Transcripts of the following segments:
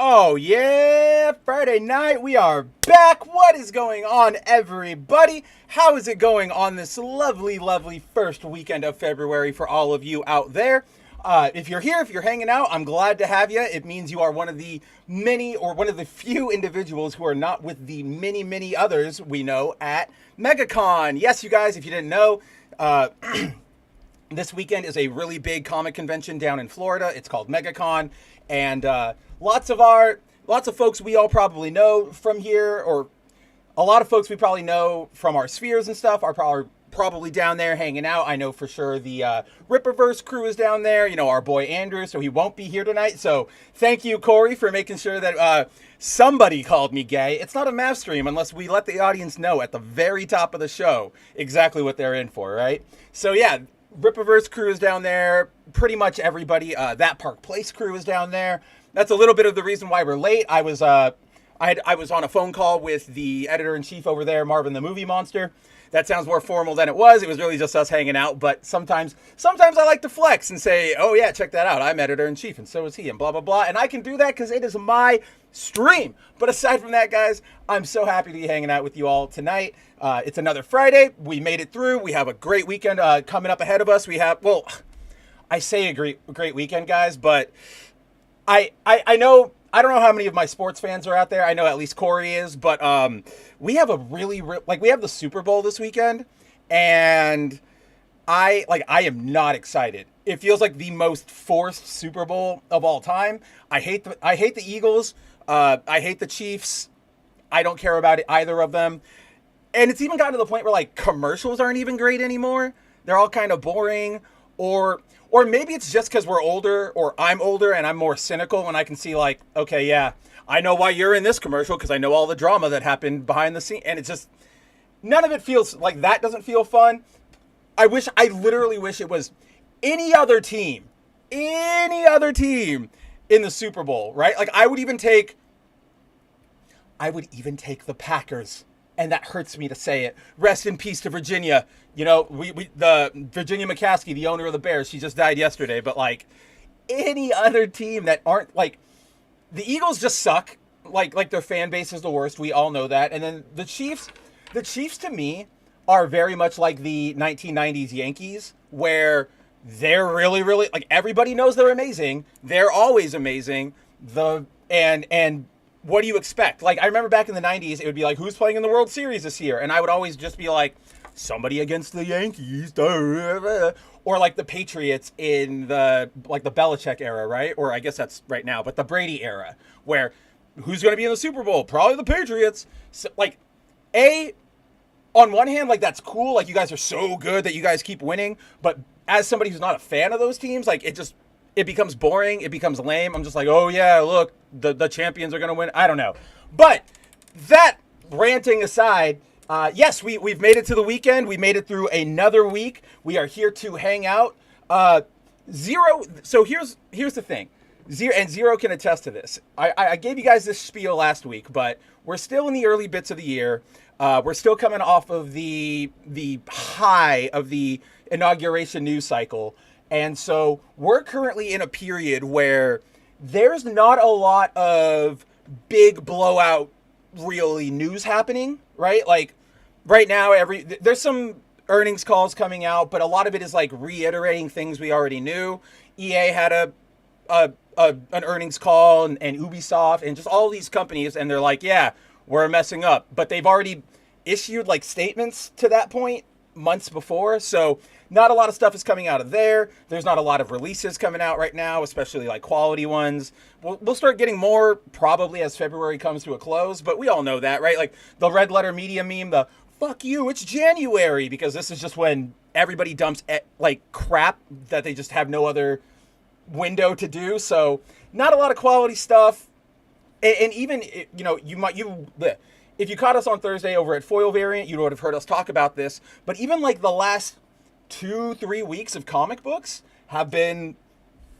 Oh yeah, Friday night, we are back. What is going on, everybody? How is it going on this lovely, lovely first weekend of February for all of you out there? If you're here, if you're hanging out, I'm glad to have you. It means you are one of the many or one of the few individuals who are not with the many, many others we know at MegaCon. Yes, you guys, if you didn't know, this weekend is a really big comic convention down in Florida. It's called MegaCon, and lots of folks we all probably know from here, or a lot of folks we probably know from our spheres and stuff are probably down there hanging out. I know for sure the Ripperverse crew is down there. You know, our boy Andrew, so he won't be here tonight. So thank you, Corey, for making sure that somebody called me gay. It's not a math stream unless we let the audience know at the very top of the show exactly what they're in for, right? So yeah. Ripperverse crew is down there. Pretty much everybody. That Park Place crew is down there. That's a little bit of the reason why we're late. I was on a phone call with the editor-in-chief over there, Marvin the Movie Monster. That sounds more formal than it was. It was really just us hanging out. But sometimes I like to flex and say, oh yeah, check that out. I'm editor-in-chief and so is he and blah, blah, blah. And I can do that because it is my stream. But aside from that, guys, I'm so happy to be hanging out with you all tonight. It's another Friday. We made it through. We have a great weekend coming up ahead of us. We have, well, I say a great weekend, guys, but I know, I don't know how many of my sports fans are out there. I know at least Corey is, but we have a we have the Super Bowl this weekend, and I am not excited. It feels like the most forced Super Bowl of all time. I hate the Eagles. I hate the Chiefs. I don't care about either of them. And it's even gotten to the point where like commercials aren't even great anymore. They're all kind of boring, or maybe it's just because we're older, or I'm older and I'm more cynical and I can see like, okay, yeah, I know why you're in this commercial because I know all the drama that happened behind the scene. And it's just, none of it feels like that doesn't feel fun. I literally wish it was any other team in the Super Bowl, right? Like I would even take the Packers. And that hurts me to say it. Rest in peace to Virginia. You know, the Virginia McCaskey, the owner of the Bears, she just died yesterday. But like any other team that aren't like the Eagles just suck. Like their fan base is the worst. We all know that. And then the Chiefs to me are very much like the 1990s Yankees, where they're really, really like everybody knows they're amazing. They're always amazing. And what do you expect? Like, I remember back in the 90s, it would be like, who's playing in the World Series this year? And I would always just be like, somebody against the Yankees. Or like the Patriots in the Belichick era, right? Or I guess that's right now, but the Brady era, where who's going to be in the Super Bowl? Probably the Patriots. So, like, on one hand, like, that's cool. Like, you guys are so good that you guys keep winning. But as somebody who's not a fan of those teams, like, it becomes boring. It becomes lame. I'm just like, oh, yeah, look, the champions are going to win. I don't know. But that ranting aside, yes, we've made it to the weekend. We made it through another week. We are here to hang out. Zero. So here's the thing. Zero can attest to this. I gave you guys this spiel last week, but we're still in the early bits of the year. We're still coming off of the high of the inauguration news cycle. And so we're currently in a period where there's not a lot of big blowout really news happening, right? Like right now, there's some earnings calls coming out, but a lot of it is like reiterating things we already knew. EA had an earnings call, and Ubisoft and just all these companies, and they're like, yeah, we're messing up. But they've already issued like statements to that point months before, so not a lot of stuff is coming out of there. There's not a lot of releases coming out right now, especially like quality ones. We'll start getting more probably as February comes to a close, but we all know that, right? Like the red letter media meme, the fuck you, it's January, because this is just when everybody dumps like crap that they just have no other window to do. So not a lot of quality stuff. And even, you know, if you caught us on Thursday over at Foil Variant, you would have heard us talk about this. But even like the last 2-3 weeks of comic books have been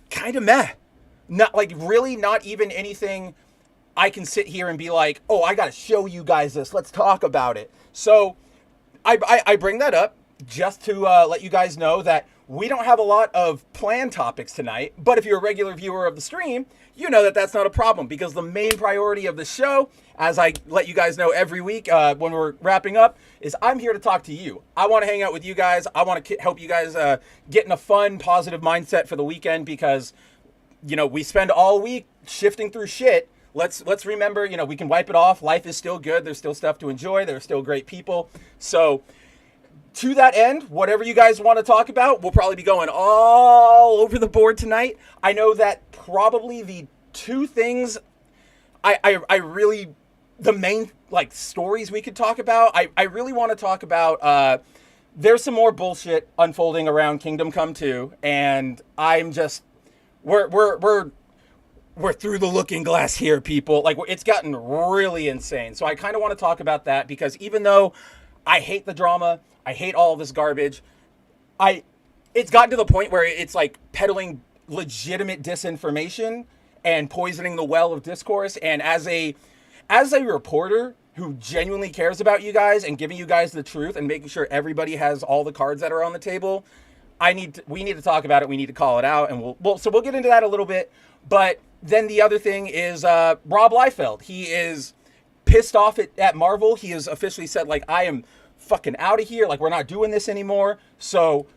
kind of meh. Not like really not even anything I can sit here and be like, oh, I got to show you guys this. Let's talk about it. So I bring that up just to let you guys know that we don't have a lot of planned topics tonight, but if you're a regular viewer of the stream, you know that that's not a problem, because the main priority of the show, as I let you guys know every week when we're wrapping up, is I'm here to talk to you. I want to hang out with you guys. I want to help you guys get in a fun, positive mindset for the weekend, because, you know, we spend all week shifting through shit. Let's remember, you know, we can wipe it off. Life is still good. There's still stuff to enjoy. There are still great people. So to that end, whatever you guys want to talk about, we'll probably be going all over the board tonight. I know that probably the two things I really, the main like stories we could talk about, I really want to talk about, there's some more bullshit unfolding around Kingdom Come 2, and I'm just, we're through the looking glass here, people. Like, it's gotten really insane. So I kind of want to talk about that, because even though I hate the drama, I hate all this garbage, it's gotten to the point where it's like peddling legitimate disinformation and poisoning the well of discourse. And as a reporter who genuinely cares about you guys and giving you guys the truth and making sure everybody has all the cards that are on the table, we need to talk about it. We need to call it out, and we'll get into that a little bit. But then the other thing is Rob Liefeld. He is pissed off at Marvel. He has officially said, like, I am fucking out of here. Like, we're not doing this anymore. So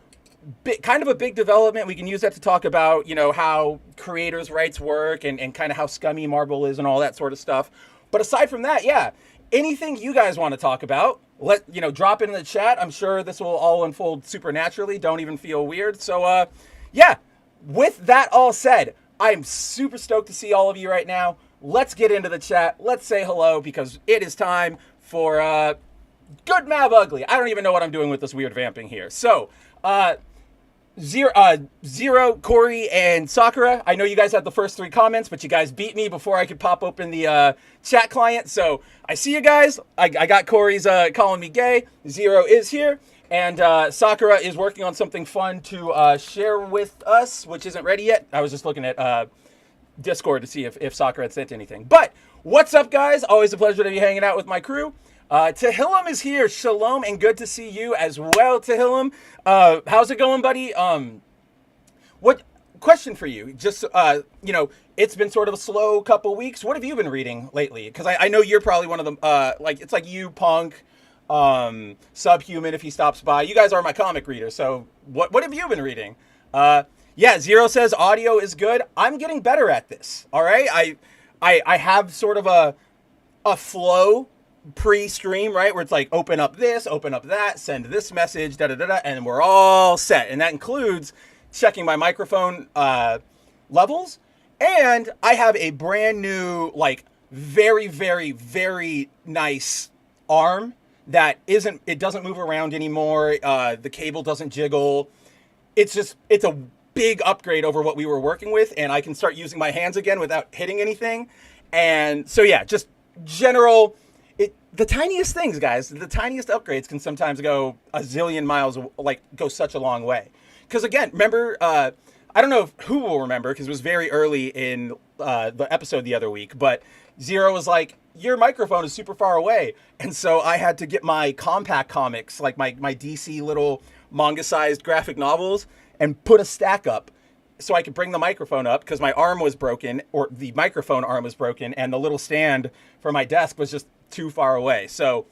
kind of a big development. We can use that to talk about, you know, how creators' rights work and kind of how scummy Marvel is and all that sort of stuff. But aside from that, yeah, anything you guys want to talk about, drop it in the chat. I'm sure this will all unfold supernaturally. Don't even feel weird. So, yeah, with that all said, I'm super stoked to see all of you right now. Let's get into the chat. Let's say hello, because it is time for Good Mav Ugly. I don't even know what I'm doing with this weird vamping here. So, Zero, Corey, and Sakura. I know you guys had the first 3 comments, but you guys beat me before I could pop open the chat client. So I see you guys. I got Corey's calling me gay. Zero is here. And Sakura is working on something fun to share with us, which isn't ready yet. I was just looking at Discord to see if Sakura had sent anything. But what's up, guys? Always a pleasure to be hanging out with my crew. Tahillam is here. Shalom, and good to see you as well, Tahillam. How's it going, buddy? What question for you? Just, it's been sort of a slow couple weeks. What have you been reading lately? Because I know you're probably one of them, it's like you, Punk, Subhuman, if he stops by. You guys are my comic readers, so what have you been reading? Yeah, Zero says audio is good. I'm getting better at this, all right? I have sort of a flow pre-stream, right, where it's like open up this, open up that, send this message, da-da-da-da, and we're all set. And that includes checking my microphone levels. And I have a brand new, like, very, very, very nice arm that it doesn't move around anymore. The cable doesn't jiggle. It's a big upgrade over what we were working with, and I can start using my hands again without hitting anything. And so, yeah, just general, the tiniest things, guys, the tiniest upgrades can sometimes go a zillion miles, like, go such a long way. Because, again, remember, I don't know who will remember, because it was very early in the episode the other week, but Zero was like, your microphone is super far away. And so I had to get my compact comics, like my DC little manga-sized graphic novels, and put a stack up so I could bring the microphone up, because my arm was broken, or the microphone arm was broken, and the little stand for my desk was just too far away. So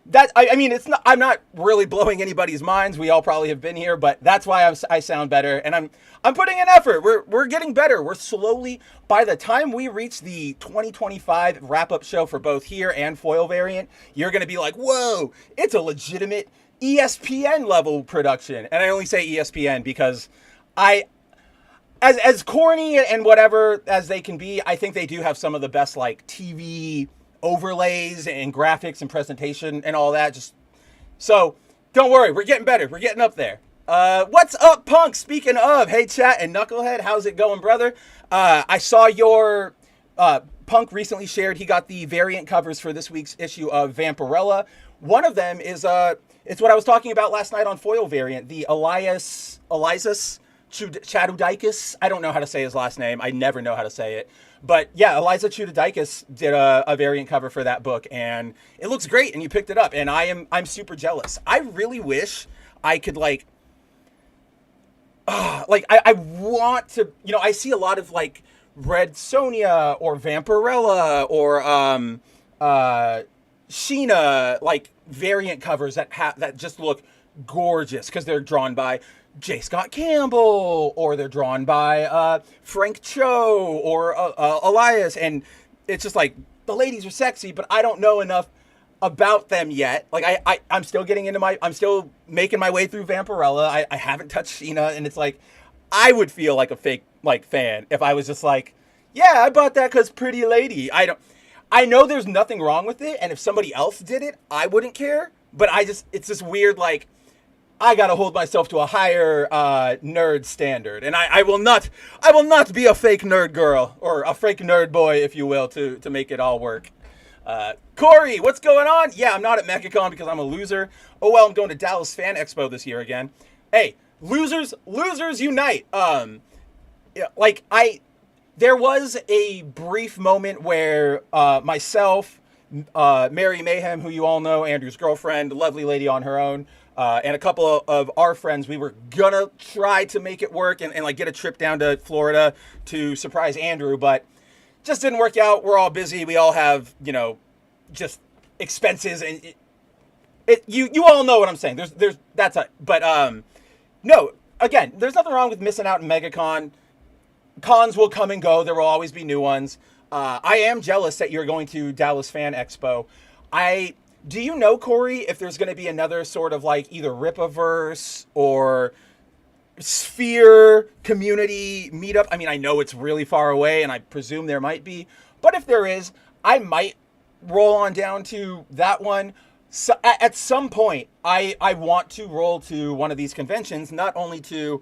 that, I mean, it's not, I'm not really blowing anybody's minds. We all probably have been here, but that's why I sound better, and I'm putting in effort. We're getting better. We're slowly, by the time we reach the 2025 wrap-up show for both here and Foil Variant, you're going to be like, whoa, it's a legitimate ESPN level production. And I only say ESPN because as corny and whatever as they can be, I think they do have some of the best, like, TV overlays and graphics and presentation and all that. Just so don't worry, we're getting better. We're getting up there. What's up, Punk? Speaking of, hey chat and Knucklehead, how's it going, brother? I saw your Punk recently shared he got the variant covers for this week's issue of Vampirella. One of them is it's what I was talking about last night on Foil Variant, the Elias Chadudikis. I don't know how to say his last name. I never know how to say it. But yeah, Eliza Chudidikis did a variant cover for that book, and it looks great. And you picked it up, and I'm super jealous. I really wish I could I want to, I see a lot of like Red Sonja or Vampirella or Sheena, like variant covers that just look gorgeous because they're drawn by J. Scott Campbell, or they're drawn by Frank Cho or Elias, and it's just like the ladies are sexy, but I don't know enough about them yet. Like I'm still getting into I'm still making my way through Vampirella. I haven't touched Sheena, and it's like I would feel like a fake like fan if I was just like, yeah, I bought that because pretty lady. I know there's nothing wrong with it, and if somebody else did it, I wouldn't care. But it's this weird like, I gotta hold myself to a higher nerd standard, and I will not be a fake nerd girl or a fake nerd boy, if you will, to make it all work. Corey, what's going on? Yeah, I'm not at MegaCon because I'm a loser. Oh well, I'm going to Dallas Fan Expo this year again. Hey, losers unite. There was a brief moment where myself, Mary Mayhem, who you all know, Andrew's girlfriend, lovely lady on her own, and a couple of our friends, we were gonna try to make it work and like get a trip down to Florida to surprise Andrew, but just didn't work out. We're all busy. We all have, just expenses, and you all know what I'm saying. No, again, there's nothing wrong with missing out on MegaCon. Cons will come and go. There will always be new ones. I am jealous that you're going to Dallas Fan Expo. Do you know, Corey, if there's going to be another sort of like either Ripaverse or Sphere community meetup? I mean, I know it's really far away, and I presume there might be. But if there is, I might roll on down to that one. So at some point, I want to roll to one of these conventions, not only to,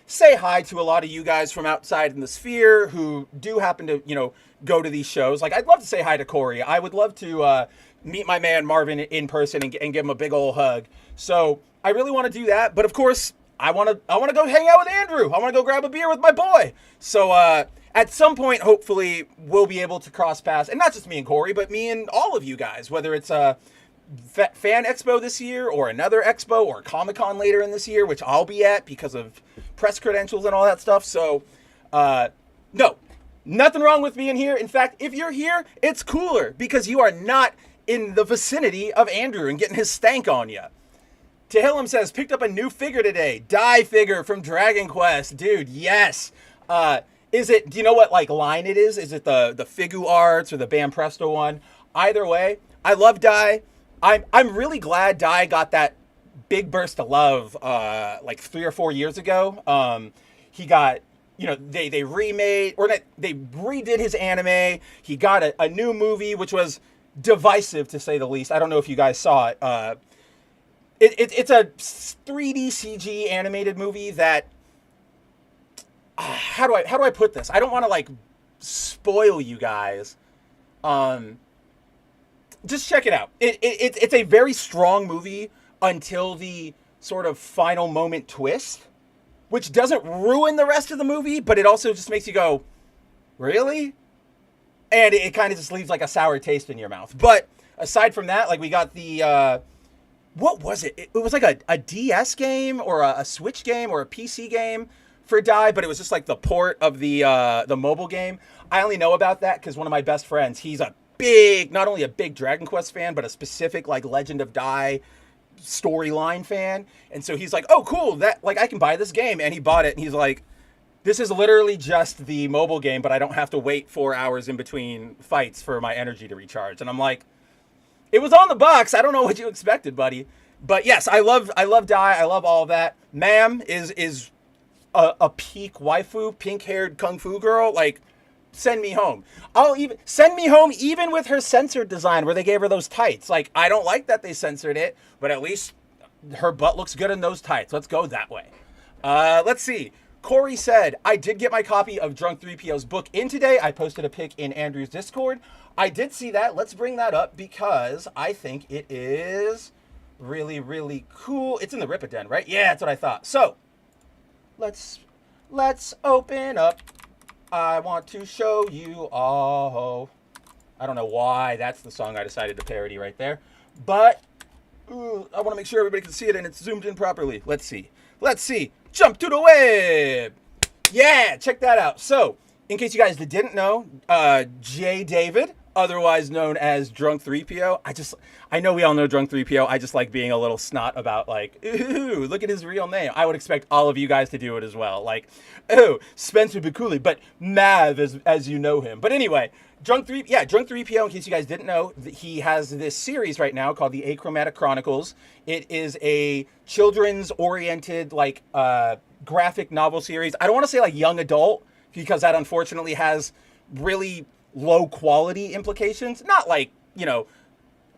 say hi to a lot of you guys from outside in the Sphere who do happen to, go to these shows. Like, I'd love to say hi to Corey. I would love to meet my man Marvin in person and give him a big old hug. So I really want to do that. But of course, I want to go hang out with Andrew. I want to go grab a beer with my boy. So at some point, hopefully, we'll be able to cross paths. And not just me and Corey, but me and all of you guys, whether it's Fan Expo this year or another expo or Comic-Con later in this year, which I'll be at because of press credentials and all that stuff. So, no, nothing wrong with being here. In fact, if you're here, it's cooler because you are not in the vicinity of Andrew and getting his stank on you. Tehillim says, picked up a new figure today. Die figure from Dragon Quest. Dude, yes. Do you know what like line it is? Is it the Figu Arts or the Bam Presto one? Either way, I love Die. I'm really glad Die got that big burst of love like 3 or 4 years ago. He got, they remade, or they redid his anime. He got a new movie, which was divisive to say the least. I don't know if you guys saw it. It's a 3D CG animated movie that, how do I put this? I don't want to like spoil you guys. Just check it out. It's a very strong movie until the sort of final moment twist, which doesn't ruin the rest of the movie, but it also just makes you go, really? And it kind of just leaves like a sour taste in your mouth. But aside from that, like we got the, what was it? It was like a DS game or a Switch game or a PC game for Die, but it was just like the port of the mobile game. I only know about that because one of my best friends, he's not only a big Dragon Quest fan, but a specific like Legend of Die storyline fan. And so he's like, oh cool, that like I can buy this game. And he bought it and he's like, this is literally just the mobile game, but I don't have to wait 4 hours in between fights for my energy to recharge. And I'm like, it was on the box. I don't know what you expected, buddy. But yes, I love Die. I love all of that. Ma'am is a peak waifu, pink-haired kung fu girl. Like, send me home. Send me home even with her censored design where they gave her those tights. Like, I don't like that they censored it, but at least her butt looks good in those tights. Let's go that way. Let's see. Corey said, I did get my copy of Drunk 3PO's book in today. I posted a pic in Andrew's Discord. I did see that. Let's bring that up because I think it is really, really cool. It's in the Ripaden, right? Yeah, that's what I thought. So, let's open up I want to show you all. I don't know why that's the song I decided to parody right there. But I want to make sure everybody can see it and it's zoomed in properly. Let's see. Let's see. Jump to the web. Yeah, check that out. So, in case you guys didn't know, J. David, otherwise known as Drunk 3PO. I know we all know Drunk 3PO. I just like being a little snot about like, ooh, look at his real name. I would expect all of you guys to do it as well. Like, oh, Spencer Biculi, but Mav as you know him. But anyway, Drunk 3PO, in case you guys didn't know, he has this series right now called the Achromatic Chronicles. It is a children's oriented like graphic novel series. I don't want to say like young adult because that unfortunately has really low quality implications. Not like,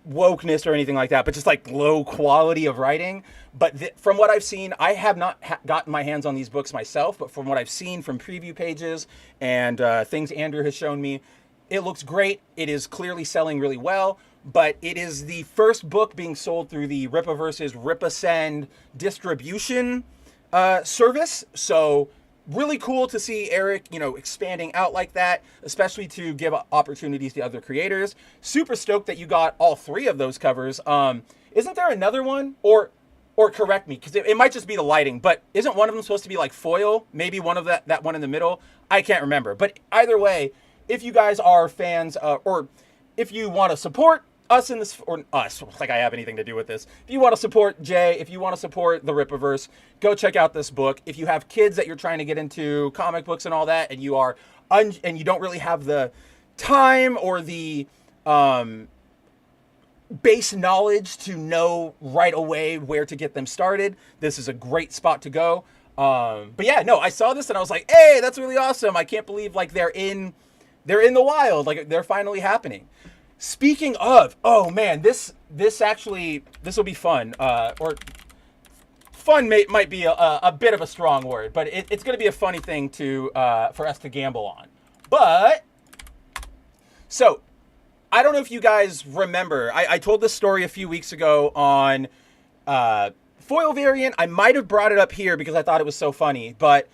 wokeness or anything like that, but just like low quality of writing. But from what I've seen, I have not gotten my hands on these books myself, but from what I've seen from preview pages and things Andrew has shown me, it looks great. It is clearly selling really well, but it is the first book being sold through the Rippaverse's Ripasend distribution service. So really cool to see Eric, expanding out like that, especially to give opportunities to other creators. Super stoked that you got all three of those covers. Isn't there another one? Or correct me, because it might just be the lighting, but isn't one of them supposed to be like foil? Maybe one of that one in the middle? I can't remember. But either way, if you guys are fans, or if you want to support us in this, or us, like I have anything to do with this. If you want to support Jay, if you want to support the Rippaverse, go check out this book. If you have kids that you're trying to get into comic books and all that, and you are and you don't really have the time or the base knowledge to know right away where to get them started, this is a great spot to go. But yeah, no, I saw this and I was like, hey, that's really awesome. I can't believe like they're in the wild, like they're finally happening. Speaking of, oh man, this will be fun. Or fun might be a bit of a strong word, but it's going to be a funny thing for us to gamble on. But so I don't know if you guys remember. I told this story a few weeks ago on foil variant. I might have brought it up here because I thought it was so funny, but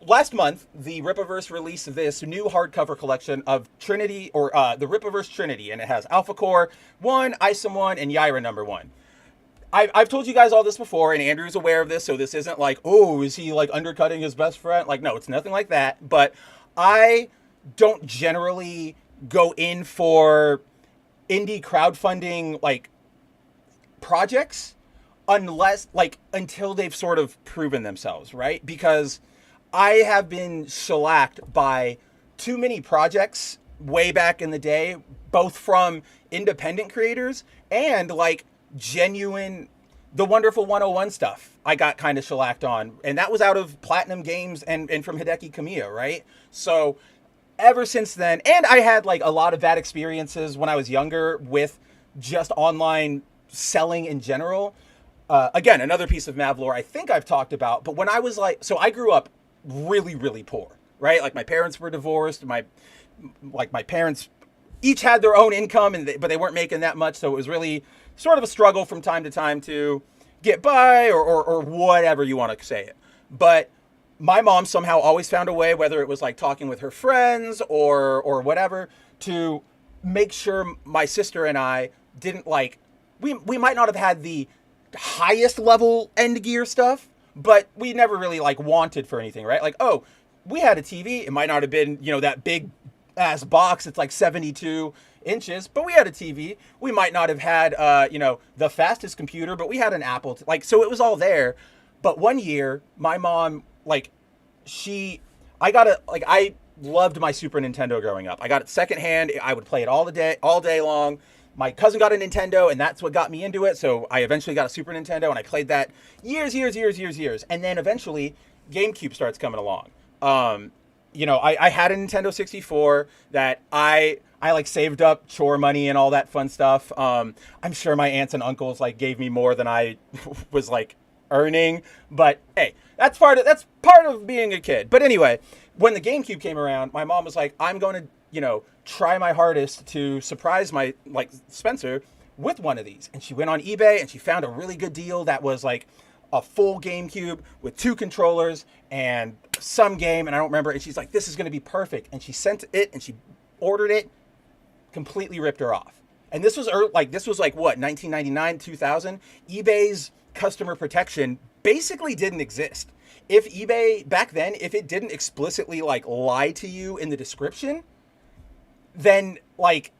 last month, the Rippaverse released this new hardcover collection of Trinity, or the Rippaverse Trinity, and it has Alpha Core 1, Isom 1, and Yaira number 1. I've told you guys all this before, and Andrew's aware of this, so this isn't like, oh, is he like undercutting his best friend? Like, no, it's nothing like that. But I don't generally go in for indie crowdfunding like projects until they've sort of proven themselves, right? Because I have been shellacked by too many projects way back in the day, both from independent creators and like genuine, the Wonderful 101 stuff I got kind of shellacked on. And that was out of Platinum Games and from Hideki Kamiya, right? So ever since then, and I had like a lot of bad experiences when I was younger with just online selling in general. Again, another piece of Mav lore I think I've talked about, but when I was like, so I grew up really, really poor, right? Like my parents were divorced. My parents each had their own income, but they weren't making that much. So it was really sort of a struggle from time to time to get by or whatever you want to say it. But my mom somehow always found a way, whether it was like talking with her friends or whatever, to make sure my sister and I didn't like, we might not have had the highest level end gear stuff, but we never really like wanted for anything, right? Like, oh, we had a TV. It might not have been, that big ass box. It's like 72 inches, but we had a TV. We might not have had, the fastest computer, but we had an Apple. So it was all there. But one year, my mom, I loved my Super Nintendo growing up. I got it secondhand. I would play it all day long. My cousin got a Nintendo, and that's what got me into it. So I eventually got a Super Nintendo, and I played that years. And then eventually, GameCube starts coming along. I had a Nintendo 64 that I like saved up chore money and all that fun stuff. I'm sure my aunts and uncles like gave me more than I was like earning, but hey, that's part of being a kid. But anyway, when the GameCube came around, my mom was like, I'm going to try my hardest to surprise my Spencer with one of these. And she went on eBay and she found a really good deal that was like a full GameCube with 2 controllers and some game, and I don't remember. And she's like, "This is going to be perfect." And she sent it, and she ordered it. Completely ripped her off. And this was like what, 1999, 2000. eBay's customer protection basically didn't exist. If eBay back then, if it didn't explicitly like lie to you in the description, then like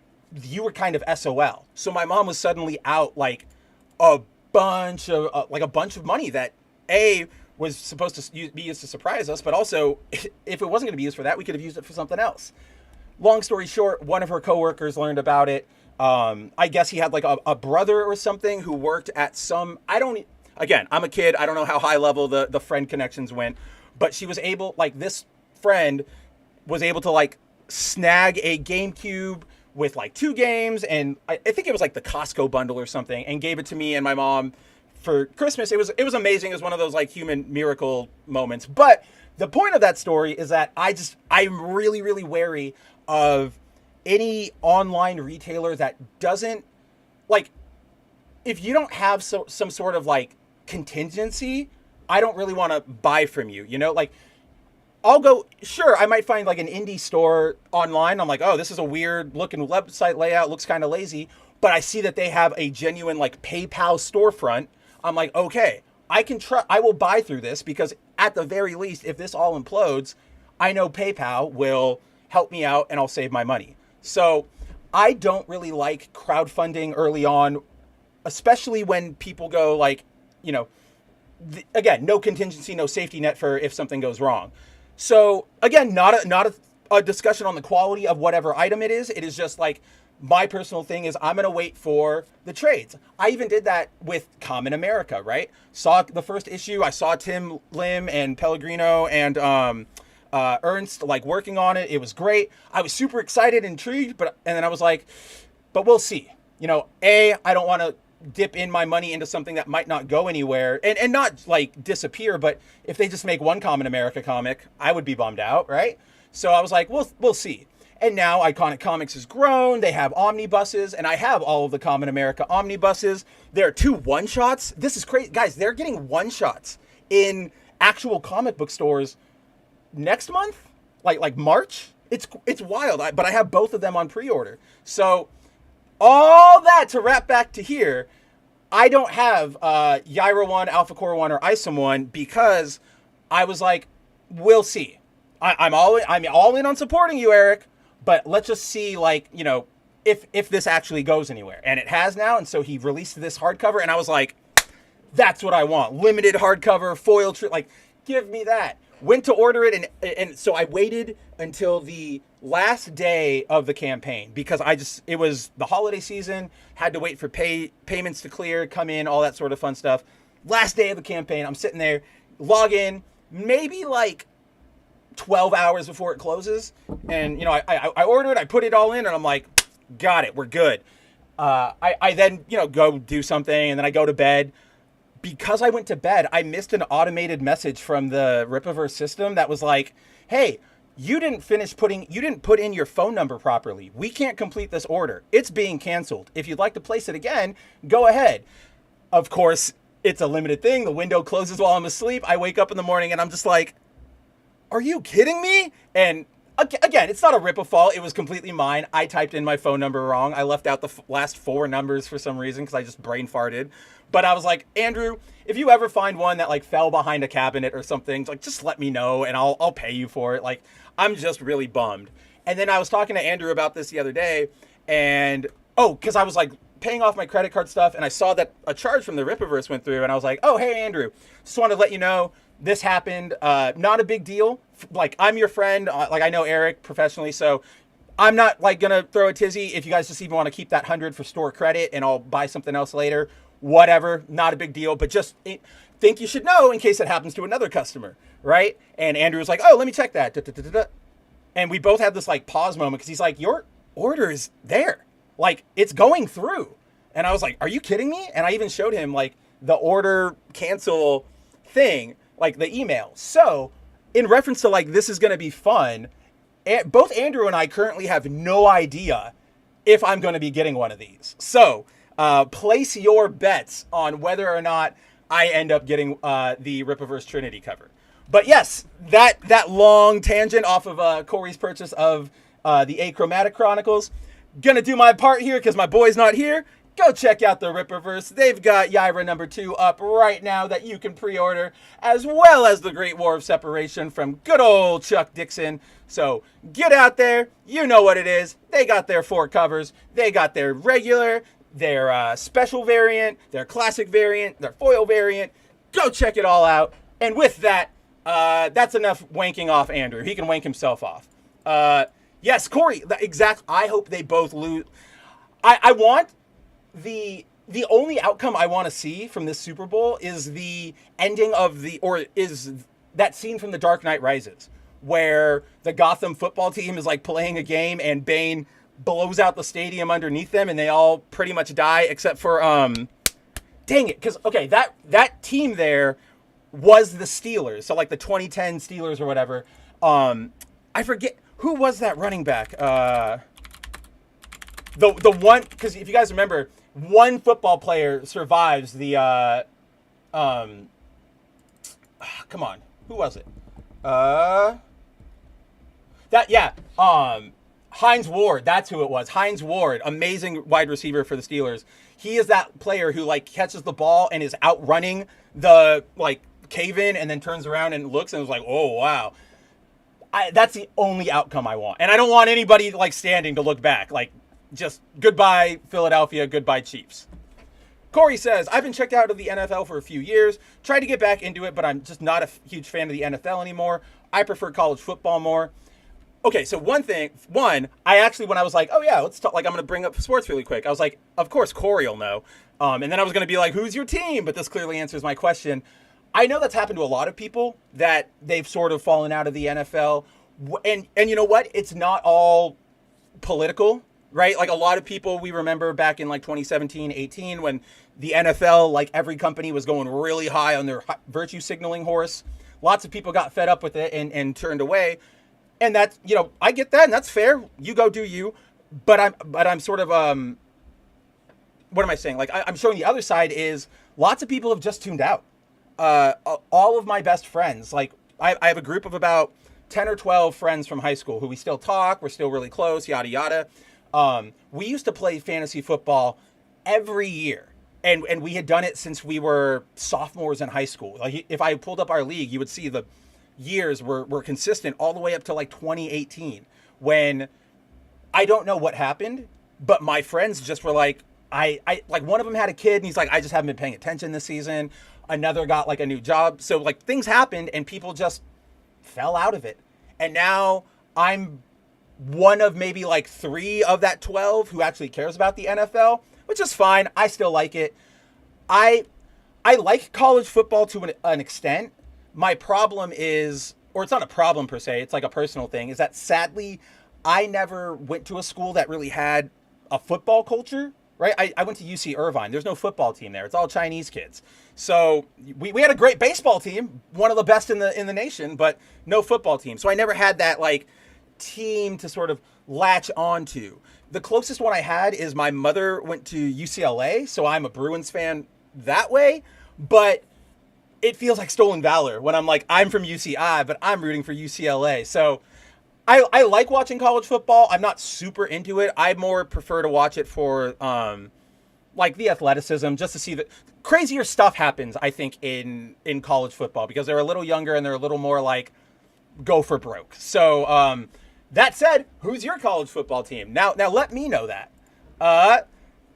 you were kind of SOL. So my mom was suddenly out like a bunch of money that was supposed to be used to surprise us, but also if it wasn't going to be used for that, we could have used it for something else. Long story short, one of her coworkers learned about it. I guess he had like a brother or something who worked at some, again, I'm a kid. I don't know how high level the friend connections went, but she was able, like this friend was able to like snag a GameCube with like 2 games. And I think it was like the Costco bundle or something, and gave it to me and my mom for Christmas. It was amazing. It was one of those like human miracle moments. But the point of that story is that I'm really, really wary of any online retailer that doesn't, like, if you don't have some sort of like contingency, I don't really want to buy from you, you know? Like, I'll go, sure, I might find like an indie store online. I'm like, oh, this is a weird looking website layout, looks kind of lazy, but I see that they have a genuine like PayPal storefront. I'm like, okay, I will buy through this, because at the very least, if this all implodes, I know PayPal will help me out and I'll save my money. So I don't really like crowdfunding early on, especially when people go like, you know, again, no contingency, no safety net for if something goes wrong. So again, not a discussion on the quality of whatever item it is. It is just like, my personal thing is I'm going to wait for the trades. I even did that with Common America, right? Saw the first issue. I saw Tim Lim and Pellegrino and Ernst like working on it. It was great. I was super excited, intrigued, and then I was like, but we'll see. You know, I don't want to dip in my money into something that might not go anywhere and not like disappear, but if they just make one Common America comic, I would be bummed out, right? So I was like, we'll see. And now Iconic Comics has grown. They have omnibuses, and I have all of the Common America omnibuses. There are 2 one-shots. This is crazy. Guys, they're getting one-shots in actual comic book stores next month, like March. It's wild, but I have both of them on pre-order. So all that to wrap back to here, I don't have Yaira 1, Alpha Core 1, or Isom 1, because I was like, we'll see. I'm all in on supporting you, Eric. But let's just see, like, you know, if this actually goes anywhere. And it has now. And so he released this hardcover. And I was like, that's what I want. Limited hardcover, foil, like, give me that. Went to order it. And so I waited until the last day of the campaign, because it was the holiday season. Had to wait for payments to clear, come in, all that sort of fun stuff. Last day of the campaign, I'm sitting there, log in, maybe like 12 hours before it closes, and you know, I ordered, I put it all in, and I'm like, got it, we're good. I then, you know, go do something, and then I go to bed. Because I went to bed, I missed an automated message from the Rippaverse system that was like, hey, you didn't put in your phone number properly. We can't complete this order. It's being canceled. If you'd like to place it again, go ahead. Of course, it's a limited thing. The window closes while I'm asleep. I wake up in the morning and I'm just like, are you kidding me? And again, it's not a rip-a-fall. It was completely mine. I typed in my phone number wrong. I left out the last 4 numbers for some reason because I just brain farted. But I was like, Andrew, if you ever find one that like fell behind a cabinet or something, like just let me know and I'll pay you for it. Like, I'm just really bummed. And then I was talking to Andrew about this the other day, and because I was like paying off my credit card stuff, and I saw that a charge from the Rippaverse went through, and I was like, oh, hey, Andrew, just wanted to let you know this happened. Not a big deal. Like, I'm your friend. Like, I know Eric professionally, so I'm not like gonna throw a tizzy. If you guys just even want to keep that 100 for store credit, and I'll buy something else later, whatever, not a big deal. But just think you should know in case it happens to another customer, right? And Andrew was like, oh, let me check that. And we both had this like pause moment because he's like, your order is there. Like, it's going through. And I was like, are you kidding me? And I even showed him like the order cancel thing, like the email. So in reference to like, this is going to be fun, both Andrew and I currently have no idea if I'm going to be getting one of these. So place your bets on whether or not I end up getting the Rippaverse Trinity cover. But yes, that long tangent off of Corey's purchase of the Achromatic Chronicles. Gonna do my part here because my boy's not here. Go check out the Rippaverse. They've got Yaira #2 up right now that you can pre-order, as well as the Great War of Separation from good old Chuck Dixon. So get out there. You know what it is. They got their 4 covers. They got their regular, their special variant, their classic variant, their foil variant. Go check it all out. And with that, that's enough wanking off Andrew. He can wank himself off. Yes, Corey, exact. I hope they both lose. I want the only outcome I want to see from this Super Bowl is the ending of is that scene from The Dark Knight Rises, where the Gotham football team is like playing a game and Bane blows out the stadium underneath them and they all pretty much die except for dang it, because okay, that team there was the Steelers, so like the 2010 Steelers or whatever. I forget who was that running back. The one, because if you guys remember, one football player survives the come on, who was it? Hines Ward, that's who it was. Hines Ward, amazing wide receiver for the Steelers. He is that player who like catches the ball and is outrunning the like cave-in and then turns around and looks and was like, oh wow. That's the only outcome I want. And I don't want anybody like standing to look back. Like, just goodbye Philadelphia, goodbye Chiefs. Corey says, I've been checked out of the NFL for a few years. Tried to get back into it, but I'm just not a huge fan of the NFL anymore. I prefer college football more. Okay, so I actually, when I was like, oh yeah, let's talk, like I'm going to bring up sports really quick. I was like, of course Corey will know. And then I was going to be like, who's your team? But this clearly answers my question. I know that's happened to a lot of people, that they've sort of fallen out of the NFL. And you know what? It's not all political, right? Like a lot of people we remember back in like 2017, 18, when the NFL, like every company was going really high on their virtue signaling horse. Lots of people got fed up with it and turned away. And that's, you know, I get that and that's fair. You go do you. But I'm sort of, what am I saying? Like I'm showing the other side is lots of people have just tuned out. All of my best friends, like I have a group of about 10 or 12 friends from high school who we still talk. We're still really close, yada, yada. We used to play fantasy football every year. And we had done it since we were sophomores in high school. Like if I pulled up our league, you would see the years were consistent all the way up to like 2018, when I don't know what happened, but my friends just were like, I like one of them had a kid and he's like, I just haven't been paying attention this season. Another got like a new job. So like things happened and people just fell out of it. And now I'm one of maybe like 3 of that 12 who actually cares about the NFL, which is fine. I still like it. I like college football to an extent. My problem is, or it's not a problem per se, it's like a personal thing, is that sadly, I never went to a school that really had a football culture. Right, I went to UC Irvine. There's no football team there. It's all Chinese kids. So we had a great baseball team, one of the best in the nation, but no football team. So I never had that like team to sort of latch onto. The closest one I had is my mother went to UCLA, so I'm a Bruins fan that way. But it feels like stolen valor when I'm like, I'm from UCI, but I'm rooting for UCLA. So I like watching college football. I'm not super into it. I more prefer to watch it for like the athleticism, just to see that crazier stuff happens, I think, in college football, because they're a little younger and they're a little more like go for broke. So that said, who's your college football team? Now let me know that.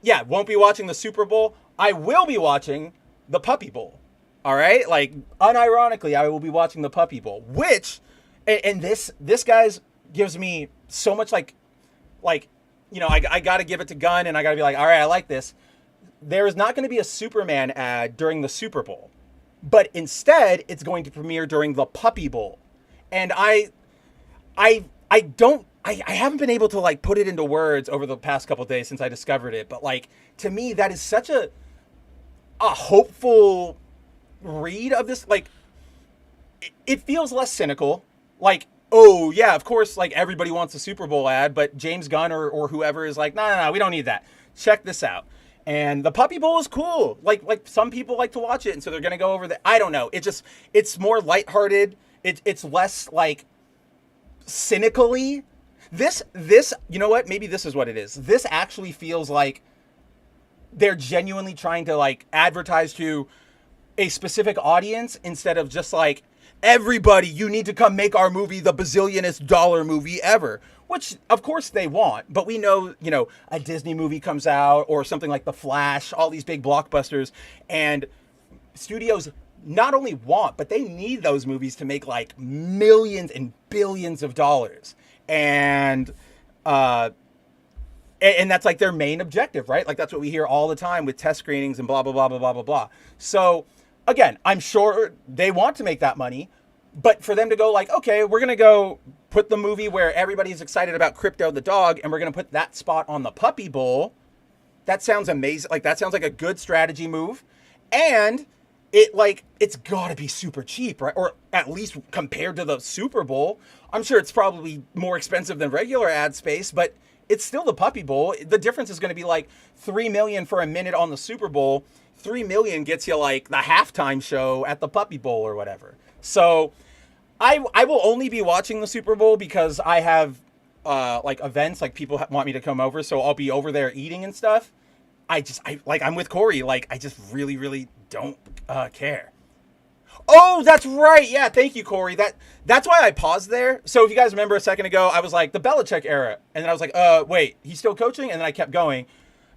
Yeah, won't be watching the Super Bowl. I will be watching the Puppy Bowl. All right? Like, unironically, I will be watching the Puppy Bowl, which, and this guys gives me so much like, you know, I got to give it to Gunn and I got to be like, all right, I like this. There is not going to be a Superman ad during the Super Bowl, but instead it's going to premiere during the Puppy Bowl. And I haven't been able to like put it into words over the past couple of days since I discovered it. But like, to me, that is such a hopeful read of this. Like, it feels less cynical. Like, oh yeah, of course, like everybody wants a Super Bowl ad, but James Gunn or whoever is like, no, we don't need that. Check this out. And the Puppy Bowl is cool. Like some people like to watch it, and so they're gonna go over there. I don't know. It's more lighthearted. It's less like cynically. This you know what? Maybe this is what it is. This actually feels like they're genuinely trying to like advertise to a specific audience instead of just like, everybody, you need to come make our movie the bazillionest dollar movie ever, which of course they want. But we know, you know, a Disney movie comes out or something like The Flash, all these big blockbusters, and studios not only want, but they need those movies to make like millions and billions of dollars. And that's like their main objective, right? Like that's what we hear all the time with test screenings and blah, blah, blah, blah, blah, blah, blah. So again, I'm sure they want to make that money, but for them to go like, okay, we're going to go put the movie where everybody's excited about Crypto the dog, and we're going to put that spot on the Puppy Bowl. That sounds amazing. Like that sounds like a good strategy move. And it's got to be super cheap, right? Or at least compared to the Super Bowl. I'm sure it's probably more expensive than regular ad space, but it's still the Puppy Bowl. The difference is going to be like $3 million for a minute on the Super Bowl. $3 million gets you like the halftime show at the Puppy Bowl or whatever. So I will only be watching the Super Bowl because I have like events, like people want me to come over, so I'll be over there eating and stuff. I'm with Corey. Like I just really, really don't care. Oh, that's right. Yeah, thank you, Corey. That's why I paused there. So if you guys remember a second ago, I was like the Belichick era, and then I was like, wait, he's still coaching, and then I kept going.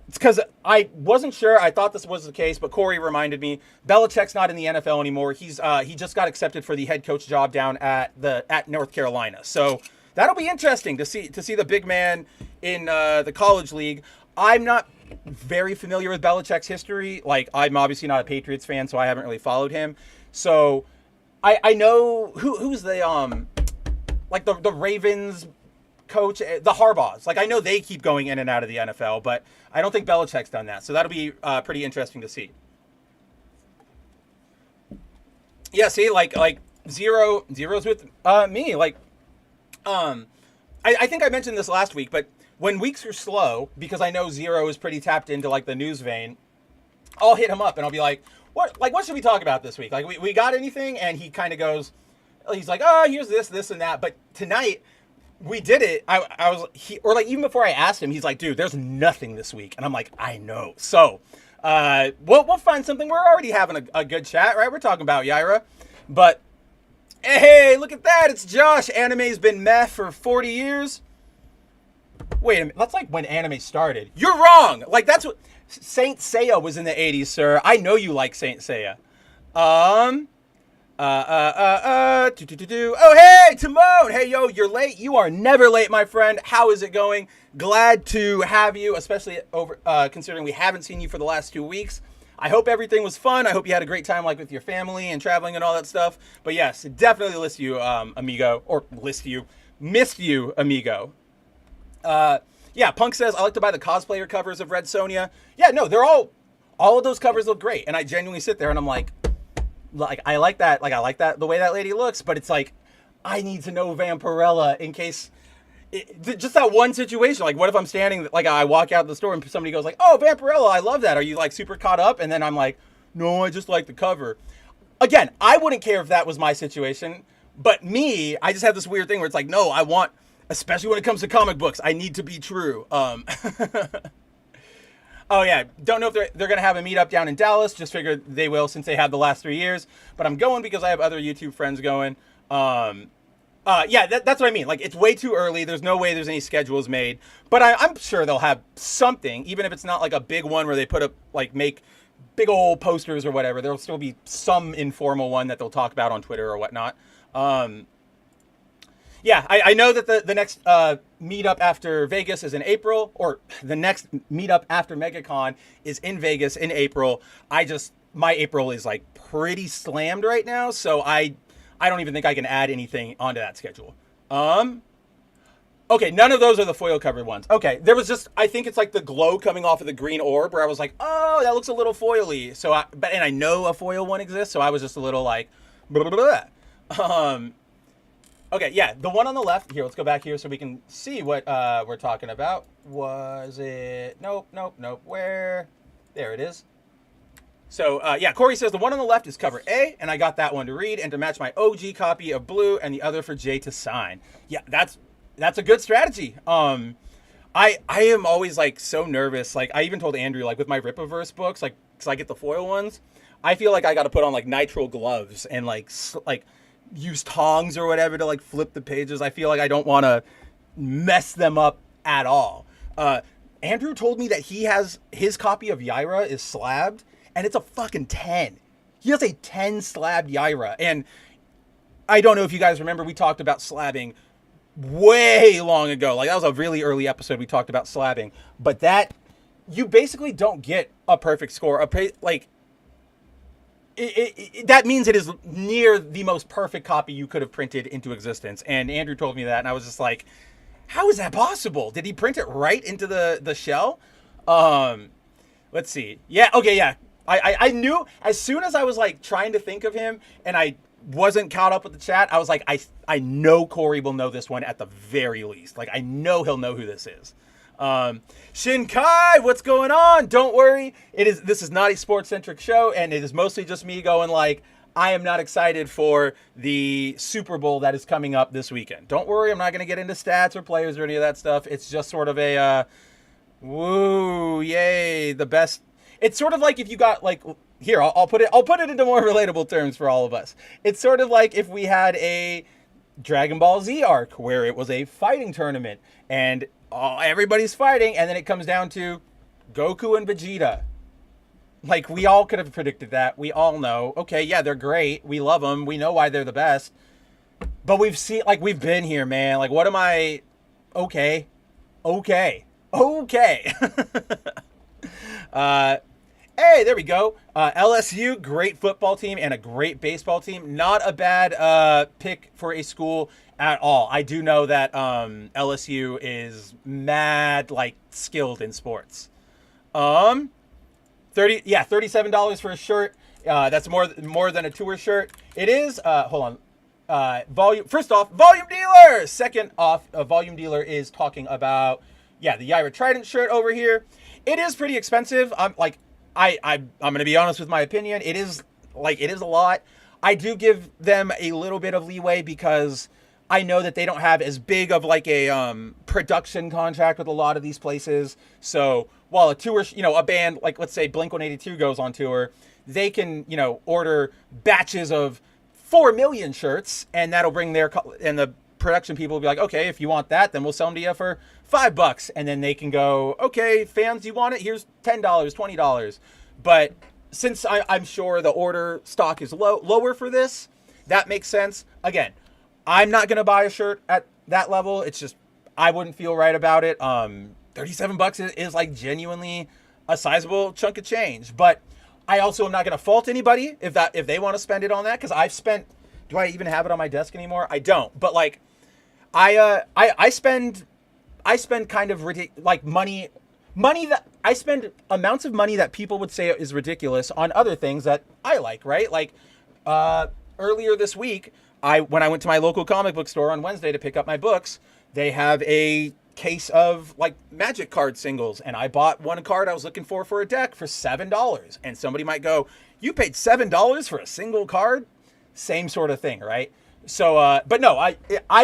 It's because I wasn't sure. I thought this was the case, but Corey reminded me. Belichick's not in the NFL anymore. He just got accepted for the head coach job down at North Carolina. So that'll be interesting to see the big man in the college league. I'm not very familiar with Belichick's history. Like I'm obviously not a Patriots fan, so I haven't really followed him. So I know who's the like the Ravens coach, the Harbaughs. Like I know they keep going in and out of the NFL, but I don't think Belichick's done that. So that'll be pretty interesting to see. Yeah, see, like zeros with me. Like I think I mentioned this last week, but when weeks are slow, because I know Zero is pretty tapped into like the news vein, I'll hit him up and I'll be like, what should we talk about this week? Like we got anything? And he kind of goes, he's like, oh, here's this and that. But tonight we did it. Or like even before I asked him, he's like, dude, there's nothing this week. And I'm like, I know. So we'll find something. We're already having a good chat, right? We're talking about Yaira. But hey, look at that. It's Josh. Anime's been meh for 40 years. Wait a minute. That's like when anime started. You're wrong. Like that's what Saint Seiya was in the 80s, sir. I know you like Saint Seiya. Oh, hey, Timon. Hey, yo, you're late. You are never late, my friend. How is it going? Glad to have you, especially considering we haven't seen you for the last 2 weeks. I hope everything was fun. I hope you had a great time, like with your family and traveling and all that stuff. But yes, definitely missed you, amigo. Yeah, Punk says, I like to buy the cosplayer covers of Red Sonja. Yeah, no, they're all of those covers look great. And I genuinely sit there and I'm like, I like that, the way that lady looks, but it's like, I need to know Vampirella in case, just that one situation. Like, what if I'm standing, like, I walk out the store and somebody goes like, oh, Vampirella, I love that. Are you, like, super caught up? And then I'm like, no, I just like the cover. Again, I wouldn't care if that was my situation, but me, I just have this weird thing where it's like, no, I want, especially when it comes to comic books, I need to be true. Oh yeah, don't know if they're gonna have a meetup down in Dallas. Just figured they will since they have the last 3 years. But I'm going because I have other YouTube friends going. Yeah, that's what I mean. Like it's way too early. There's no way there's any schedules made. But I'm sure they'll have something, even if it's not like a big one where they put up like make big old posters or whatever. There'll still be some informal one that they'll talk about on Twitter or whatnot. Yeah, I know that the next meetup after Vegas is in April, or the next meetup after MegaCon is in Vegas in April. My April is like pretty slammed right now, so I don't even think I can add anything onto that schedule. Okay, none of those are the foil covered ones. Okay, there was just, I think it's like the glow coming off of the green orb where I was like, oh, that looks a little foily. So and I know a foil one exists, so I was just a little like, blah, blah, blah. Okay, yeah, the one on the left here. Let's go back here so we can see what we're talking about. Was it? Nope. Where? There it is. So, yeah, Corey says the one on the left is cover A, and I got that one to read and to match my OG copy of Blue, and the other for Jay to sign. Yeah, that's a good strategy. I am always, like, so nervous. Like, I even told Andrew, like, with my Rippaverse books, like, because I get the foil ones, I feel like I got to put on, like, nitrile gloves and, like, use tongs or whatever to, like, flip the pages. I feel like I don't want to mess them up at all. Andrew told me that he has his copy of Yaira is slabbed, and it's a fucking 10. He has a 10 slabbed Yaira. And I don't know if you guys remember, we talked about slabbing way long ago. Like, that was a really early episode we talked about slabbing. But that, you basically don't get a perfect score. That means it is near the most perfect copy you could have printed into existence. And Andrew told me that, and I was just like, how is that possible? Did he print it right into the shell? Let's see. Yeah, okay, yeah. I knew as soon as I was like trying to think of him and I wasn't caught up with the chat, I was like, I know Corey will know this one at the very least. Like, I know he'll know who this is. Shinkai, what's going on? Don't worry. This is not a sports-centric show, and it is mostly just me going like, I am not excited for the Super Bowl that is coming up this weekend. Don't worry, I'm not going to get into stats or players or any of that stuff. It's just sort of a, woo, yay, the best. It's sort of like if you got like, here, I'll put it into more relatable terms for all of us. It's sort of like if we had a Dragon Ball Z arc where it was a fighting tournament and everybody's fighting, and then it comes down to Goku and Vegeta. Like, we all could have predicted that. We all know. Okay, yeah, they're great. We love them. We know why they're the best. But we've been here, man. Like, what am I? Okay. Hey, there we go. LSU, great football team and a great baseball team. Not a bad pick for a school at all. I do know that LSU is mad, like, skilled in sports. $37 for a shirt. That's more than a tour shirt. It is. Hold on. Volume. First off, Volume Dealer. Second off, Volume Dealer is talking about the Yaira Trident shirt over here. It is pretty expensive. I'm gonna be honest with my opinion. It is a lot. I do give them a little bit of leeway because I know that they don't have as big of like a production contract with a lot of these places. So while a tour, a band like, let's say Blink-182 goes on tour, they can, order batches of 4 million shirts, and that'll bring and the production people will be like, okay, if you want that, then we'll sell them to you for $5. And then they can go, okay, fans, you want it? Here's $10, $20. But since I'm sure the order stock is lower for this, that makes sense. Again, I'm not going to buy a shirt at that level. It's just, I wouldn't feel right about it. $37 is like genuinely a sizable chunk of change. But I also am not going to fault anybody if they want to spend it on that, because I've spent. Do I even have it on my desk anymore? I don't. But like, I spend kind of like money that I spend amounts of money that people would say is ridiculous on other things that I like, right? Like earlier this week, when I went to my local comic book store on Wednesday to pick up my books, they have a case of like Magic card singles, and I bought one card I was looking for a deck for $7. And somebody might go, you paid $7 for a single card? Same sort of thing, right? So, but no, I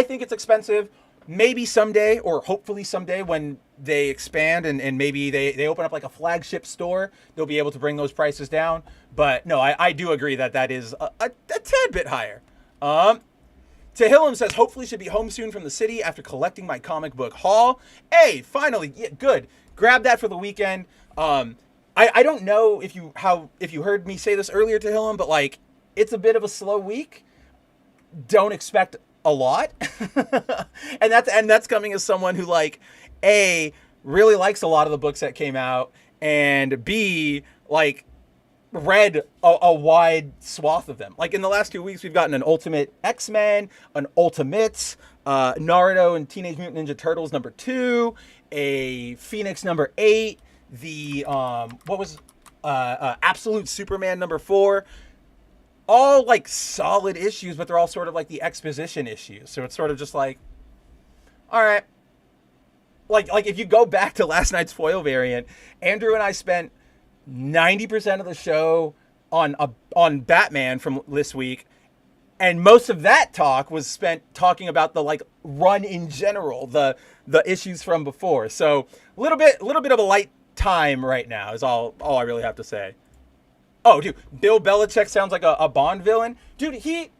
think it's expensive. Maybe someday, or hopefully someday, when they expand and maybe they open up like a flagship store, they'll be able to bring those prices down. But no, I do agree that is a tad bit higher. Tehillim says, hopefully should be home soon from the city after collecting my comic book haul. Hey, finally, yeah, good. Grab that for the weekend. I don't know if you heard me say this earlier, Tehillim, but like, it's a bit of a slow week. Don't expect a lot. and that's coming as someone who, like, A, really likes a lot of the books that came out, and B, like, read a wide swath of them. Like, in the last 2 weeks, we've gotten an Ultimate X-Men, an Ultimates, Naruto and Teenage Mutant Ninja Turtles #2, a Phoenix #8, the Absolute Superman #4. All like solid issues, but they're all sort of like the exposition issues. So it's sort of just like, all right. Like if you go back to last night's foil variant, Andrew and I spent 90% of the show on Batman from this week, and most of that talk was spent talking about the like run in general, the issues from before. So a little bit of a light time right now is all I really have to say. Oh, dude, Bill Belichick sounds like a Bond villain. Dude, he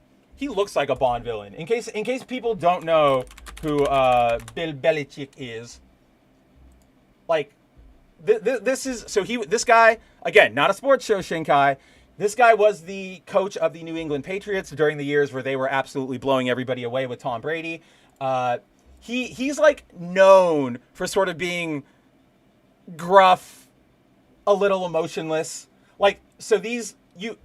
looks like a Bond villain. In case people don't know who Bill Belichick is, like this guy, again, not a sports show, Shinkai. This guy was the coach of the New England Patriots during the years where they were absolutely blowing everybody away with Tom Brady. He's like known for sort of being gruff, a little emotionless. Like, so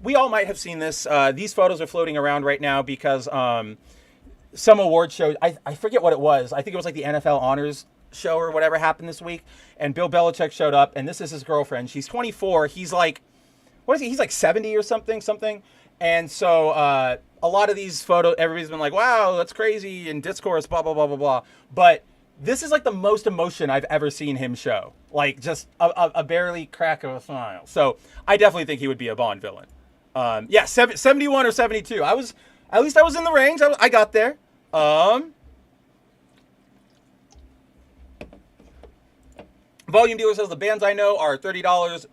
we all might have seen this. These photos are floating around right now because some award show, I forget what it was. I think it was like the NFL Honors show or whatever happened this week. And Bill Belichick showed up, and this is his girlfriend. She's 24. He's like, what is he? He's like 70 or something. And so a lot of these photos, everybody's been like, wow, that's crazy, and discourse, blah, blah, blah, blah, blah. But this is like the most emotion I've ever seen him show. Like, just a barely crack of a smile. So I definitely think he would be a Bond villain. Yeah, 71 or 72. At least I was in the range. I got there. Volume Dealer says the bands I know are $30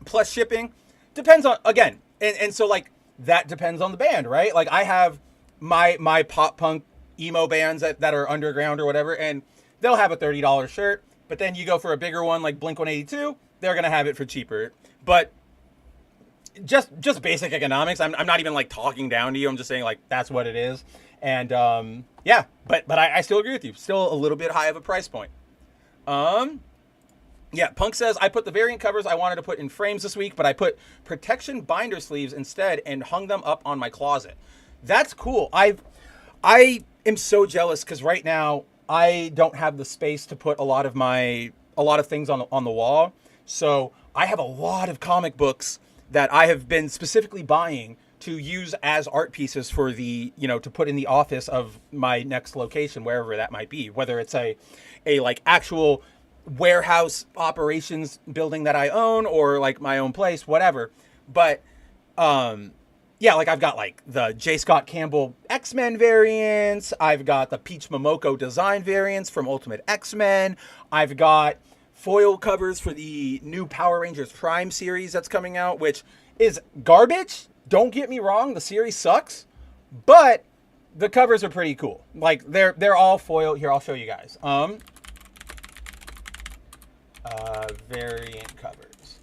plus shipping. Depends on, again, and so like that depends on the band, right? Like I have my pop punk emo bands that are underground or whatever, and they'll have a $30 shirt. But then you go for a bigger one like Blink-182, they're gonna have it for cheaper. But just basic economics. I'm not even like talking down to you. I'm just saying like that's what it is. And yeah, but I still agree with you. Still a little bit high of a price point. Yeah, Punk says, I put the variant covers I wanted to put in frames this week, but I put protection binder sleeves instead and hung them up on my closet. That's cool. I am so jealous because right now I don't have the space to put a lot of things on the wall. So I have a lot of comic books that I have been specifically buying to use as art pieces for the, to put in the office of my next location, wherever that might be, whether it's a like actual warehouse operations building that I own or like my own place, whatever. But yeah, like I've got like the J. Scott Campbell X-Men variants. I've got the Peach Momoko design variants from Ultimate X-Men. I've got foil covers for the new Power Rangers Prime series that's coming out, which is garbage. Don't get me wrong, the series sucks, but the covers are pretty cool. Like they're all foil. Here, I'll show you guys. Variant covers.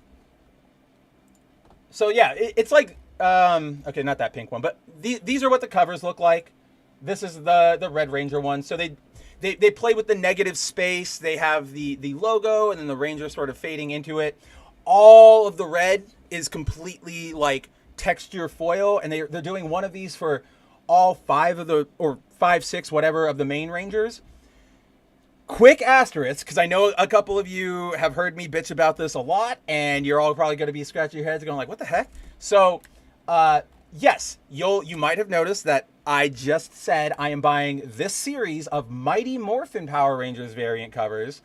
So yeah, it's like okay, not that pink one, but these are what the covers look like. This is the Red Ranger one. So they play with the negative space. They have the logo and then the Ranger sort of fading into it. All of the red is completely like texture foil, and they're doing one of these for all 5 of the, or 5, 6, whatever of the main Rangers. Quick asterisk, because I know a couple of you have heard me bitch about this a lot, and you're all probably going to be scratching your heads going like, what the heck? So, yes, you might have noticed that I just said I am buying this series of Mighty Morphin Power Rangers variant covers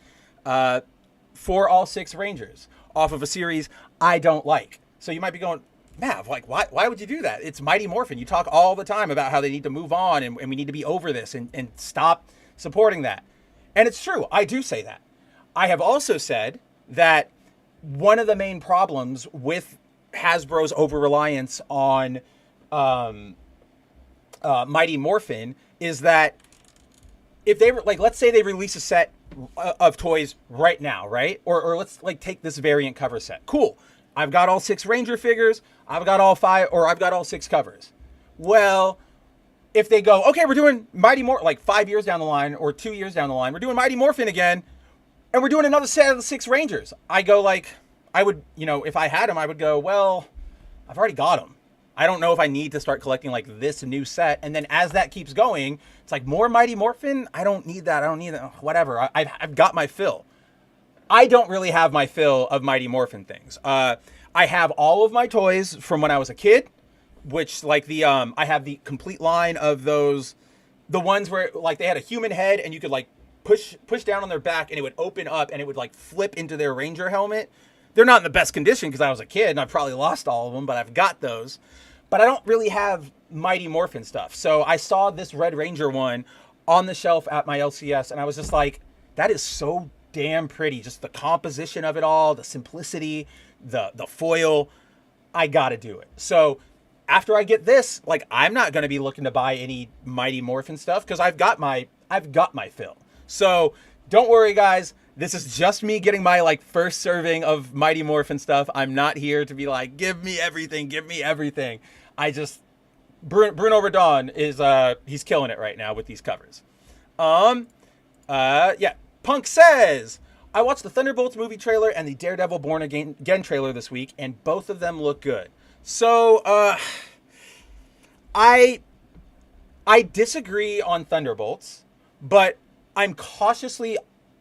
for all 6 Rangers off of a series I don't like. So you might be going, Mav, like, why would you do that? It's Mighty Morphin. You talk all the time about how they need to move on and we need to be over this and stop supporting that. And it's true. I do say that. I have also said that one of the main problems with Hasbro's over-reliance on Mighty Morphin is that if they were, like, let's say they release a set of toys right now, right? Or let's like take this variant cover set. Cool. I've got all 6 Ranger figures. I've got all 5, or I've got all 6 covers. Well, if they go, okay, we're doing Mighty Morphin, like 5 years down the line or 2 years down the line, we're doing Mighty Morphin again, and we're doing another set of the 6 Rangers. I go like, I would, if I had them, I would go, well, I've already got them. I don't know if I need to start collecting like this new set. And then as that keeps going, it's like more Mighty Morphin. I don't need that. Whatever. I've got my fill. I don't really have my fill of Mighty Morphin things. I have all of my toys from when I was a kid, which like I have the complete line of those, the ones where like they had a human head and you could like push down on their back and it would open up and it would like flip into their Ranger helmet. They're not in the best condition because I was a kid and I probably lost all of them, but I've got those. But I don't really have Mighty Morphin stuff. So I saw this Red Ranger one on the shelf at my LCS, and I was just like, that is so damn pretty. Just the composition of it all, the simplicity, the foil. I gotta do it. So after I get this, like, I'm not gonna be looking to buy any Mighty Morphin stuff because I've got my fill. So don't worry, guys. This is just me getting my like first serving of Mighty Morphin stuff. I'm not here to be like, give me everything, give me everything. I just Bruno Redon is he's killing it right now with these covers. Yeah. Punk says, I watched the Thunderbolts movie trailer and the Daredevil Born Again trailer this week, and both of them look good. So I disagree on Thunderbolts, but I'm cautiously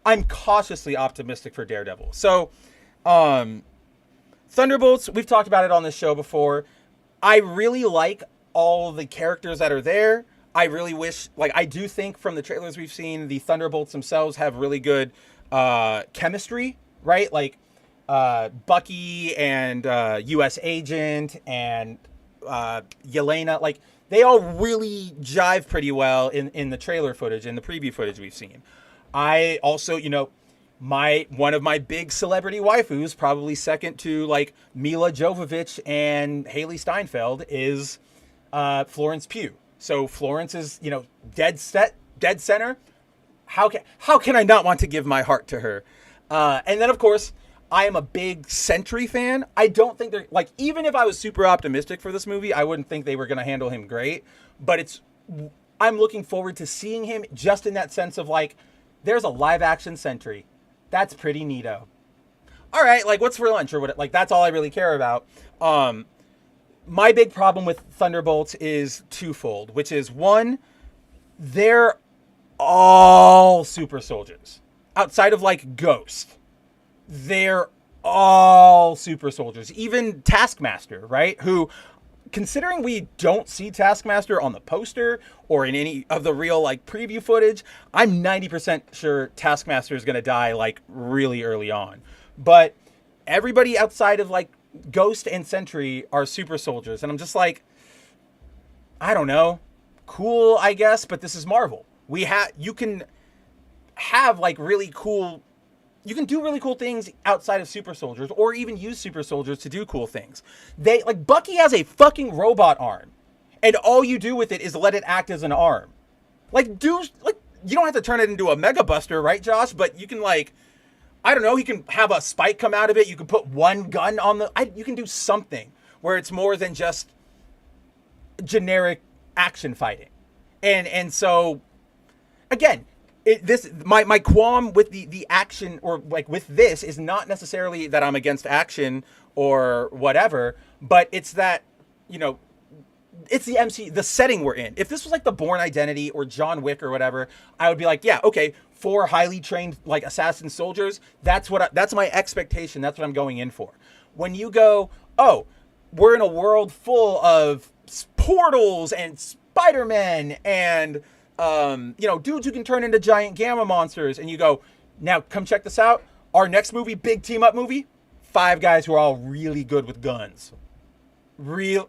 optimistic for Daredevil. So, Thunderbolts, we've talked about it on this show before. I really like all the characters that are there. I really wish, like, I do think from the trailers we've seen, the Thunderbolts themselves have really good chemistry, right? Like, Bucky and U.S. Agent and Yelena, like, they all really jive pretty well in the trailer footage and the preview footage we've seen. I also, one of my big celebrity waifus, probably second to like Mila Jovovich and Haley Steinfeld, is Florence Pugh. So Florence is, dead center. How can I not want to give my heart to her? And then of course, I am a big Sentry fan. I don't think they're like, even if I was super optimistic for this movie, I wouldn't think they were going to handle him great. But I'm looking forward to seeing him just in that sense of like, there's a live action Sentry. That's pretty neato. All right, like, what's for lunch or what? Like, that's all I really care about. My big problem with Thunderbolts is twofold, which is one, they're all super soldiers outside of like Ghost. They're all super soldiers, even Taskmaster, right? Who, considering we don't see Taskmaster on the poster or in any of the real like preview footage, I'm 90% sure Taskmaster is going to die like really early on. But everybody outside of like Ghost and Sentry are super soldiers. And I'm just like, I don't know. Cool, I guess, but this is Marvel. You can have like really cool, you can do really cool things outside of super soldiers, or even use super soldiers to do cool things. Like, Bucky has a fucking robot arm, and all you do with it is let it act as an arm. Like, you don't have to turn it into a Mega Buster, right, Josh? But you can, like, I don't know, you can have a spike come out of it. You can put one gun on you can do something where it's more than just generic action fighting. And so, again, my qualm with the action, or like with this, is not necessarily that I'm against action or whatever, but it's that, it's the setting we're in. If this was like the Bourne Identity or John Wick or whatever, I would be like, yeah, okay, 4 highly trained like assassin soldiers. That's my expectation. That's what I'm going in for. When you go, oh, we're in a world full of portals and Spider-Men and dudes who can turn into giant gamma monsters, and you go, now come check this out. Our next movie, big team up movie, 5 guys who are all really good with guns. No,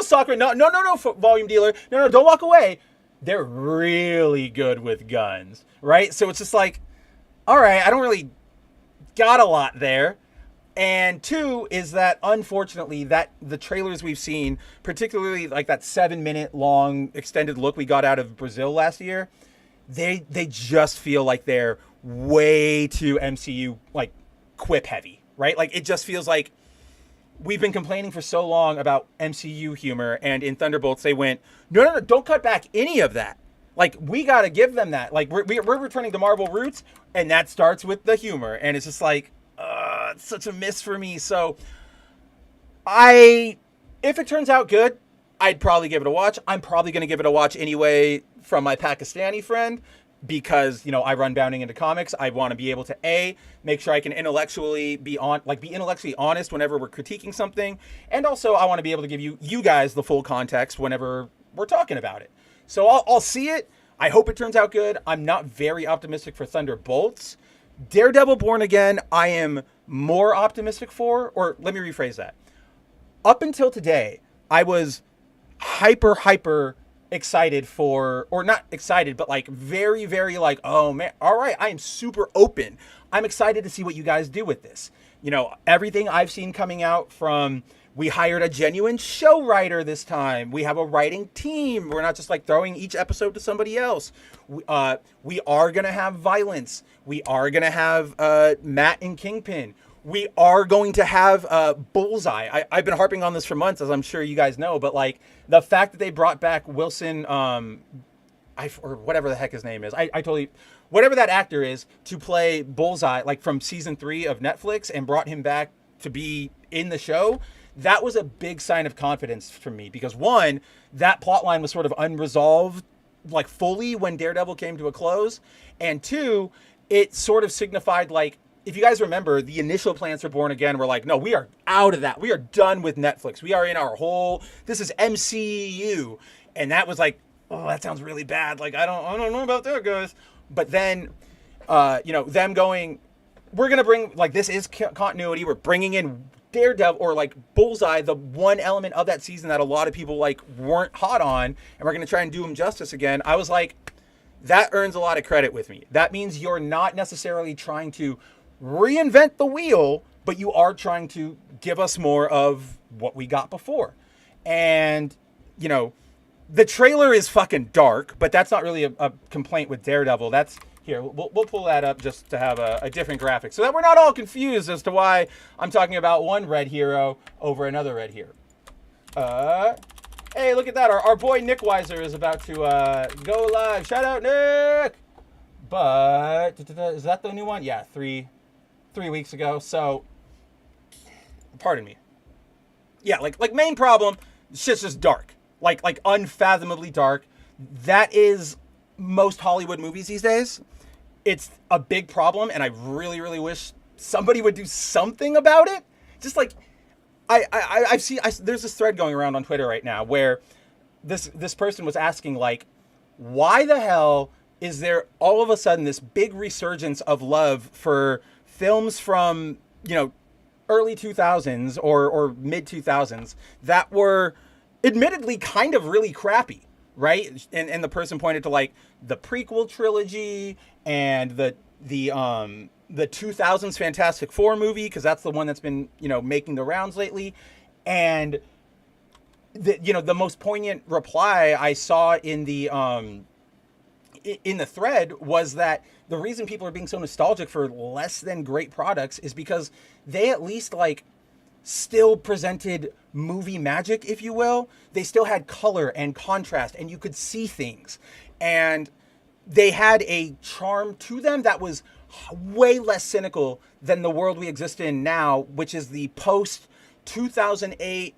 Sakura, no, volume dealer, no, don't walk away. They're really good with guns, right? So it's just like, all right, I don't really got a lot there. And 2 is that, unfortunately, that the trailers we've seen, particularly like that 7-minute long extended look we got out of Brazil last year, they just feel like they're way too MCU like quip heavy, right? Like, it just feels like we've been complaining for so long about MCU humor, and in Thunderbolts they went, no, don't cut back any of that. Like, we got to give them that. Like, we're returning to Marvel roots, and that starts with the humor, and it's just like, it's such a miss for me. So if it turns out good, I'd probably give it a watch. I'm probably going to give it a watch anyway from my Pakistani friend, because, I run Bounding into Comics. I want to be able to make sure I can intellectually be intellectually honest whenever we're critiquing something. And also I want to be able to give you guys the full context whenever we're talking about it. So I'll see it. I hope it turns out good. I'm not very optimistic for Thunderbolts, Daredevil Born Again, I am more optimistic for, or let me rephrase that. Up until today, I was hyper excited for, or not excited, but like very, very like, oh man, all right, I am super open. I'm excited to see what you guys do with this. You know, everything I've seen coming out from, we hired a genuine show writer this time. We have a writing team. We're not just like throwing each episode to somebody else. We are going to have violence. We are going to have Matt and Kingpin. We are going to have Bullseye. I've been harping on this for months, as I'm sure you guys know, but like the fact that they brought back Wilson, or whatever the heck his name is, I totally, whatever that actor is, to play Bullseye, like from season 3 of Netflix, and brought him back to be in the show. That was a big sign of confidence for me because one, that plot line was sort of unresolved, like fully when Daredevil came to a close. And two, it sort of signified like, if you guys remember, the initial plans for Born Again were like, no, we are out of that. We are done with Netflix. We are in our whole, this is MCU. And that was like, oh, that sounds really bad. Like, I don't know about that, guys. But then, them going, we're going to bring, like, this is continuity. We're bringing in Daredevil, or like Bullseye, the one element of that season that a lot of people like weren't hot on, and we're going to try and do him justice again. I was like, that earns a lot of credit with me. That means you're not necessarily trying to reinvent the wheel, but you are trying to give us more of what we got before. And, you know, the trailer is fucking dark, but that's not really a complaint with Daredevil. That's, here, we'll pull that up just to have a different graphic so that we're not all confused as to why I'm talking about one red hero over another red hero. Hey, look at that. Our boy Nick Weiser is about to go live. Shout out, Nick! But, is that the new one? Yeah, three weeks ago. So, pardon me. Yeah, like main problem, shit's just dark. Like unfathomably dark. That is most Hollywood movies these days. It's a big problem, and I really, really wish somebody would do something about it. Just like, I've seen, there's this thread going around on Twitter right now where this person was asking, like, why the hell is there all of a sudden this big resurgence of love for films from, you know, early 2000s or mid 2000s that were admittedly kind of really crappy, right? And the person pointed to like the prequel trilogy and the 2000s Fantastic Four movie, because that's the one that's been, you know, making the rounds lately. And the most poignant reply I saw in the thread was that the reason people are being so nostalgic for less than great products is because they at least like still presented movie magic, if you will. They still had color and contrast, and you could see things, and they had a charm to them that was way less cynical than the world we exist in now, which is the post 2008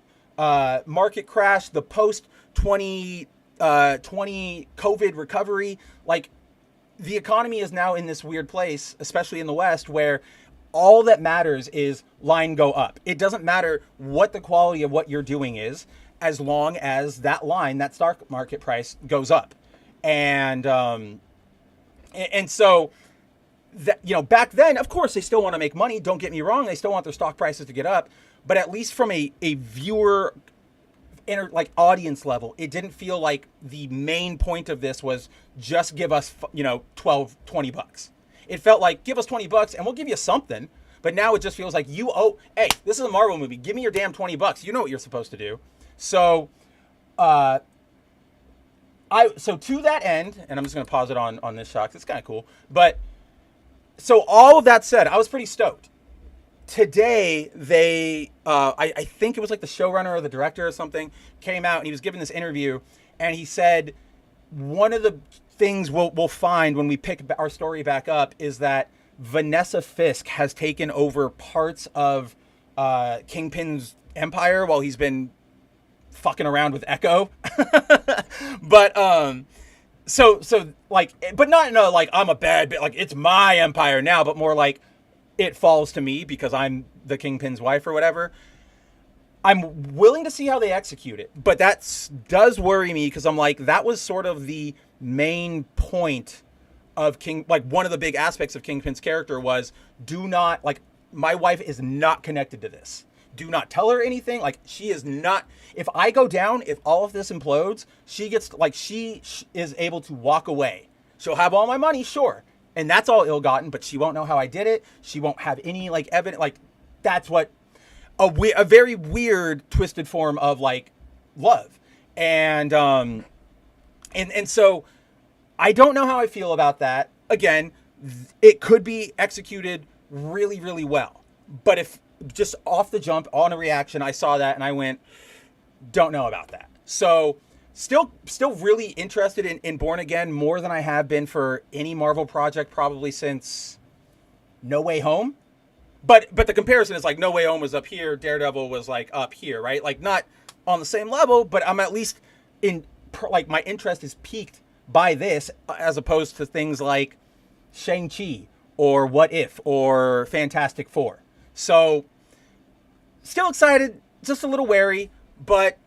market crash, the post 2020 COVID recovery. Like, the economy is now in this weird place, especially in the West, where all that matters is line go up. It doesn't matter what the quality of what you're doing is, as long as that line, that stock market price, goes up. And so, that, you know, back then, of course, they still want to make money. Don't get me wrong. They still want their stock prices to get up. But at least from a viewer, audience level, it didn't feel like the main point of this was just give us, you know, $20. It felt like, give us $20 and we'll give you something. But now it just feels like hey, this is a Marvel movie. Give me your damn $20. You know what you're supposed to do. So, so to that end, and I'm just going to pause it on this shot, 'cause it's kind of cool. But, so all of that said, I was pretty stoked. Today, they, I think it was like the showrunner or the director or something, came out and he was giving this interview, and he said, one of the things we'll find when we pick our story back up is that Vanessa Fisk has taken over parts of Kingpin's empire while he's been fucking around with Echo. But so like, but not in a like I'm a bad bit, like it's my empire now, but more like it falls to me because I'm the Kingpin's wife or whatever. I'm willing to see how they execute it, but that does worry me because I'm like, that was sort of the main point of King, like one of the big aspects of Kingpin's character was, do not, like, my wife is not connected to this. Do not tell her anything. Like, she is not, if I go down, if all of this implodes, she gets, like, she is able to walk away. She'll have all my money, sure. And that's all ill-gotten, but she won't know how I did it. She won't have any, like, evidence. Like, that's what, a very weird, twisted form of, like, love. And so I don't know how I feel about that. Again, it could be executed really, really well. But if just off the jump, on a reaction, I saw that and I went, don't know about that. So still really interested in Born Again more than I have been for any Marvel project probably since No Way Home. But the comparison is like No Way Home was up here, Daredevil was like up here, right? Like not on the same level, but I'm at least in, like, my interest is piqued by this as opposed to things like Shang-Chi or What If or Fantastic Four. So still excited, just a little wary, but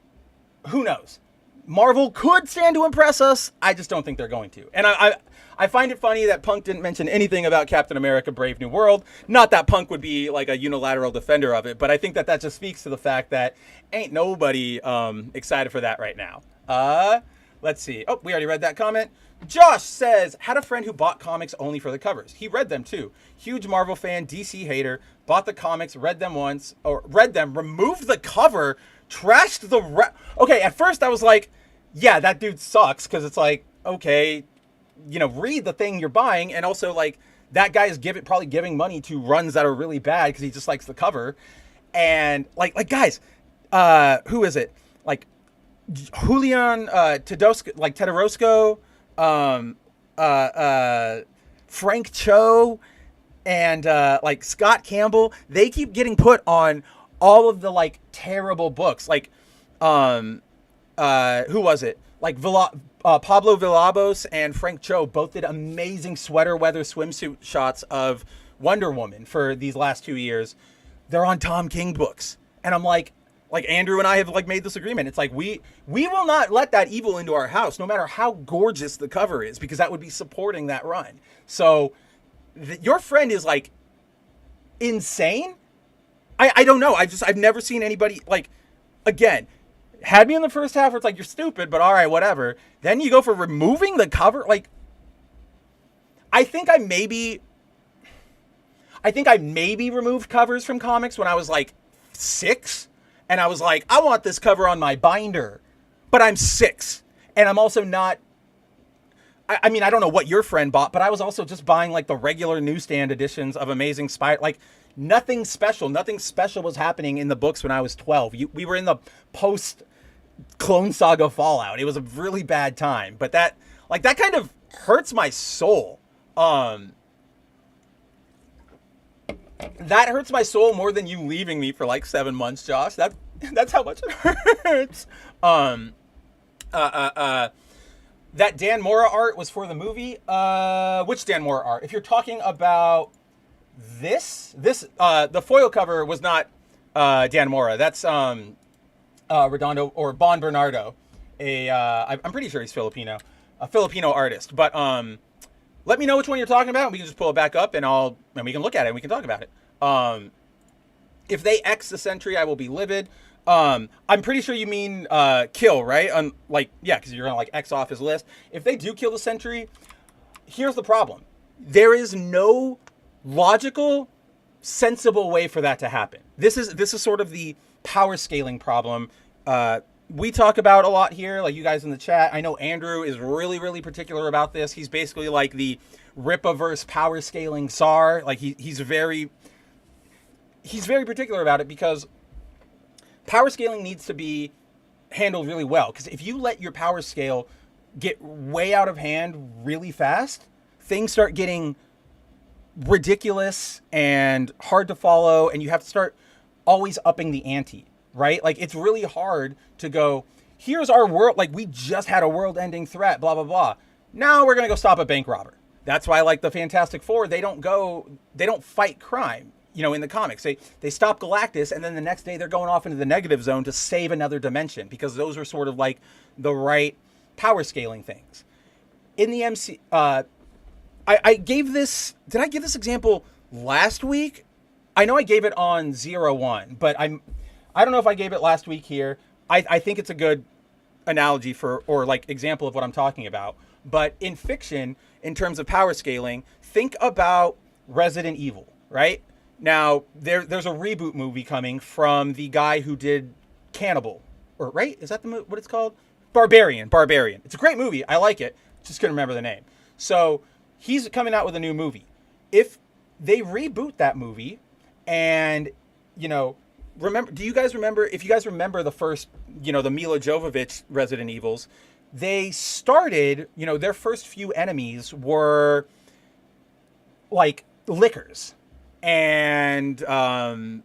who knows? Marvel could stand to impress us. I just don't think they're going to. And I find it funny that Punk didn't mention anything about Captain America Brave New World. Not that Punk would be like a unilateral defender of it, but I think that just speaks to the fact that ain't nobody excited for that right now. Let's see. Oh, we already read that comment. Josh says, had a friend who bought comics only for the covers. He read them too. Huge Marvel fan, DC hater, bought the comics, read them, removed the cover, trashed the Okay, at first I was like, yeah, that dude sucks, because it's like, okay, you know, read the thing you're buying, and also, like, that guy is probably giving money to runs that are really bad because he just likes the cover. And, like guys, who is it? Like, Julian Tedorosco, Frank Cho, and like Scott Campbell, they keep getting put on all of the like terrible books. Like, who was it? Like Pablo Villalobos and Frank Cho both did amazing sweater weather swimsuit shots of Wonder Woman for these last 2 years. They're on Tom King books, and I'm like Andrew and I have like made this agreement. It's like we will not let that evil into our house, no matter how gorgeous the cover is, because that would be supporting that run. So your friend is like insane. I don't know. I've never seen anybody, like, again, had me in the first half where it's like, you're stupid, but all right, whatever. Then you go for removing the cover. Like, I think I maybe removed covers from comics when I was like 6. And I was like, I want this cover on my binder, but I'm 6. And I'm also not, I mean, I don't know what your friend bought, but I was also just buying like the regular newsstand editions of Amazing Spider. Like, nothing special was happening in the books when I was 12. We were in the post Clone Saga fallout. It was a really bad time, but that kind of hurts my soul. That hurts my soul more than you leaving me for like 7 months, Josh. That's how much it hurts. That Dan Mora art was for the movie. Which Dan Mora art? If you're talking about this, the foil cover was not Dan Mora. That's Redondo or Bon Bernardo. I'm pretty sure he's Filipino, a Filipino artist. But let me know which one you're talking about. We can just pull it back up, and we can look at it and we can talk about it. If they X the Sentry, I will be livid. I'm pretty sure you mean kill, right? Yeah, because you're gonna like X off his list. If they do kill the Sentry, here's the problem: there is no logical, sensible way for that to happen. This is sort of the power scaling problem we talk about a lot here, like you guys in the chat. I know Andrew is really, really particular about this. He's basically like the Rippaverse power scaling czar. Like he's very particular about it, because power scaling needs to be handled really well. Because if you let your power scale get way out of hand really fast, things start getting ridiculous and hard to follow, and you have to start always upping the ante, right? Like, it's really hard to go, here's our world, like, we just had a world-ending threat, blah, blah, blah. Now we're going to go stop a bank robber. That's why, like, the Fantastic Four, they don't fight crime, you know, in the comics. They stop Galactus, and then the next day they're going off into the negative zone to save another dimension, because those are sort of like the right power scaling things. In the I gave this. Did I give this example last week? I know I gave it on 01, but I don't know if I gave it last week here. I think it's a good analogy for, or like example of what I'm talking about. But in fiction, in terms of power scaling, think about Resident Evil, right? Now, there's a reboot movie coming from the guy who did Cannibal, or right? Is that what it's called? Barbarian. It's a great movie. I like it. Just couldn't remember the name. So he's coming out with a new movie. If they reboot that movie, and remember? Do you guys remember? If you guys remember the first, the Mila Jovovich Resident Evils, they started. Their first few enemies were like lickers and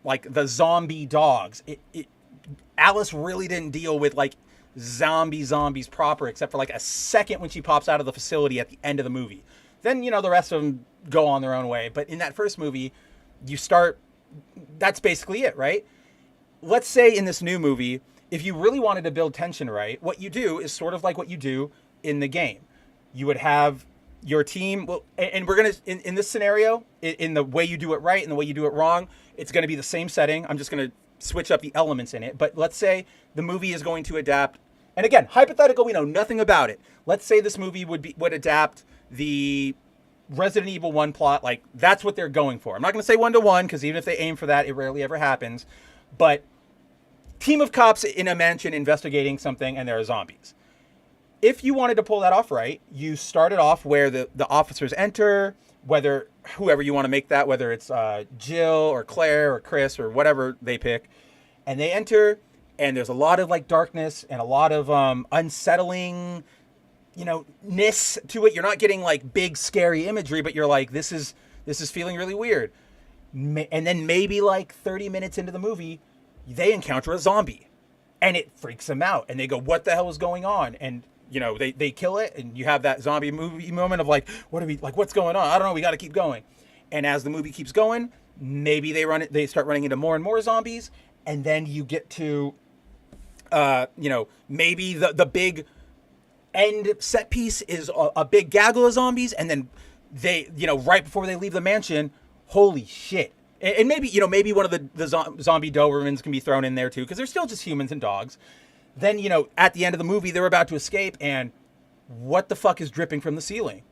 like the zombie dogs. Alice really didn't deal with like zombies proper, except for like a second when she pops out of the facility at the end of the movie. Then the rest of them go on their own way. But in that first movie, you start. That's basically it, right? Let's say in this new movie, if you really wanted to build tension right, what you do is sort of like what you do in the game. You would have your team, well, and we're going to, in this scenario, in the way you do it right and the way you do it wrong, it's going to be the same setting. I'm just going to switch up the elements in it. But let's say the movie is going to adapt, and again, hypothetical, we know nothing about it. Let's say this movie would adapt the Resident Evil 1 plot, like that's what they're going for. I'm not going to say 1-to-1 because even if they aim for that, it rarely ever happens. But team of cops in a mansion investigating something, and there are zombies. If you wanted to pull that off right, you start it off where the officers enter, whether whoever you want to make that, whether it's Jill or Claire or Chris or whatever they pick, and they enter, and there's a lot of like darkness and a lot of unsettling ness to it. You're not getting like big scary imagery, but you're like, this is feeling really weird. And then maybe like 30 minutes into the movie, they encounter a zombie and it freaks them out and they go, what the hell is going on? And they kill it, and you have that zombie movie moment of like, what's going on? I don't know, we got to keep going. And as the movie keeps going, maybe they start running into more and more zombies, and then you get to maybe the big end set piece is a big gaggle of zombies, and then they, right before they leave the mansion, holy shit. And maybe, maybe one of the zombie Dobermans can be thrown in there too, because they're still just humans and dogs. Then, at the end of the movie, they're about to escape, and what the fuck is dripping from the ceiling?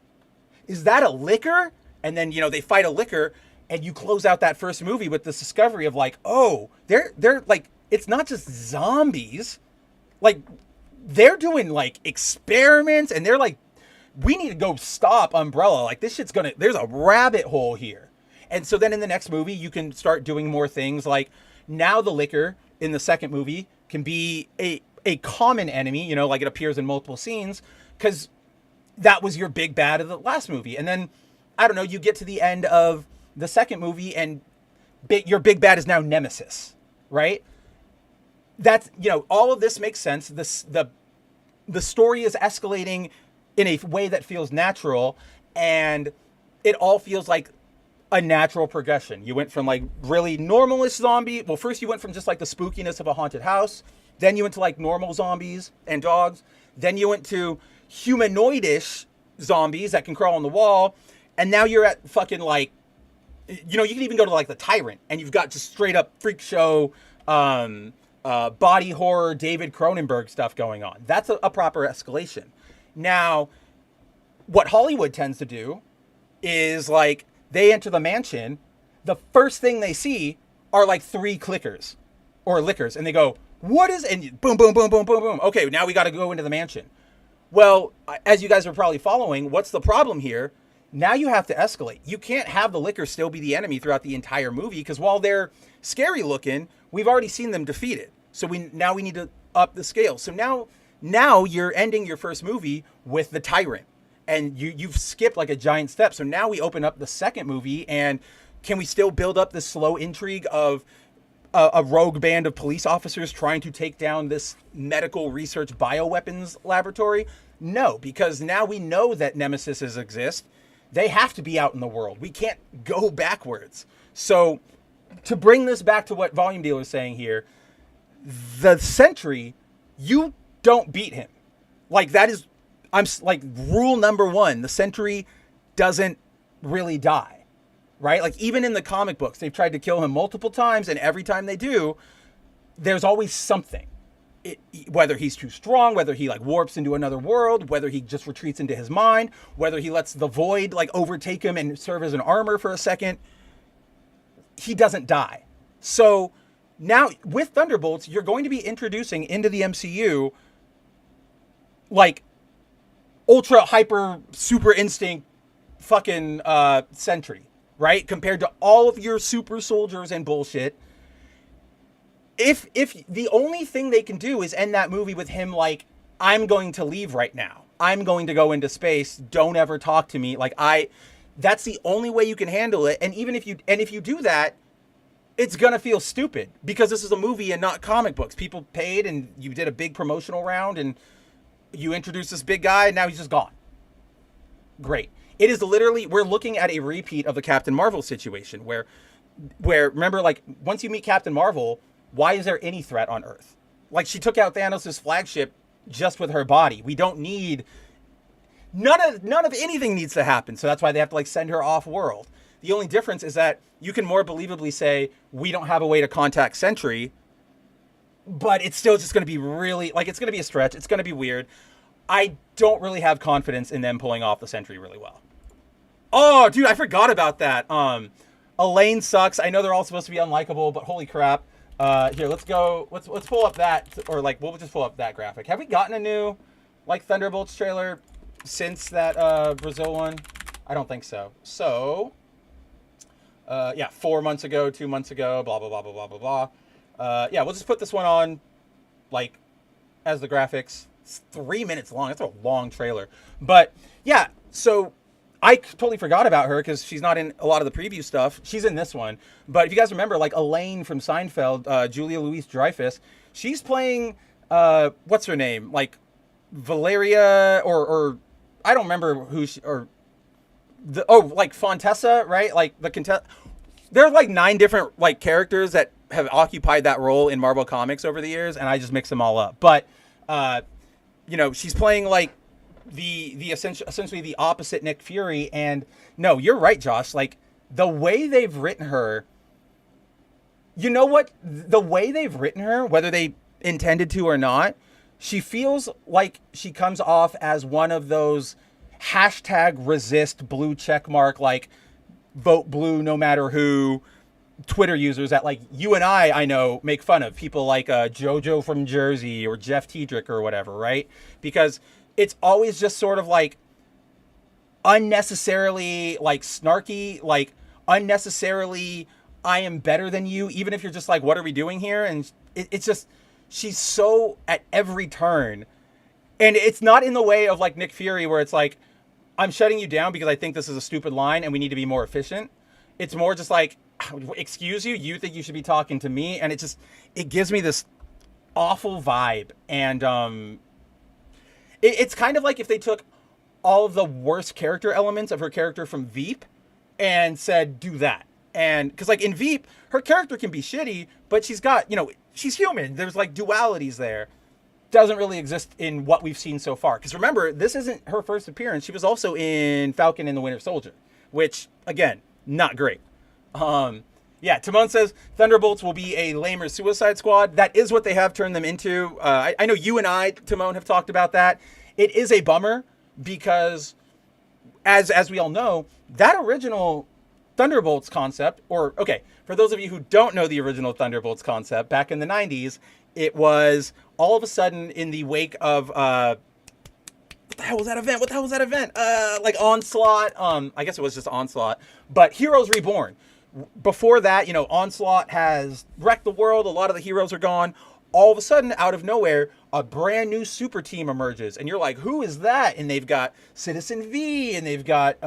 Is that a liquor? And then, they fight a liquor, and you close out that first movie with this discovery of like, oh, they're like, it's not just zombies. Like, they're doing like experiments, and they're like, we need to go stop Umbrella. Like, this shit's there's a rabbit hole here. And so then in the next movie, you can start doing more things. Like, now the liquor in the second movie can be a common enemy, like it appears in multiple scenes, because that was your big bad of the last movie. And then, I don't know, you get to the end of the second movie, and your big bad is now Nemesis, right? That's, all of this makes sense. The story is escalating in a way that feels natural, and it all feels like a natural progression. You went from like really normalish zombie. Well, first you went from just like the spookiness of a haunted house. Then you went to like normal zombies and dogs. Then you went to humanoidish zombies that can crawl on the wall. And now you're at fucking like, you can even go to like the Tyrant, and you've got just straight up freak show, body horror, David Cronenberg stuff going on. That's a proper escalation. Now, what Hollywood tends to do is like, they enter the mansion, the first thing they see are like 3 clickers or liquors, and they go, what is, and boom, boom, boom, boom, boom, boom. Okay, now we got to go into the mansion. Well, as you guys are probably following, what's the problem here? Now you have to escalate. You can't have the liquor still be the enemy throughout the entire movie, because while they're scary looking, we've already seen them defeated. So we need to up the scale. So now you're ending your first movie with the Tyrant, and you've skipped like a giant step. So now we open up the second movie, and can we still build up this slow intrigue of a rogue band of police officers trying to take down this medical research bioweapons laboratory? No, because now we know that nemesises exist. They have to be out in the world. We can't go backwards. So to bring this back to what Volume Dealer is saying here, the Sentry, you don't beat him. Like, that is, I'm like, rule number 1. The Sentry doesn't really die, right? Like, even in the comic books, they've tried to kill him multiple times, and every time they do, there's always something. Whether he's too strong, whether he like warps into another world, whether he just retreats into his mind, whether he lets the void like overtake him and serve as an armor for a second, he doesn't die. So now with Thunderbolts, you're going to be introducing into the MCU like ultra hyper super instinct fucking Sentry, right? Compared to all of your super soldiers and bullshit. If the only thing they can do is end that movie with him like, I'm going to leave right now, I'm going to go into space, don't ever talk to me, like that's the only way you can handle it. And even if you do that, it's gonna feel stupid because this is a movie and not comic books. People paid and you did a big promotional round and you introduced this big guy and now he's just gone. Great. It is literally, we're looking at a repeat of the Captain Marvel situation where remember, like, once you meet Captain Marvel, why is there any threat on Earth? Like, she took out Thanos' flagship just with her body. We don't need... None of anything needs to happen, so that's why they have to, like, send her off-world. The only difference is that you can more believably say, we don't have a way to contact Sentry, but it's still just going to be really... Like, it's going to be a stretch. It's going to be weird. I don't really have confidence in them pulling off the Sentry really well. Oh, dude, I forgot about that. Elaine sucks. I know they're all supposed to be unlikable, but holy crap. Here, let's go. Let's pull up that, or like we'll just pull up that graphic. Have we gotten a new like Thunderbolts trailer since that Brazil one? I don't think so. So, yeah, 4 months ago, 2 months ago, blah blah blah blah blah blah blah. Yeah, we'll just put this one on, like, as the graphics. It's 3 minutes long. That's a long trailer, but yeah. So I totally forgot about her because she's not in a lot of the preview stuff. She's in this one. But if you guys remember, like Elaine from Seinfeld, Julia Louis-Dreyfus, she's playing, what's her name? Like Valeria or I don't remember who she, or like Fontessa, right? Like there are like 9 different like characters that have occupied that role in Marvel Comics over the years, and I just mix them all up. But, you know, she's playing like the essentially the opposite Nick Fury. And no, you're right, Josh. Like, the way they've written her, you know what? The way they've written her, whether they intended to or not, she feels like she comes off as one of those #resist blue checkmark, like vote blue no matter who Twitter users that like you and I know make fun of. People like JoJo from Jersey or Jeff Tiedrick or whatever, right? Because it's always just sort of like unnecessarily like snarky, like unnecessarily I am better than you, even if you're just like, what are we doing here? And it's just, she's so at every turn. And it's not in the way of like Nick Fury where it's like, I'm shutting you down because I think this is a stupid line and we need to be more efficient. It's more just like, excuse you, you think you should be talking to me? And it gives me this awful vibe. And it's kind of like if they took all of the worst character elements of her character from Veep and said, do that. And because like in Veep, her character can be shitty, but she's got, you know, she's human. There's like dualities there. Doesn't really exist in what we've seen so far. Because remember, this isn't her first appearance. She was also in Falcon and the Winter Soldier, which, again, not great. Yeah, Timon says Thunderbolts will be a lamer Suicide Squad. That is what they have turned them into. I know you and I, Timon, have talked about that. It is a bummer because, as we all know, that original Thunderbolts concept, or, okay, for those of you who don't know the original Thunderbolts concept, back in the 90s, it was all of a sudden in the wake of, what the hell was that event? Like Onslaught. I guess it was just Onslaught, but Heroes Reborn. Before that, you know, Onslaught has wrecked the world. A lot of the heroes are gone. All of a sudden, out of nowhere, a brand new super team emerges. And you're like, who is that? And they've got Citizen V, and they've got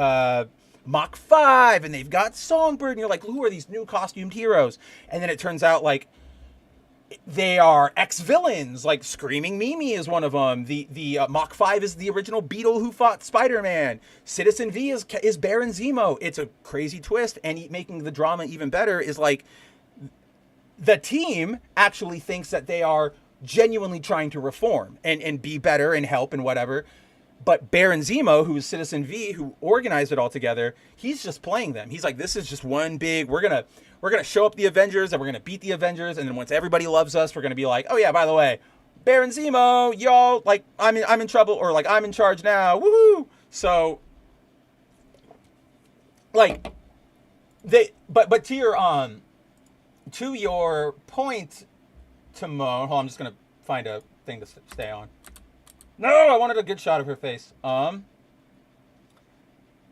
Mach 5, and they've got Songbird. And you're like, who are these new costumed heroes? And then it turns out, like, they are ex-villains. Like, Screaming Mimi is one of them. The Mach 5 is the original Beetle who fought Spider-Man. Citizen V is Baron Zemo. It's a crazy twist. And making the drama even better is, like, the team actually thinks that they are genuinely trying to reform and be better and help and whatever. But Baron Zemo, who's Citizen V, who organized it all together, he's just playing them. He's like, this is just one big. We're gonna show up the Avengers and we're gonna beat the Avengers, and then once everybody loves us, we're gonna be like, oh yeah, by the way, Baron Zemo, y'all, like I'm in trouble, or like I'm in charge now, woohoo! So, like, but to your point, Timon. Hold on, I'm just gonna find a thing to stay on. No, I wanted a good shot of her face.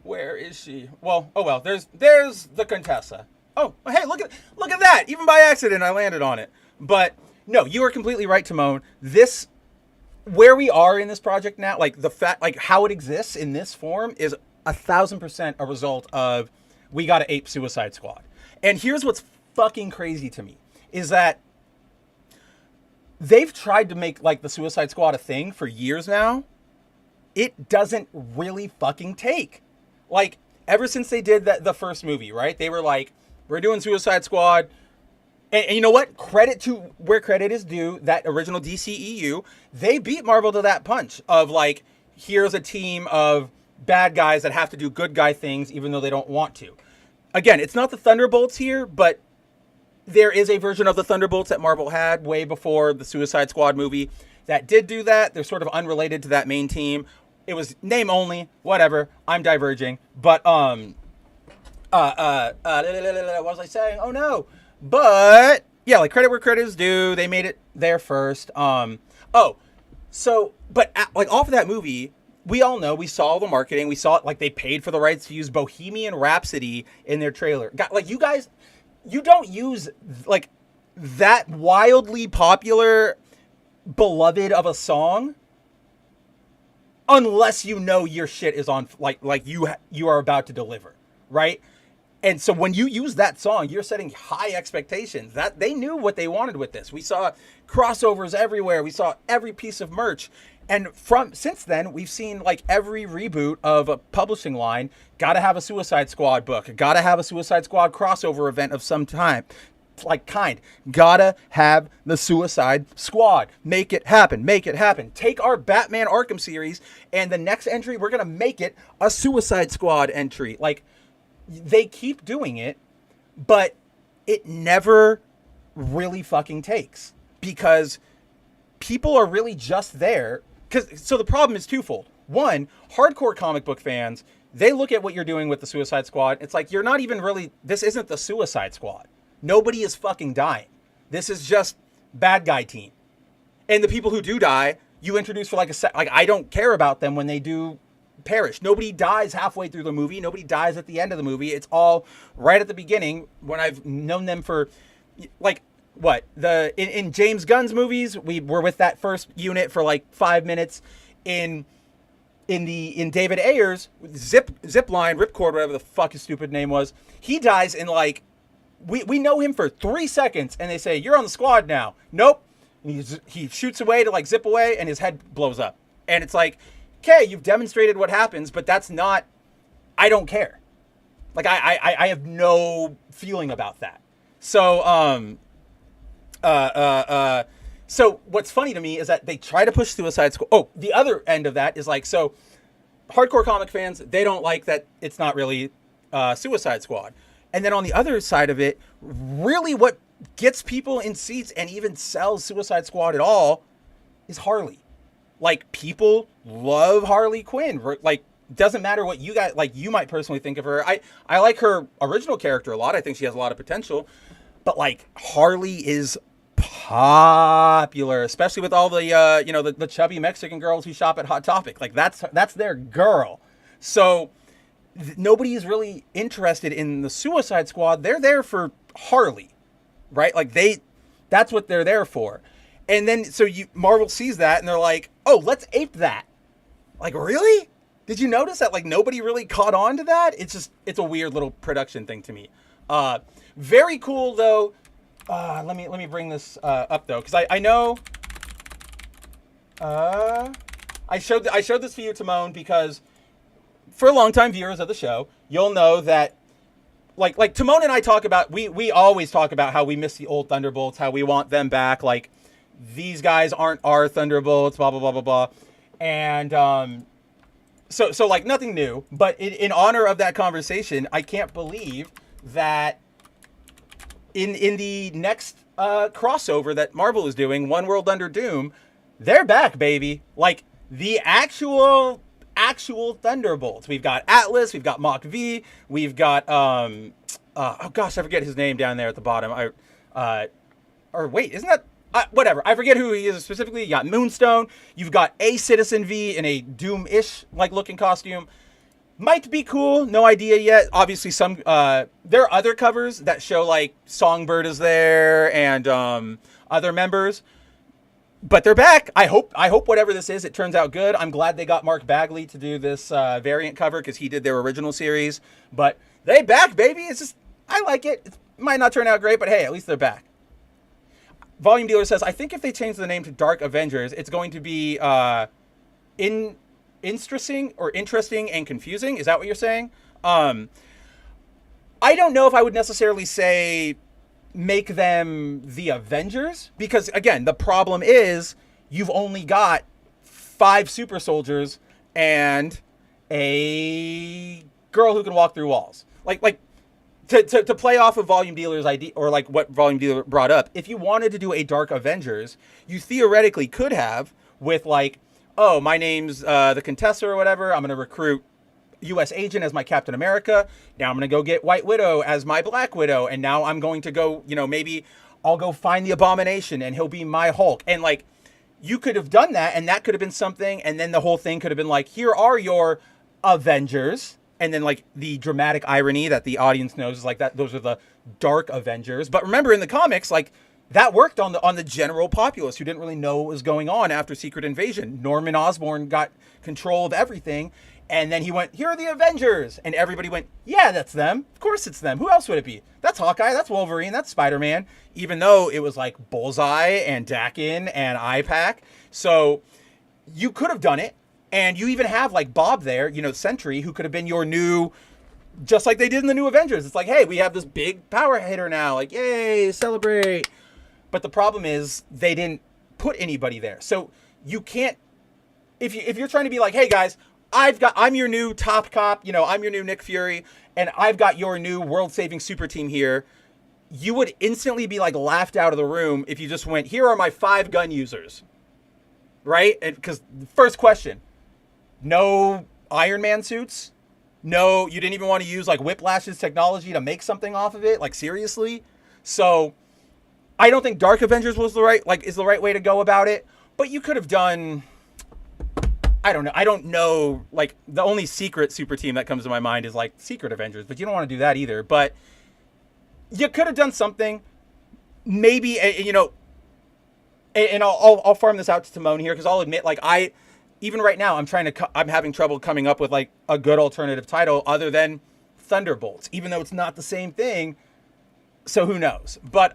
Where is she? Well, oh well. There's the Contessa. Oh, hey, look at that. Even by accident, I landed on it. But no, you are completely right, Timon. This, where we are in this project now, like the fact, like how it exists in this form, is 1,000% a result of we got to ape Suicide Squad. And here's what's fucking crazy to me is that they've tried to make like the Suicide Squad a thing for years now. It doesn't really fucking take. Like, ever since they did the first movie, right? They were like, we're doing Suicide Squad. And you know what? Credit to where credit is due. That original DCEU, they beat Marvel to that punch of like, here's a team of bad guys that have to do good guy things even though they don't want to. Again, it's not the Thunderbolts here, but there is a version of the Thunderbolts that Marvel had way before the Suicide Squad movie that did do that. They're sort of unrelated to that main team. It was name only, whatever. I'm diverging. But, what was I saying? Oh no. But, yeah, like credit where credit is due. They made it there first. Like off of that movie, we all know, we saw the marketing. We saw it, like they paid for the rights to use Bohemian Rhapsody in their trailer. Like you guys, you don't use like that wildly popular, beloved of a song unless you know your shit is on, like you are about to deliver, right? And so when you use that song, you're setting high expectations. That they knew what they wanted with this. We saw crossovers everywhere. We saw every piece of merch. And since then, we've seen like every reboot of a publishing line. Got to have a Suicide Squad book. Got to have a Suicide Squad crossover event of some time. Gotta have the Suicide Squad. Make it happen. Make it happen. Take our Batman Arkham series, and the next entry, we're going to make it a Suicide Squad entry. Like, they keep doing it, but it never really fucking takes. Because people are really just there. So the problem is twofold. One, hardcore comic book fans, they look at what you're doing with the Suicide Squad. It's like, you're not even really, this isn't the Suicide Squad. Nobody is fucking dying. This is just bad guy team. And the people who do die, you introduce for like I don't care about them when they do perish. Nobody dies halfway through the movie. Nobody dies at the end of the movie. It's all right at the beginning when I've known them for like what? In James Gunn's movies, we were with that first unit for like 5 minutes. In David Ayer's Zipline, Ripcord, whatever the fuck his stupid name was, he dies in like we know him for 3 seconds, and they say, you're on the squad now. Nope. And he shoots away to like zip away, and his head blows up. And it's like, okay, you've demonstrated what happens, but that's not, I don't care. Like, I have no feeling about that. So, so what's funny to me is that they try to push Suicide Squad. Oh, the other end of that is like, so hardcore comic fans, they don't like that it's not really Suicide Squad. And then on the other side of it, really what gets people in seats and even sells Suicide Squad at all is Harley. Like, people love Harley Quinn. Like, doesn't matter what you guys, like, you might personally think of her. I like her original character a lot. I think she has a lot of potential. But, like, Harley is popular, especially with all the, the chubby Mexican girls who shop at Hot Topic. Like, that's their girl. So nobody is really interested in the Suicide Squad. They're there for Harley, right? Like, that's what they're there for. And then, so Marvel sees that, and they're like, oh, let's ape that. Like, really? Did you notice that, like, nobody really caught on to that? It's a weird little production thing to me. Very cool, though. Let me bring this up, though, because I know... I showed this for you, Timon, because for longtime viewers of the show, you'll know that, like Timon and I talk about, we always talk about how we miss the old Thunderbolts, how we want them back, like, these guys aren't our Thunderbolts, blah, blah, blah, blah, blah. And so like nothing new, but in honor of that conversation, I can't believe that in the next crossover that Marvel is doing, One World Under Doom, they're back, baby. Like the actual Thunderbolts. We've got Atlas, we've got Mach V, we've got oh gosh, I forget his name down there at the bottom. Or wait, isn't that whatever? I forget who he is specifically. You got Moonstone. You've got a Citizen V in a Doom-ish like looking costume. Might be cool. No idea yet. Obviously, some there are other covers that show like Songbird is there and other members. But they're back. I hope whatever this is, it turns out good. I'm glad they got Mark Bagley to do this variant cover because he did their original series. But they back, baby. It's just I like it. It might not turn out great, but hey, at least they're back. Volume Dealer says, I think if they change the name to Dark Avengers, it's going to be interesting and confusing. Is that what you're saying? I don't know if I would necessarily say make them the Avengers, because again, the problem is you've only got 5 super soldiers and a girl who can walk through walls. Like to play off of Volume Dealer's idea, or like what Volume Dealer brought up, if you wanted to do a Dark Avengers, you theoretically could have with like, oh, my name's the Contessa or whatever. I'm going to recruit U.S. Agent as my Captain America. Now I'm going to go get White Widow as my Black Widow. And now I'm going to go, maybe I'll go find the Abomination and he'll be my Hulk. And like, you could have done that and that could have been something. And then the whole thing could have been like, here are your Avengers. And then like the dramatic irony that the audience knows is like that those are the Dark Avengers. But remember in the comics, like that worked on the general populace who didn't really know what was going on after Secret Invasion. Norman Osborn got control of everything. And then he went, here are the Avengers. And everybody went, yeah, that's them. Of course it's them. Who else would it be? That's Hawkeye. That's Wolverine. That's Spider-Man. Even though it was like Bullseye and Dakin and IPAC. So you could have done it. And you even have like Bob there, Sentry, who could have been your new, just like they did in the new Avengers. It's like, hey, we have this big power hitter now. Like, yay, celebrate. But the problem is they didn't put anybody there. So you can't, if you're trying to be like, hey guys, I'm your new top cop, I'm your new Nick Fury, and I've got your new world-saving super team here, you would instantly be like laughed out of the room if you just went, here are my 5 gun users, right? Because first question, no Iron Man suits, no, you didn't even want to use like Whiplash's technology to make something off of it, like seriously? So I don't think Dark Avengers was is the right way to go about it, but you could have done, I don't know. Like the only secret super team that comes to my mind is like Secret Avengers, but you don't want to do that either. But you could have done something, maybe, and I'll farm this out to Timon here because I'll admit, like even right now, I'm having trouble coming up with like a good alternative title other than Thunderbolts, even though it's not the same thing. So who knows? But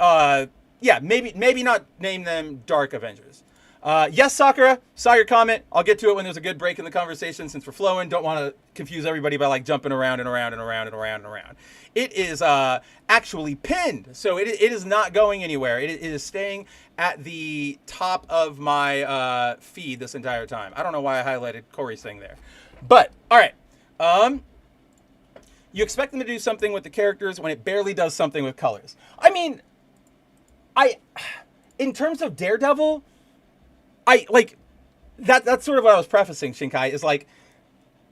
yeah, maybe not name them Dark Avengers. Yes, Sakura, saw your comment. I'll get to it when there's a good break in the conversation since we're flowing. Don't want to confuse everybody by like jumping around and around and around and around and around. It is actually pinned, so it is not going anywhere. It is staying at the top of my feed this entire time. I don't know why I highlighted Corey's thing there. But, all right. You expect them to do something with the characters when it barely does something with colors. I mean, in terms of Daredevil, that's sort of what I was prefacing, Shinkai, is like,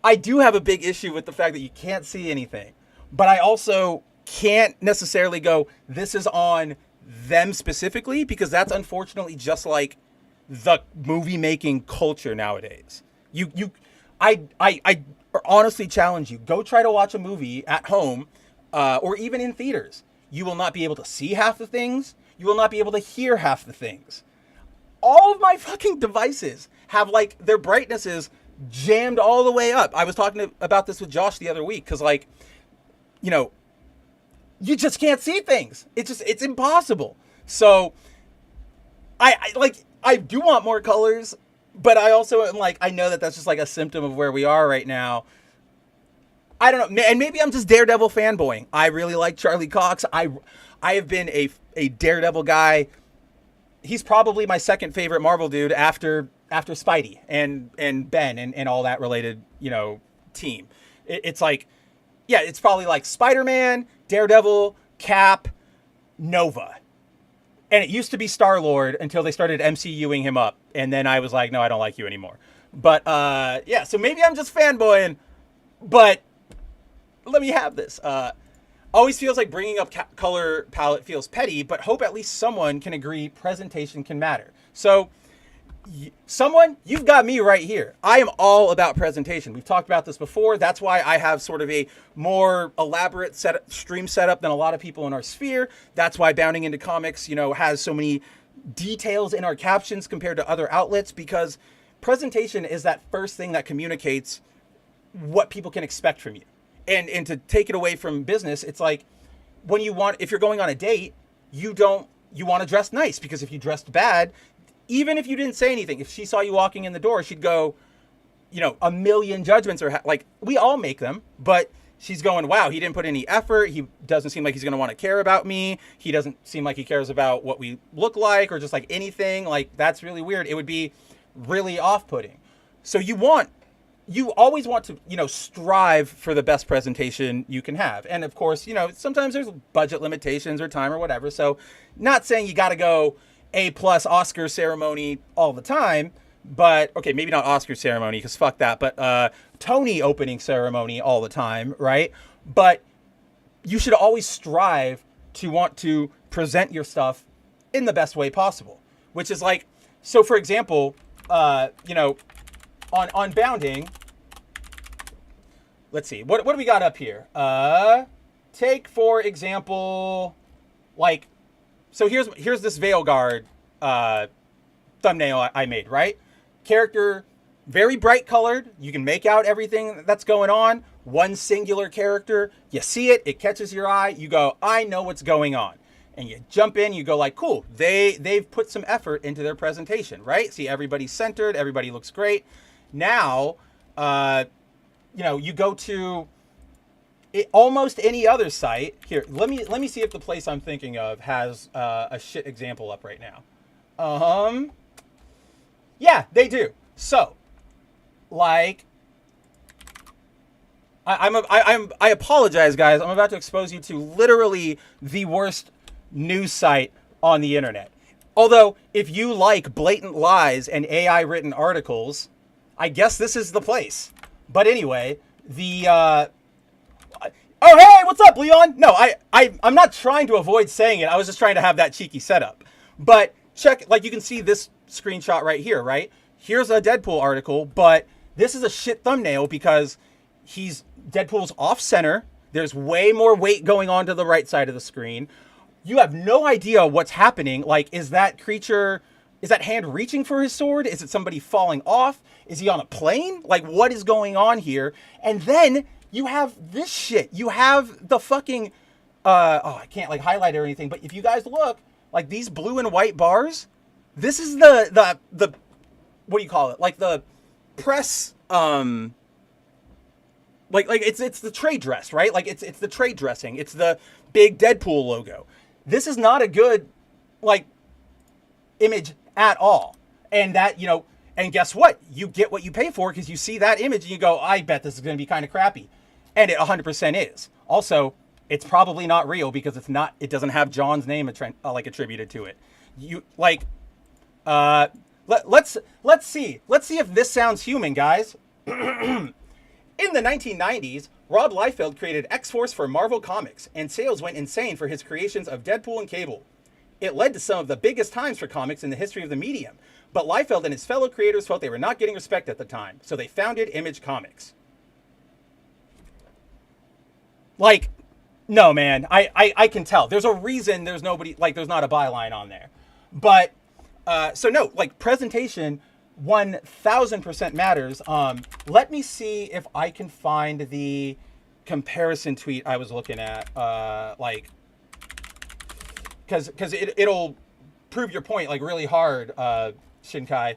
I do have a big issue with the fact that you can't see anything, but I also can't necessarily go, this is on them specifically, because that's unfortunately just like the movie making culture nowadays. I honestly challenge you, go try to watch a movie at home, or even in theaters. You will not be able to see half the things. You will not be able to hear half the things. All of my fucking devices have like their brightnesses jammed all the way up. I was talking about this with Josh the other week because like, you just can't see things. It's impossible. So I do want more colors, but I also am like, I know that that's just like a symptom of where we are right now. I don't know. And maybe I'm just Daredevil fanboying. I really like Charlie Cox. I have been a Daredevil guy he's probably my second favorite Marvel dude after Spidey and Ben and all that related, team. It's like, yeah, it's probably like Spider-Man, Daredevil, Cap, Nova. And it used to be Star-Lord until they started MCUing him up. And then I was like, no, I don't like you anymore. But, yeah, so maybe I'm just fanboying, but let me have this. Always feels like bringing up color palette feels petty, but hope at least someone can agree presentation can matter. So, you've got me right here. I am all about presentation. We've talked about this before. That's why I have sort of a more elaborate stream setup than a lot of people in our sphere. That's why Bounding Into Comics, has so many details in our captions compared to other outlets, because presentation is that first thing that communicates what people can expect from you. And to take it away from business, it's like if you're going on a date, you want to dress nice, because if you dressed bad, even if you didn't say anything, if she saw you walking in the door, she'd go, a million judgments are like, we all make them, but she's going, wow, he didn't put any effort. He doesn't seem like he's going to want to care about me. He doesn't seem like he cares about what we look like or just like anything. Like, that's really weird. It would be really off-putting. So you always want to, strive for the best presentation you can have. And of course, sometimes there's budget limitations or time or whatever. So not saying you got to go A+ Oscar ceremony all the time, but okay, maybe not Oscar ceremony, because fuck that, but Tony opening ceremony all the time, right? But you should always strive to want to present your stuff in the best way possible, which is like, so for example, on Bounding, let's see, what do we got up here? Take, for example, like, so here's this Veilguard thumbnail I made, right? Character, very bright colored. You can make out everything that's going on. One singular character. You see it. It catches your eye. You go, I know what's going on. And you jump in. You go like, cool. They've put some effort into their presentation, right? See, everybody's centered. Everybody looks great. Now, you go to almost any other site. Here, let me see if the place I'm thinking of has a shit example up right now. Yeah, they do. So, like, I apologize, guys. I'm about to expose you to literally the worst news site on the internet. Although, if you like blatant lies and AI written articles, I guess this is the place. But anyway, oh, hey, what's up, Leon? No, I'm not trying to avoid saying it. I was just trying to have that cheeky setup. But check, like, you can see this screenshot right here, right? Here's a Deadpool article, but this is a shit thumbnail because Deadpool's off center. There's way more weight going on to the right side of the screen. You have no idea what's happening. Like, is that hand reaching for his sword? Is it somebody falling off? Is he on a plane? Like, what is going on here? And then you have this shit. You have the fucking, I can't like highlight it or anything, but if you guys look, like these blue and white bars, this is the what do you call it? Like the press, like it's the trade dress, right? Like it's the trade dressing. It's the big Deadpool logo. This is not a good, like, image at all. And that, and guess what? You get what you pay for because you see that image and you go, I bet this is going to be kind of crappy. And it 100% is. Also, it's probably not real because it doesn't have John's name attributed to it. Let's see if this sounds human, guys. In the 1990s, Rob Liefeld created X-Force for Marvel Comics, and sales went insane for his creations of Deadpool and Cable. It led to some of the biggest times for comics in the history of the medium, but Liefeld and his fellow creators felt they were not getting respect at the time, so they founded Image Comics. Like, no, man, I can tell. There's a reason there's nobody, like, there's not a byline on there. But, so no, like, presentation 1000% matters. Let me see if I can find the comparison tweet I was looking at, because it'll prove your point, like, really hard, Shinkai.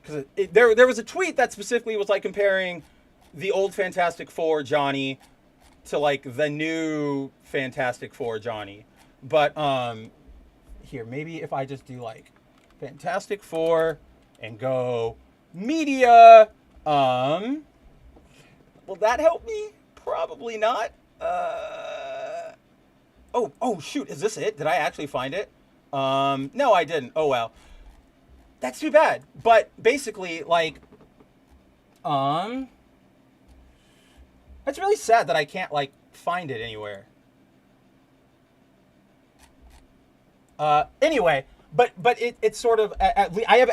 Because there was a tweet that specifically was like comparing the old Fantastic Four Johnny to like the new Fantastic Four Johnny. But here, maybe if I just do like Fantastic Four and go media, will that help me? Probably not. Oh shoot, is this it? Did I actually find it? No, I didn't. Oh well. That's too bad. But basically, like, it's really sad that I can't like find it anywhere. Anyway, but it's sort of I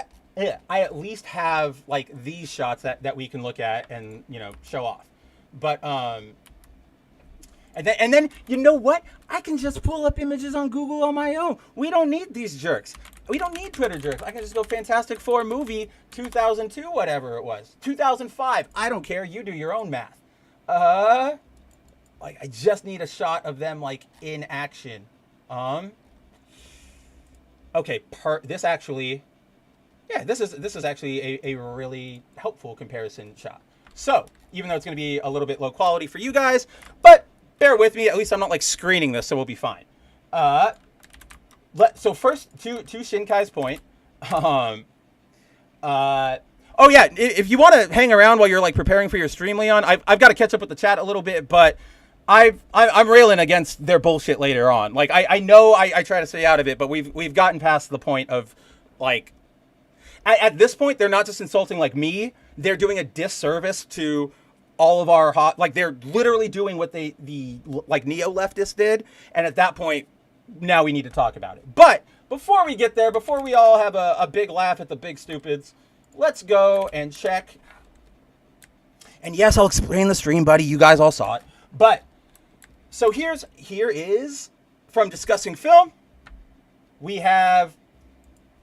at least have like these shots that we can look at and show off. But and then you know what? I can just pull up images on Google on my own. We don't need these jerks. We don't need Twitter jerks. I can just go Fantastic Four movie 2002, whatever it was, 2005. I don't care. You do your own math. Like I just need a shot of them like in action. Okay, this actually, yeah, this is actually a really helpful comparison shot. So even though it's going to be a little bit low quality for you guys, but bear with me. At least I'm not like screening this, so we'll be fine. So first, to Shinkai's point, oh yeah, if you want to hang around while you're like preparing for your stream, Leon, I've got to catch up with the chat a little bit, but I'm railing against their bullshit later on. Like I know I try to stay out of it, but we've gotten past the point of like at this point they're not just insulting like me, they're doing a disservice to all of our like they're literally doing what the like neo-leftists did, and at that point now we need to talk about it. But before we get there, before we all have a big laugh at the big stupids, let's go and check. And yes, I'll explain the stream, buddy. You guys all saw it. But so here is from Discussing Film. We have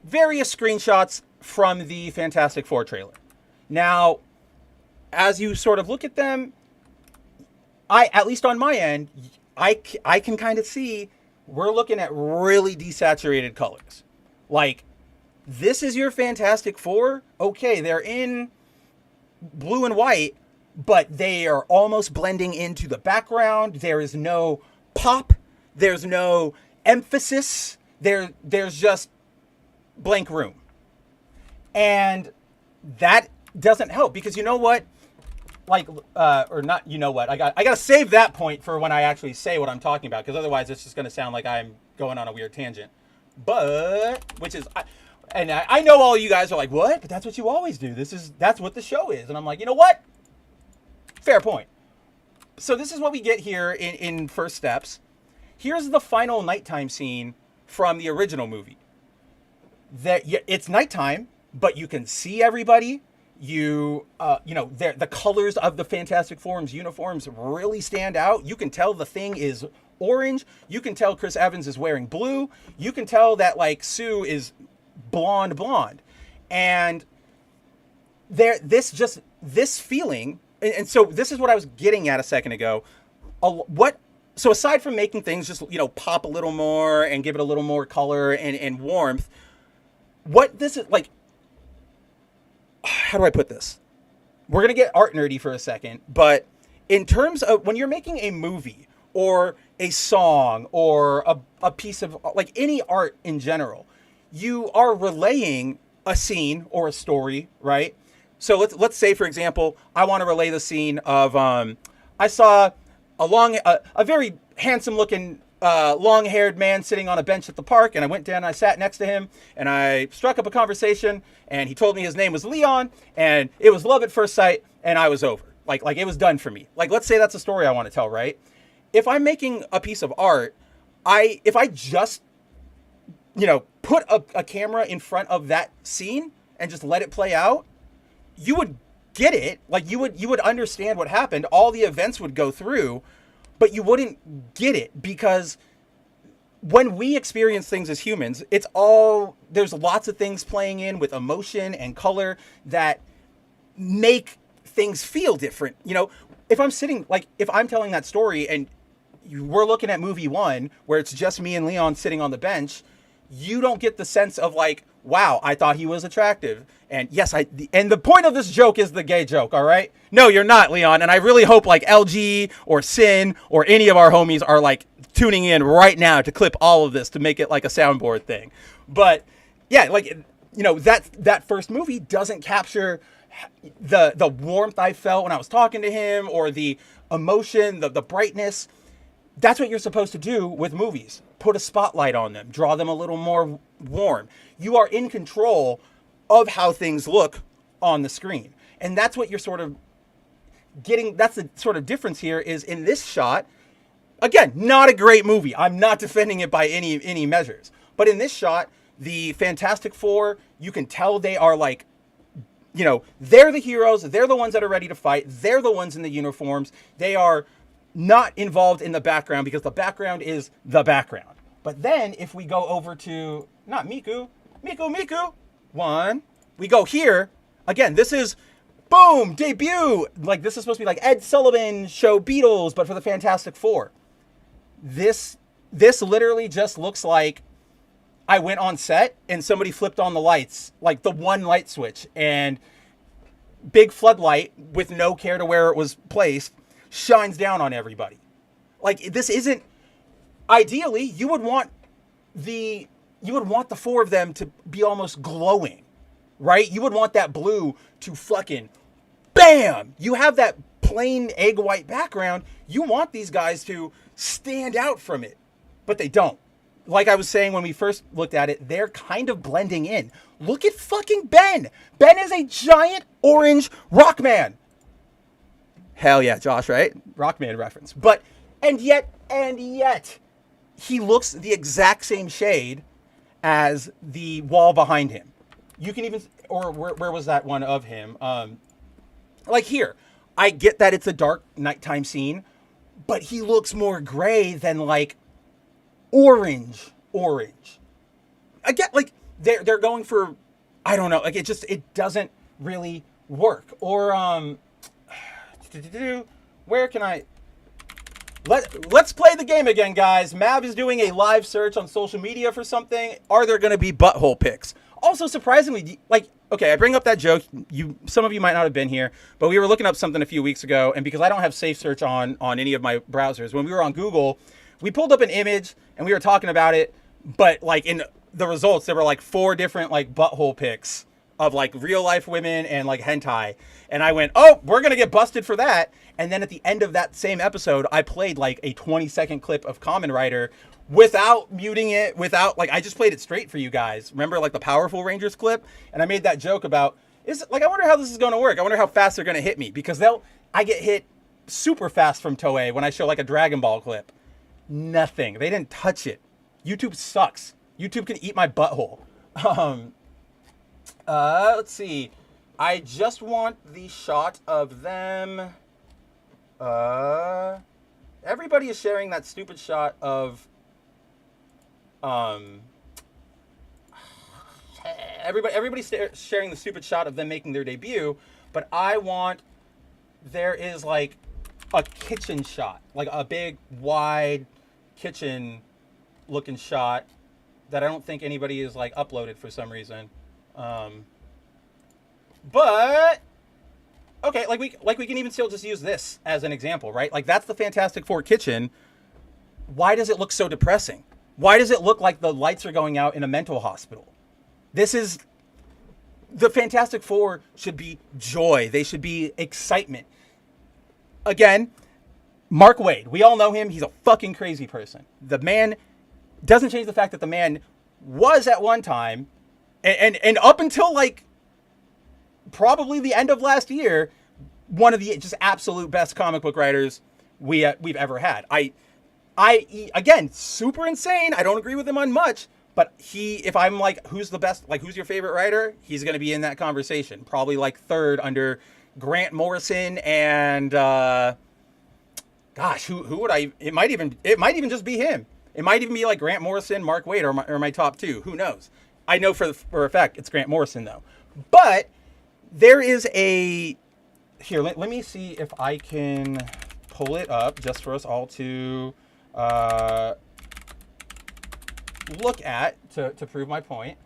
various screenshots from the Fantastic Four trailer. Now, as you sort of look at them, at least on my end, I can kind of see we're looking at really desaturated colors. Like, this is your Fantastic Four. Okay, they're in blue and white, but they are almost blending into the background. There is no pop. There's no emphasis. There's just blank room. And that doesn't help because you know what? Like, or not, you know what? I got to save that point for when I actually say what I'm talking about, because otherwise it's just going to sound like I'm going on a weird tangent. But, I know all you guys are like, what? But that's what you always do. That's what the show is. And I'm like, you know what? Fair point. So this is what we get here in First Steps. Here's the final nighttime scene from the original movie. It's nighttime, but you can see everybody. The colors of the Fantastic Four's uniforms really stand out. You can tell the Thing is orange. You can tell Chris Evans is wearing blue. You can tell that like Sue is blonde. And this feeling, and so this is what I was getting at a second ago. So aside from making things just, pop a little more and give it a little more color and warmth, what this is like, how do I put this? We're going to get art nerdy for a second, but in terms of when you're making a movie or a song or a piece of like any art in general, you are relaying a scene or a story, right? So let's say, for example, I want to relay the scene of I saw a very handsome looking long-haired man sitting on a bench at the park, and I went down and I sat next to him and I struck up a conversation, and he told me his name was Leon, and it was love at first sight, and I was over. Like it was done for me. Like, let's say that's a story I want to tell, right? If I'm making a piece of art, if I just put a camera in front of that scene and just let it play out, you would get it. Like you would understand what happened. All the events would go through, but you wouldn't get it because when we experience things as humans, there's lots of things playing in with emotion and color that make things feel different. If I'm telling that story and we're looking at movie one where it's just me and Leon sitting on the bench, you don't get the sense of like wow, I thought he was attractive. And yes, and the point of this joke is the gay joke, all right? No, you're not, Leon. And I really hope like LG or Sin or any of our homies are like tuning in right now to clip all of this to make it like a soundboard thing. But yeah, like, you know, that first movie doesn't capture the warmth I felt when I was talking to him, or the emotion, the brightness. That's what you're supposed to do with movies. Put a spotlight on them, draw them a little more warm. You are in control of how things look on the screen. And that's what you're sort of getting. That's the sort of difference here is in this shot. Again, not a great movie. I'm not defending it by any measures. But in this shot, the Fantastic Four, you can tell they are like, you know, they're the heroes. They're the ones that are ready to fight. They're the ones in the uniforms. They are not involved in the background because the background is the background. But then if we go over to, not Miku, one, we go here, again, this is, boom, debut. Like, this is supposed to be like Ed Sullivan show Beatles, but for the Fantastic Four. This literally just looks like I went on set and somebody flipped on the lights, like the one light switch, and big floodlight with no care to where it was placed shines down on everybody. Like, this isn't, ideally, you would want the four of them to be almost glowing, right? You would want that blue to fucking bam. You have that plain egg white background. You want these guys to stand out from it, but they don't. Like I was saying when we first looked at it, they're kind of blending in. Look at fucking Ben. Ben is a giant orange Rockman. Hell yeah, Josh, right? Rockman reference. But, and yet, he looks the exact same shade as the wall behind him. You can even, or where was that one of him? Like here, I get that it's a dark nighttime scene, but he looks more gray than like orange. I get like they're going for, I don't know, like it doesn't really work. Or where can I? Let's play the game again, guys. Mav is doing a live search on social media for something. Are there going to be butthole pics? Also, surprisingly, like, okay, I bring up that joke. Some of you might not have been here, but we were looking up something a few weeks ago, and because I don't have safe search on any of my browsers, when we were on Google, we pulled up an image and we were talking about it, but like in the results, there were like 4 different like butthole pics of like real life women and like hentai. And I went, oh, we're going to get busted for that. And then at the end of that same episode, I played like a 20-second clip of Kamen Rider without muting it, like, I just played it straight for you guys. Remember like the Powerful Rangers clip? And I made that joke about, I wonder how this is going to work. I wonder how fast they're going to hit me, because I get hit super fast from Toei when I show like a Dragon Ball clip. Nothing. They didn't touch it. YouTube sucks. YouTube can eat my butthole. Let's see. I just want the shot of them. Everybody is sharing that stupid shot of everybody's sharing the stupid shot of them making their debut, but there is like a kitchen shot, like a big wide kitchen looking shot that I don't think anybody is like uploaded for some reason. But okay, like we can even still just use this as an example, right? Like, that's the Fantastic Four kitchen. Why does it look so depressing? Why does it look like the lights are going out in a mental hospital? The Fantastic Four should be joy. They should be excitement. Again, Mark Waid, we all know him. He's a fucking crazy person. The man doesn't change the fact that the man was at one time, and up until like probably the end of last year, one of the just absolute best comic book writers we've ever had. I again, super insane. I don't agree with him on much, but if I'm like, who's the best, like, who's your favorite writer? He's going to be in that conversation. Probably like third under Grant Morrison and, gosh, who would it might even just be him. It might even be like Grant Morrison, Mark Waid, or my top 2. Who knows? I know for a fact it's Grant Morrison though. But there is here, let me see if I can pull it up just for us all to look at to prove my point.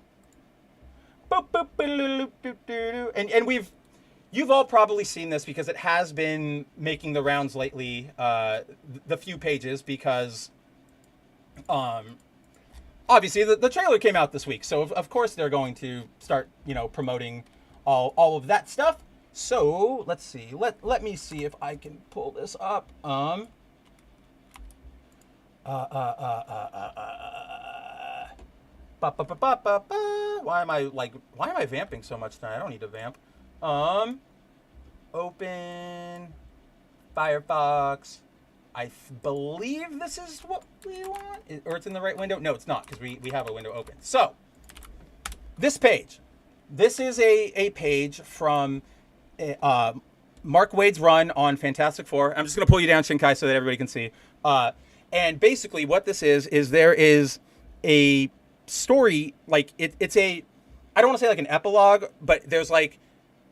Boop, boop, boop, boop, boop, and you've all probably seen this because it has been making the rounds lately, the few pages, because obviously the trailer came out this week, so of course they're going to start, promoting all of that stuff. So let's see. Let me see if I can pull this up. Why am I vamping so much tonight? I don't need to vamp. Open Firefox. I believe this is what we want, or it's in the right window. No, it's not, because we have a window open. So this page, this is a page from Mark Waid's run on Fantastic Four. I'm just gonna pull you down, Shinkai, so that everybody can see. And basically, what this is there is a story, like it's a, I don't want to say like an epilogue, but there's like,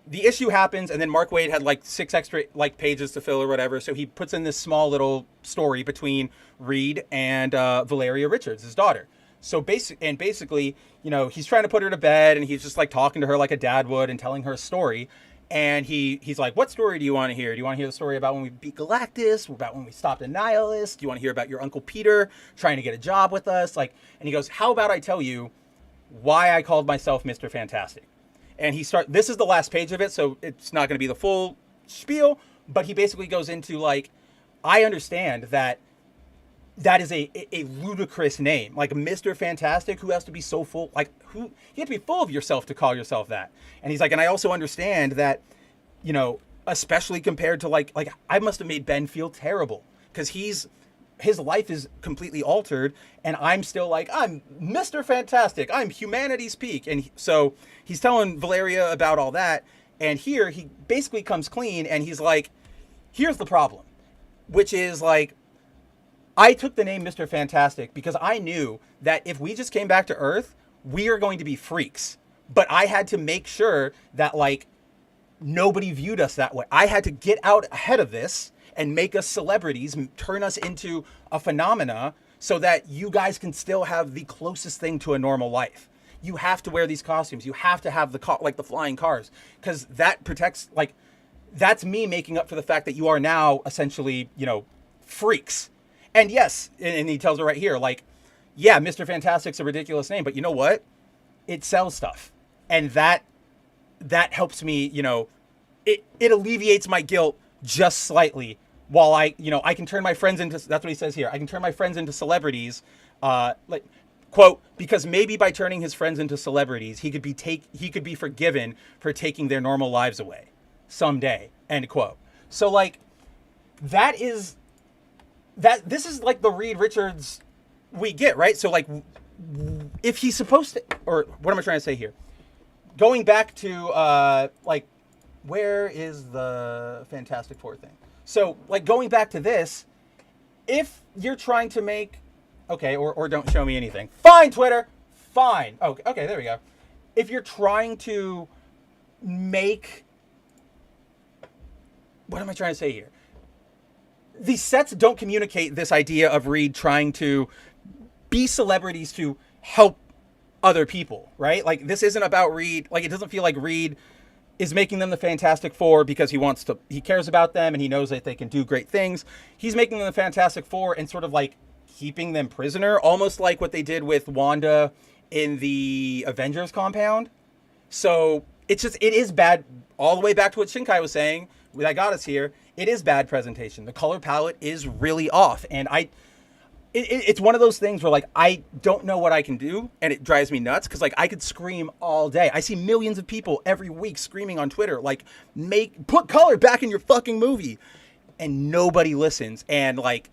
the issue happens, and then Mark Waid had like 6 extra like pages to fill or whatever, so he puts in this small little story between Reed and Valeria Richards, his daughter. So basically, he's trying to put her to bed, and he's just like talking to her like a dad would and telling her a story. And he's like, what story do you want to hear? Do you want to hear the story about when we beat Galactus? About when we stopped a Nihilist? Do you want to hear about your Uncle Peter trying to get a job with us? And he goes, how about I tell you why I called myself Mr. Fantastic? And this is the last page of it, so it's not going to be the full spiel, but he basically goes into like, I understand that is a ludicrous name, like Mr. Fantastic, who has to be so full, like you have to be full of yourself to call yourself that. And he's like, and I also understand that, especially compared to like I must have made Ben feel terrible, because his life is completely altered, and I'm still like, I'm Mr. Fantastic, I'm humanity's peak. And so he's telling Valeria about all that, and here he basically comes clean, and he's like, here's the problem, which is like, I took the name Mr. Fantastic because I knew that if we just came back to Earth, we are going to be freaks. But I had to make sure that like nobody viewed us that way. I had to get out ahead of this and make us celebrities, turn us into a phenomena, so that you guys can still have the closest thing to a normal life. You have to wear these costumes. You have to have the flying cars, because that protects, like, that's me making up for the fact that you are now essentially, freaks. And yes, and he tells her right here, like, yeah, Mr. Fantastic's a ridiculous name, but you know what? It sells stuff. And that helps me, it alleviates my guilt just slightly, while I can turn my friends into, that's what he says here, I can turn my friends into celebrities, quote, because maybe by turning his friends into celebrities, he could be forgiven for taking their normal lives away someday, end quote. So like, this is like the Reed Richards we get, right? So like, if he's supposed to, or what am I trying to say here? Going back to where is the Fantastic Four thing? So, like, going back to this, if you're trying to make, okay, or don't show me anything. Fine, Twitter. Fine. Okay, there we go. If you're trying to make, what am I trying to say here? The sets don't communicate this idea of Reed trying to be celebrities to help other people, right? Like, this isn't about Reed. Like, it doesn't feel like Reed is making them the Fantastic Four because he cares about them and he knows that they can do great things. He's making them the Fantastic Four and sort of like keeping them prisoner, almost like what they did with Wanda in the Avengers compound. So it is bad, all the way back to what Shinkai was saying that got us here. It is bad presentation. The color palette is really off. And it's one of those things where like, I don't know what I can do, and it drives me nuts, because like, I could scream all day. I see millions of people every week screaming on Twitter, like, put color back in your fucking movie, and nobody listens. And like,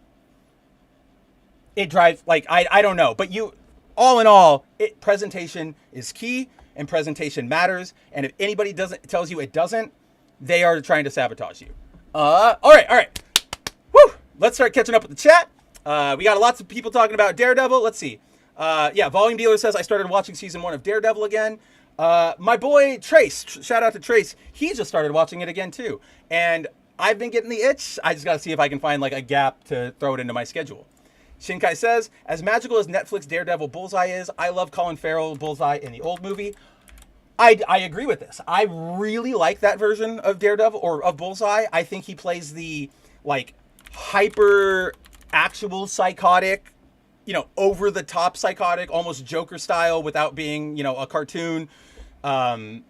it drives, like, I don't know, but all in all, presentation is key, and presentation matters. And if anybody tells you it doesn't, they are trying to sabotage you. All right. Woo! Let's start catching up with the chat. We got lots of people talking about Daredevil. Let's see. Volume Dealer says, I started watching season 1 of Daredevil again. My boy Trace, shout out to Trace. He just started watching it again too. And I've been getting the itch. I just got to see if I can find like a gap to throw it into my schedule. Shinkai says, as magical as Netflix Daredevil Bullseye is, I love Colin Farrell Bullseye in the old movie. I agree with this. I really like that version of Daredevil or of Bullseye. I think he plays the like hyper actual psychotic, over the top psychotic, almost Joker style without being, a cartoon, like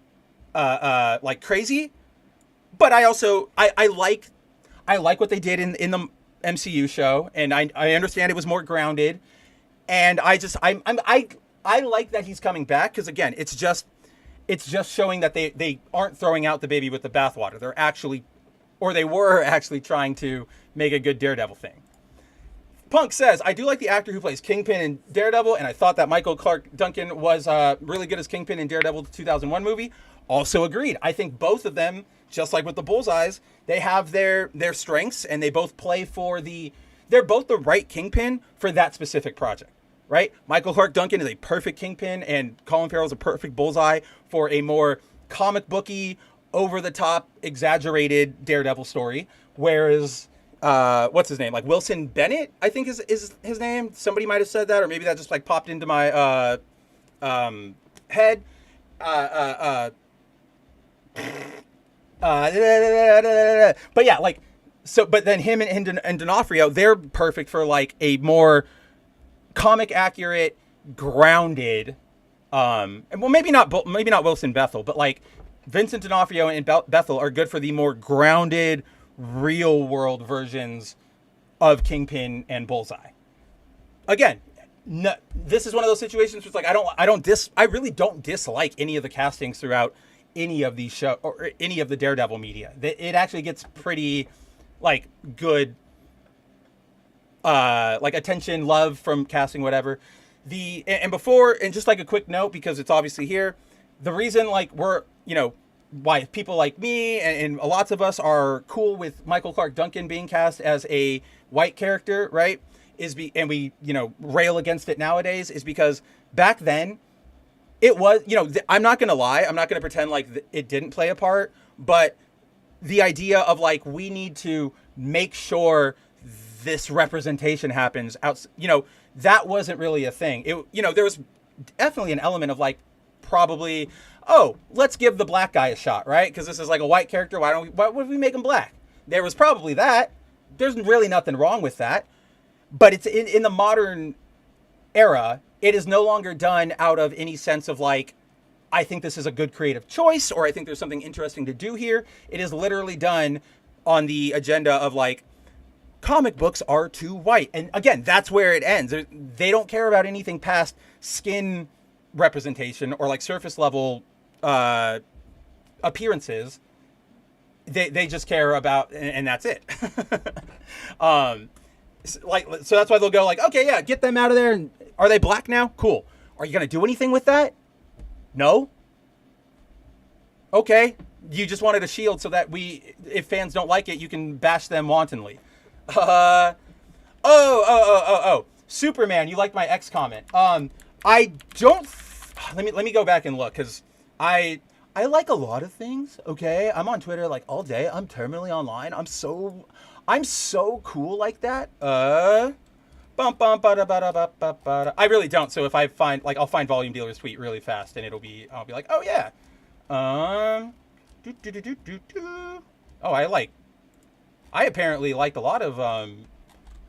crazy. But I also I like what they did in the MCU show, and I understand it was more grounded, and I like that he's coming back because again, it's just showing that they aren't throwing out the baby with the bathwater. They're actually, or they were actually trying to make a good Daredevil thing. Punk says, I do like the actor who plays Kingpin in Daredevil, and I thought that Michael Clark Duncan was really good as Kingpin in Daredevil, the 2001 movie. Also agreed. I think both of them, just like with the Bullseyes, they have their strengths, and they both play they're both the right Kingpin for that specific project, right? Michael Clark Duncan is a perfect Kingpin, and Colin Farrell is a perfect Bullseye for a more comic booky, over-the-top, exaggerated Daredevil story, whereas... what's his name? Like Wilson Bennett, I think is his name. Somebody might have said that, or maybe that just like popped into my head. But yeah, like so. But then him and D'Onofrio, they're perfect for like a more comic accurate, grounded. And well, maybe not Wilson Bethel, but like Vincent D'Onofrio and Bethel are good for the more grounded, real world versions of Kingpin and Bullseye. Again, no, this is one of those situations where it's like I really don't dislike any of the castings throughout any of these show or any of the Daredevil media. It actually gets pretty like good like attention, love from casting, whatever. And just like a quick note, because it's obviously here, the reason like we're, why people like me and lots of us are cool with Michael Clark Duncan being cast as a white character, right? And we, rail against it nowadays is because back then it was, I'm not going to lie. I'm not going to pretend like it didn't play a part, but the idea of like, we need to make sure this representation happens out, that wasn't really a thing. There was definitely an element of like, probably, oh, let's give the black guy a shot, right? Because this is like a white character. Why would we make him black? There was probably that. There's really nothing wrong with that. But it's in the modern era, it is no longer done out of any sense of like, I think this is a good creative choice, or I think there's something interesting to do here. It is literally done on the agenda of like, comic books are too white. And again, that's where it ends. They don't care about anything past skin representation or like surface level appearances. They just care about, and that's it. So that's why they'll go like, okay, yeah, get them out of there. And are they black now? Cool. Are you going to do anything with that? No. Okay. You just wanted a shield so that if fans don't like it, you can bash them wantonly. Superman, you liked my X comment. I don't, let me go back and look, because I like a lot of things, okay? I'm on Twitter like all day. I'm terminally online. I'm so cool like that. I really don't. So if I find, like, I'll find Volume Dealer's tweet really fast, and I'll be like, oh yeah. Oh, I apparently liked a lot of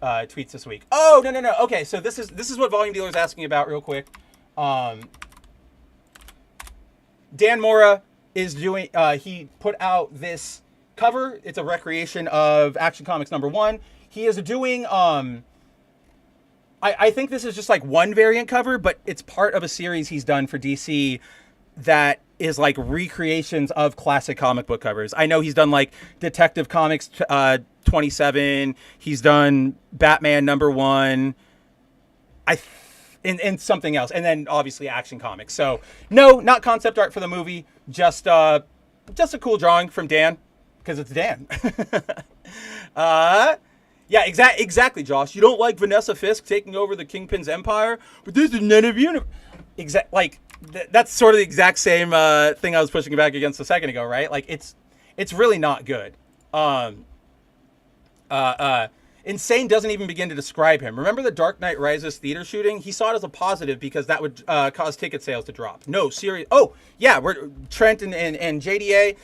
tweets this week. Oh, no. Okay, so this is what Volume Dealer's asking about real quick. Dan Mora is doing, he put out this cover. It's a recreation of Action Comics #1. He is doing, I think this is just like one variant cover, but it's part of a series he's done for DC that is like recreations of classic comic book covers. I know he's done like Detective Comics 27. He's done Batman #1. And something else, and then obviously Action Comics. So no, not concept art for the movie, just a cool drawing from Dan, because it's Dan. Yeah, exactly, Josh. You don't like Vanessa Fisk taking over the Kingpin's empire, but this is none of you. That's sort of the exact same thing I was pushing back against a second ago, right? Like it's really not good. Insane doesn't even begin to describe him. Remember the Dark Knight Rises theater shooting? He saw it as a positive because that would cause ticket sales to drop. No, serious. Oh, yeah, we're Trent and JDA.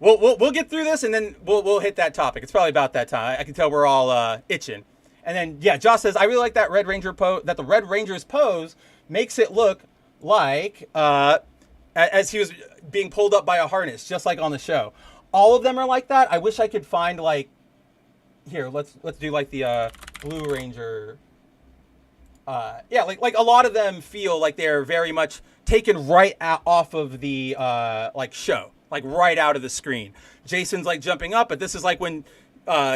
We'll get through this and then we'll hit that topic. It's probably about that time. I can tell we're all itching. And then yeah, Josh says I really like that Red Ranger pose. That the Red Ranger's pose makes it look like as he was being pulled up by a harness, just like on the show. All of them are like that. I wish I could find like here. Let's do like the Blue Ranger. Yeah, like a lot of them feel like they're very much taken right off of the like show, like right out of the screen. Jason's like jumping up, but this is like when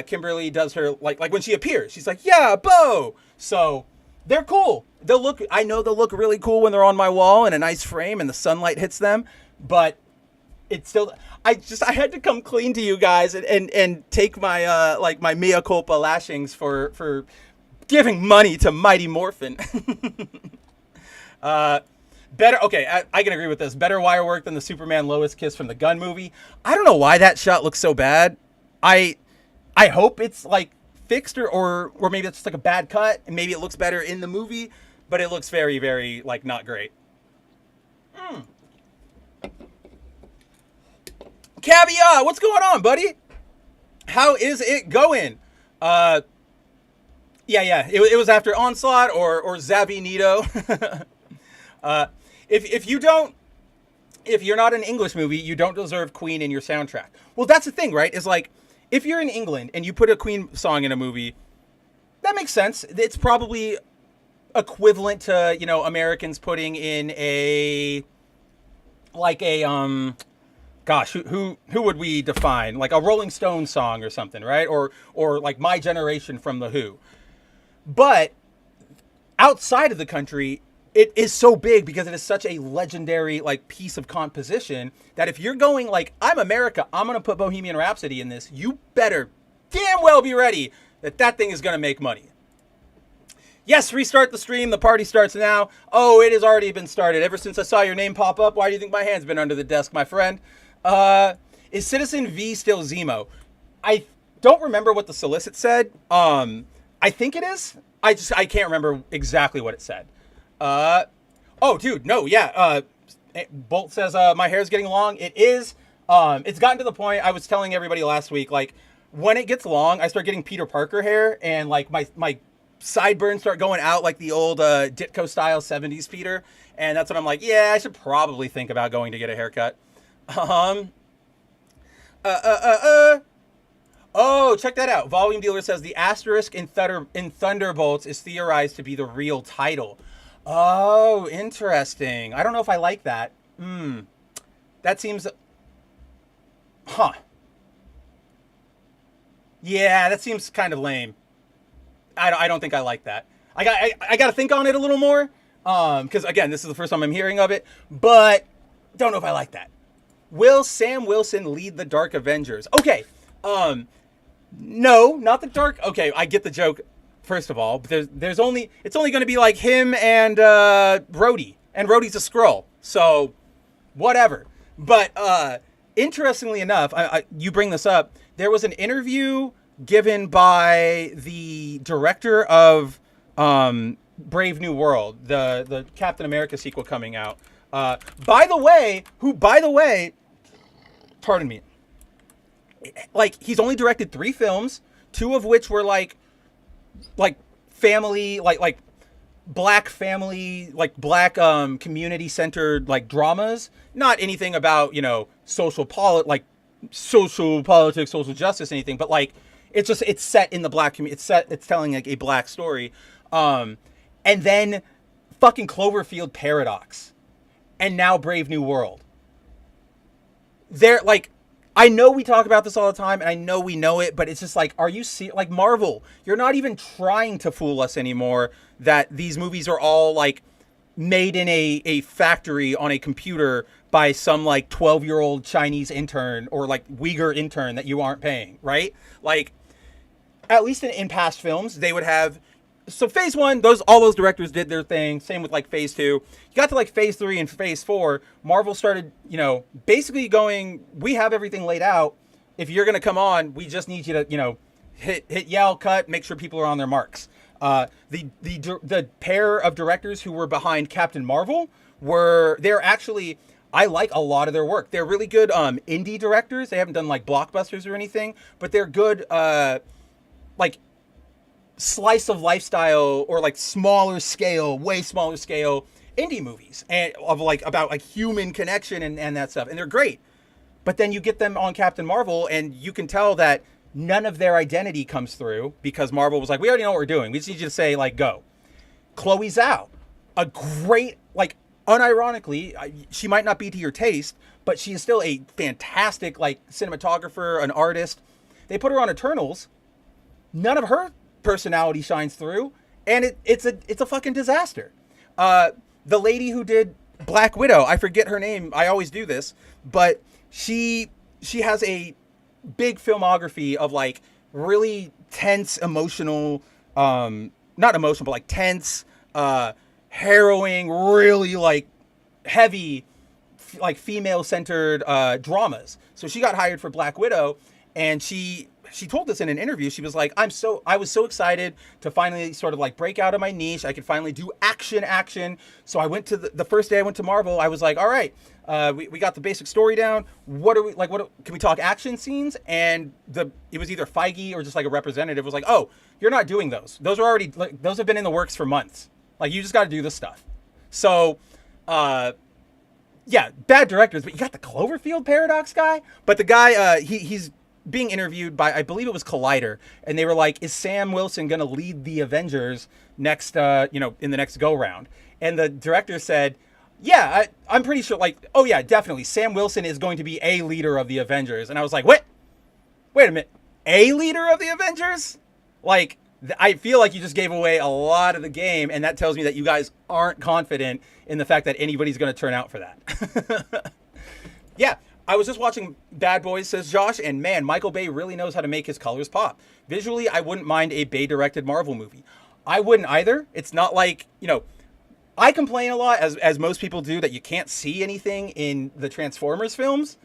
Kimberly does her like when she appears. She's like, yeah, Bo. So they're cool. I know they'll look really cool when they're on my wall in a nice frame and the sunlight hits them, but it's still. I had to come clean to you guys and take my like my mea culpa lashings for giving money to Mighty Morphin. Better. Okay, I can agree with this. Better wire work than the Superman Lois kiss from the Gun movie. I don't know why that shot looks so bad. I hope it's like fixed or maybe it's just like a bad cut and maybe it looks better in the movie, but it looks very, very like not great. Caveat, what's going on, buddy? How is it going? Yeah, it was after Onslaught or Zavinito. If you're not an English movie, you don't deserve Queen in your soundtrack. Well, that's the thing, right? Is like, if you're in England and you put a Queen song in a movie, that makes sense. It's probably equivalent to, you know, Americans putting in gosh, who would we define? Like a Rolling Stones song or something, right? Or like My Generation from The Who. But outside of the country, it is so big because it is such a legendary like piece of composition that if you're going like, I'm America, I'm going to put Bohemian Rhapsody in this, you better damn well be ready that thing is going to make money. Yes, restart the stream. The party starts now. Oh, it has already been started. Ever since I saw your name pop up, why do you think my hand's been under the desk, my friend? Is Citizen V still Zemo? I don't remember what the solicit said. I think it is. I can't remember exactly what it said. Oh, dude, no, yeah. Bolt says, my hair's getting long. It is. It's gotten to the point, I was telling everybody last week, like, when it gets long, I start getting Peter Parker hair, and, like, my sideburns start going out like the old Ditko-style 70s Peter, and that's when I'm like, yeah, I should probably think about going to get a haircut. Oh, check that out. Volume Dealer says the asterisk in Thunderbolts is theorized to be the real title. Oh, interesting. I don't know if I like that. That seems... Huh. Yeah, that seems kind of lame. I don't think I like that. I got to think on it a little more. Because, again, this is the first time I'm hearing of it. But don't know if I like that. Will Sam Wilson lead the Dark Avengers? Okay. No, not the Dark... Okay, I get the joke. First of all, but it's only going to be like him and Rhodey, and Rhodey's a Skrull, so whatever. But interestingly enough, you bring this up. There was an interview given by the director of Brave New World, the Captain America sequel coming out. By the way, pardon me. Like, he's only directed 3 films, 2 of which were like family, like black family, like black community centered like dramas. Not anything about, you know, social politics, social justice, anything. But like, it's set in the black community. It's telling like a black story. And then fucking Cloverfield Paradox, and now Brave New World. They're like, I know we talk about this all the time, and I know we know it, but it's just like, are you like Marvel? You're not even trying to fool us anymore that these movies are all like made in a factory on a computer by some like 12-year-old Chinese intern or like Uyghur intern that you aren't paying, right? Like, at least in past films, they would have. So phase 1, all those directors did their thing. Same with like phase 2. You got to like phase 3 and phase 4. Marvel started, you know, basically going, we have everything laid out. If you're going to come on, we just need you to, you know, hit yell, cut, make sure people are on their marks. The pair of directors who were behind Captain Marvel they're actually, I like a lot of their work. They're really good indie directors. They haven't done like blockbusters or anything, but they're good like slice of lifestyle or like way smaller scale indie movies and of like about like human connection and that stuff. And they're great. But then you get them on Captain Marvel and you can tell that none of their identity comes through because Marvel was like, we already know what we're doing. We just need you to say like, go. Chloe Zhao, a great, like unironically, she might not be to your taste, but she is still a fantastic like cinematographer, an artist. They put her on Eternals. None of her personality shines through, and it's a fucking disaster. The lady who did Black Widow, I forget her name. I always do this, but she has a big filmography of like really tense, emotional, not emotional, but like tense, harrowing, really like heavy, like female centered dramas. So she got hired for Black Widow, and she told us in an interview, she was like, I was so excited to finally sort of like break out of my niche. I could finally do action. So I went to the first day I went to Marvel, I was like, all right, we got the basic story down. What can we talk action scenes? And it was either Feige or just like a representative was like, oh, you're not doing those. Those are already, like, those have been in the works for months. Like, you just got to do this stuff. So, yeah, bad directors, but you got the Cloverfield Paradox guy. But the guy, he's being interviewed by, I believe it was Collider, and they were like, is Sam Wilson going to lead the Avengers next, in the next go round? And the director said, yeah, I'm pretty sure, like, oh yeah, definitely, Sam Wilson is going to be a leader of the Avengers. And I was like, wait a minute, a leader of the Avengers? Like, I feel like you just gave away a lot of the game, and that tells me that you guys aren't confident in the fact that anybody's going to turn out for that. Yeah, I was just watching Bad Boys, says Josh, and man, Michael Bay really knows how to make his colors pop. Visually, I wouldn't mind a Bay-directed Marvel movie. I wouldn't either. It's not like, I complain a lot, as most people do, that you can't see anything in the Transformers films,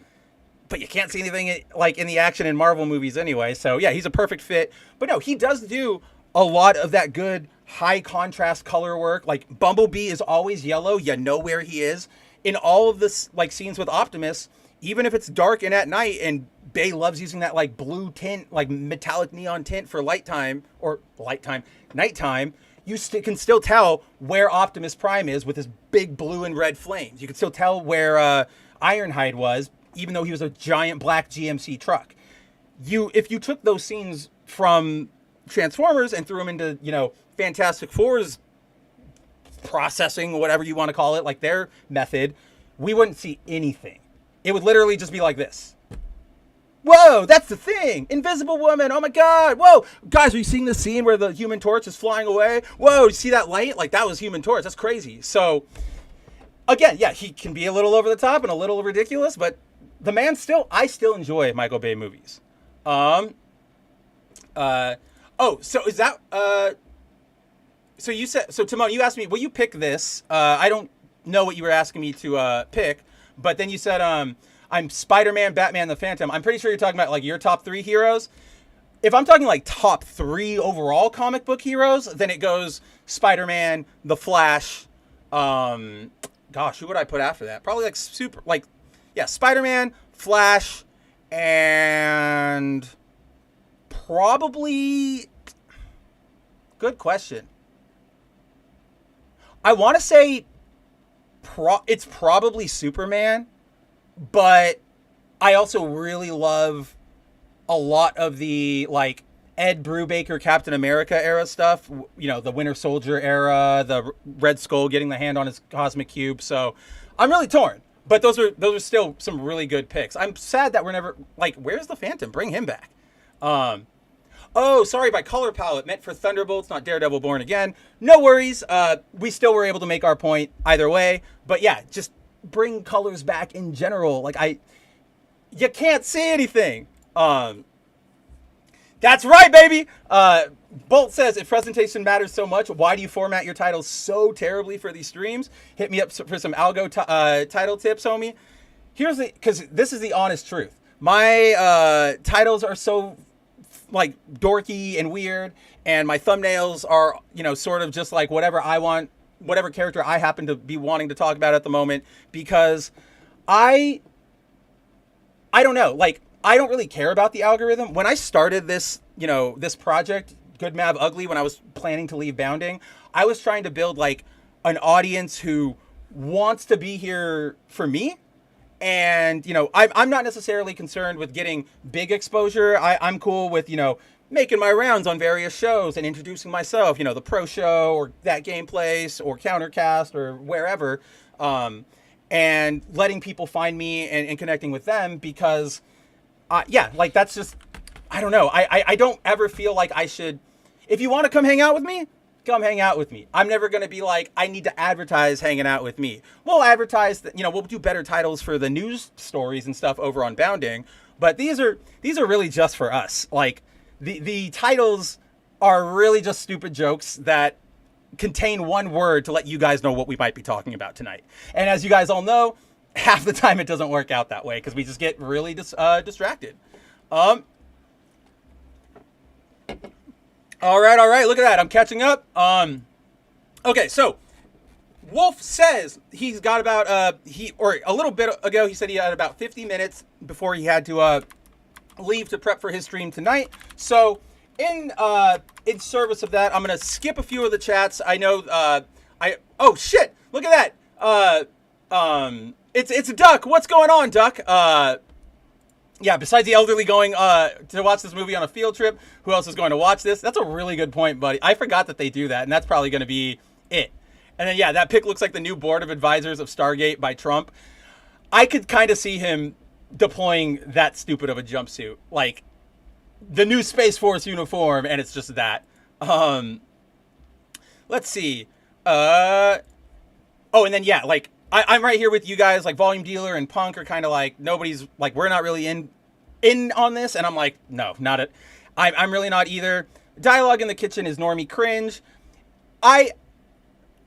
but you can't see anything like in the action in Marvel movies anyway. So yeah, he's a perfect fit. But no, he does do a lot of that good high contrast color work. Like Bumblebee is always yellow. You know where he is. In all of this like scenes with Optimus, even if it's dark and at night, and Bay loves using that like blue tint, like metallic neon tint for nighttime, you can still tell where Optimus Prime is with his big blue and red flames. You can still tell where Ironhide was, even though he was a giant black GMC truck. If you took those scenes from Transformers and threw them into, Fantastic Four's processing, whatever you want to call it, like their method, we wouldn't see anything. It would literally just be like this. Whoa, that's the thing. Invisible Woman. Oh my God. Whoa. Guys, are you seeing the scene where the Human Torch is flying away? Whoa, you see that light? Like, that was Human Torch. That's crazy. So, again, yeah, he can be a little over the top and a little ridiculous, but the man I still enjoy Michael Bay movies. So is that, so you said, so Timon, you asked me, will you pick this? I don't know what you were asking me to pick, but then you said, I'm Spider-Man, Batman, the Phantom. I'm pretty sure you're talking about like your top 3 heroes. If I'm talking like top 3 overall comic book heroes, then it goes Spider-Man, The Flash. Gosh, who would I put after that? Probably like Spider-Man, Flash, and probably, good question. I want to say it's probably Superman. But I also really love a lot of the, like, Ed Brubaker Captain America era stuff. The Winter Soldier era, the Red Skull getting the hand on his cosmic cube. So I'm really torn. But those are still some really good picks. I'm sad that we're never, like, where's the Phantom? Bring him back. Oh, sorry, by color palette, meant for Thunderbolts, not Daredevil Born Again. No worries. We still were able to make our point either way. But yeah, just bring colors back in general. Like, you can't see anything. That's right, baby. Bolt says, if presentation matters so much, why do you format your titles so terribly for these streams? Hit me up for some algo title tips, homie. Because this is the honest truth. My titles are so like dorky and weird, and my thumbnails are, you know, sort of just like whatever I want, whatever character I happen to be wanting to talk about at the moment, because I don't know, like, I don't really care about the algorithm. When I started this, you know, this project, Good Mav Ugly, when I was planning to leave Bounding, I was trying to build like an audience who wants to be here for me. And, you know, I'm not necessarily concerned with getting big exposure. I'm cool with, you know, making my rounds on various shows and introducing myself, you know, the Pro Show or That Game Place or Countercast or wherever, and letting people find me and connecting with them, because, yeah, like, that's just, I don't know. I don't ever feel like I should, if you want to come hang out with me, come hang out with me. I'm never going to be like, I need to advertise hanging out with me. We'll advertise that, you know, we'll do better titles for the news stories and stuff over on Bounding, but these are really just for us. Like, the titles are really just stupid jokes that contain one word to let you guys know what we might be talking about tonight. And as you guys all know, half the time it doesn't work out that way because we just get really distracted. All right. Look at that. I'm catching up. Okay, so Wolf says he's got about a little bit ago he said he had about 50 minutes before he had to leave to prep for his stream tonight. So in service of that, I'm gonna skip a few of the chats. I know oh shit! Look at that. It's Duck. What's going on, Duck? Yeah, besides the elderly going to watch this movie on a field trip, who else is going to watch this? That's a really good point, buddy. I forgot that they do that, and that's probably going to be it. And then, yeah, that pic looks like the new board of advisors of Stargate by Trump. I could kind of see him deploying that stupid of a jumpsuit. Like, the new Space Force uniform, and it's just that. Let's see. Oh, and then, yeah, like, I'm right here with you guys, like Volume Dealer and Punk are kind of like, nobody's like, we're not really in on this. And I'm like, no, not it. I'm really not either. Dialogue in the Kitchen is normie cringe. I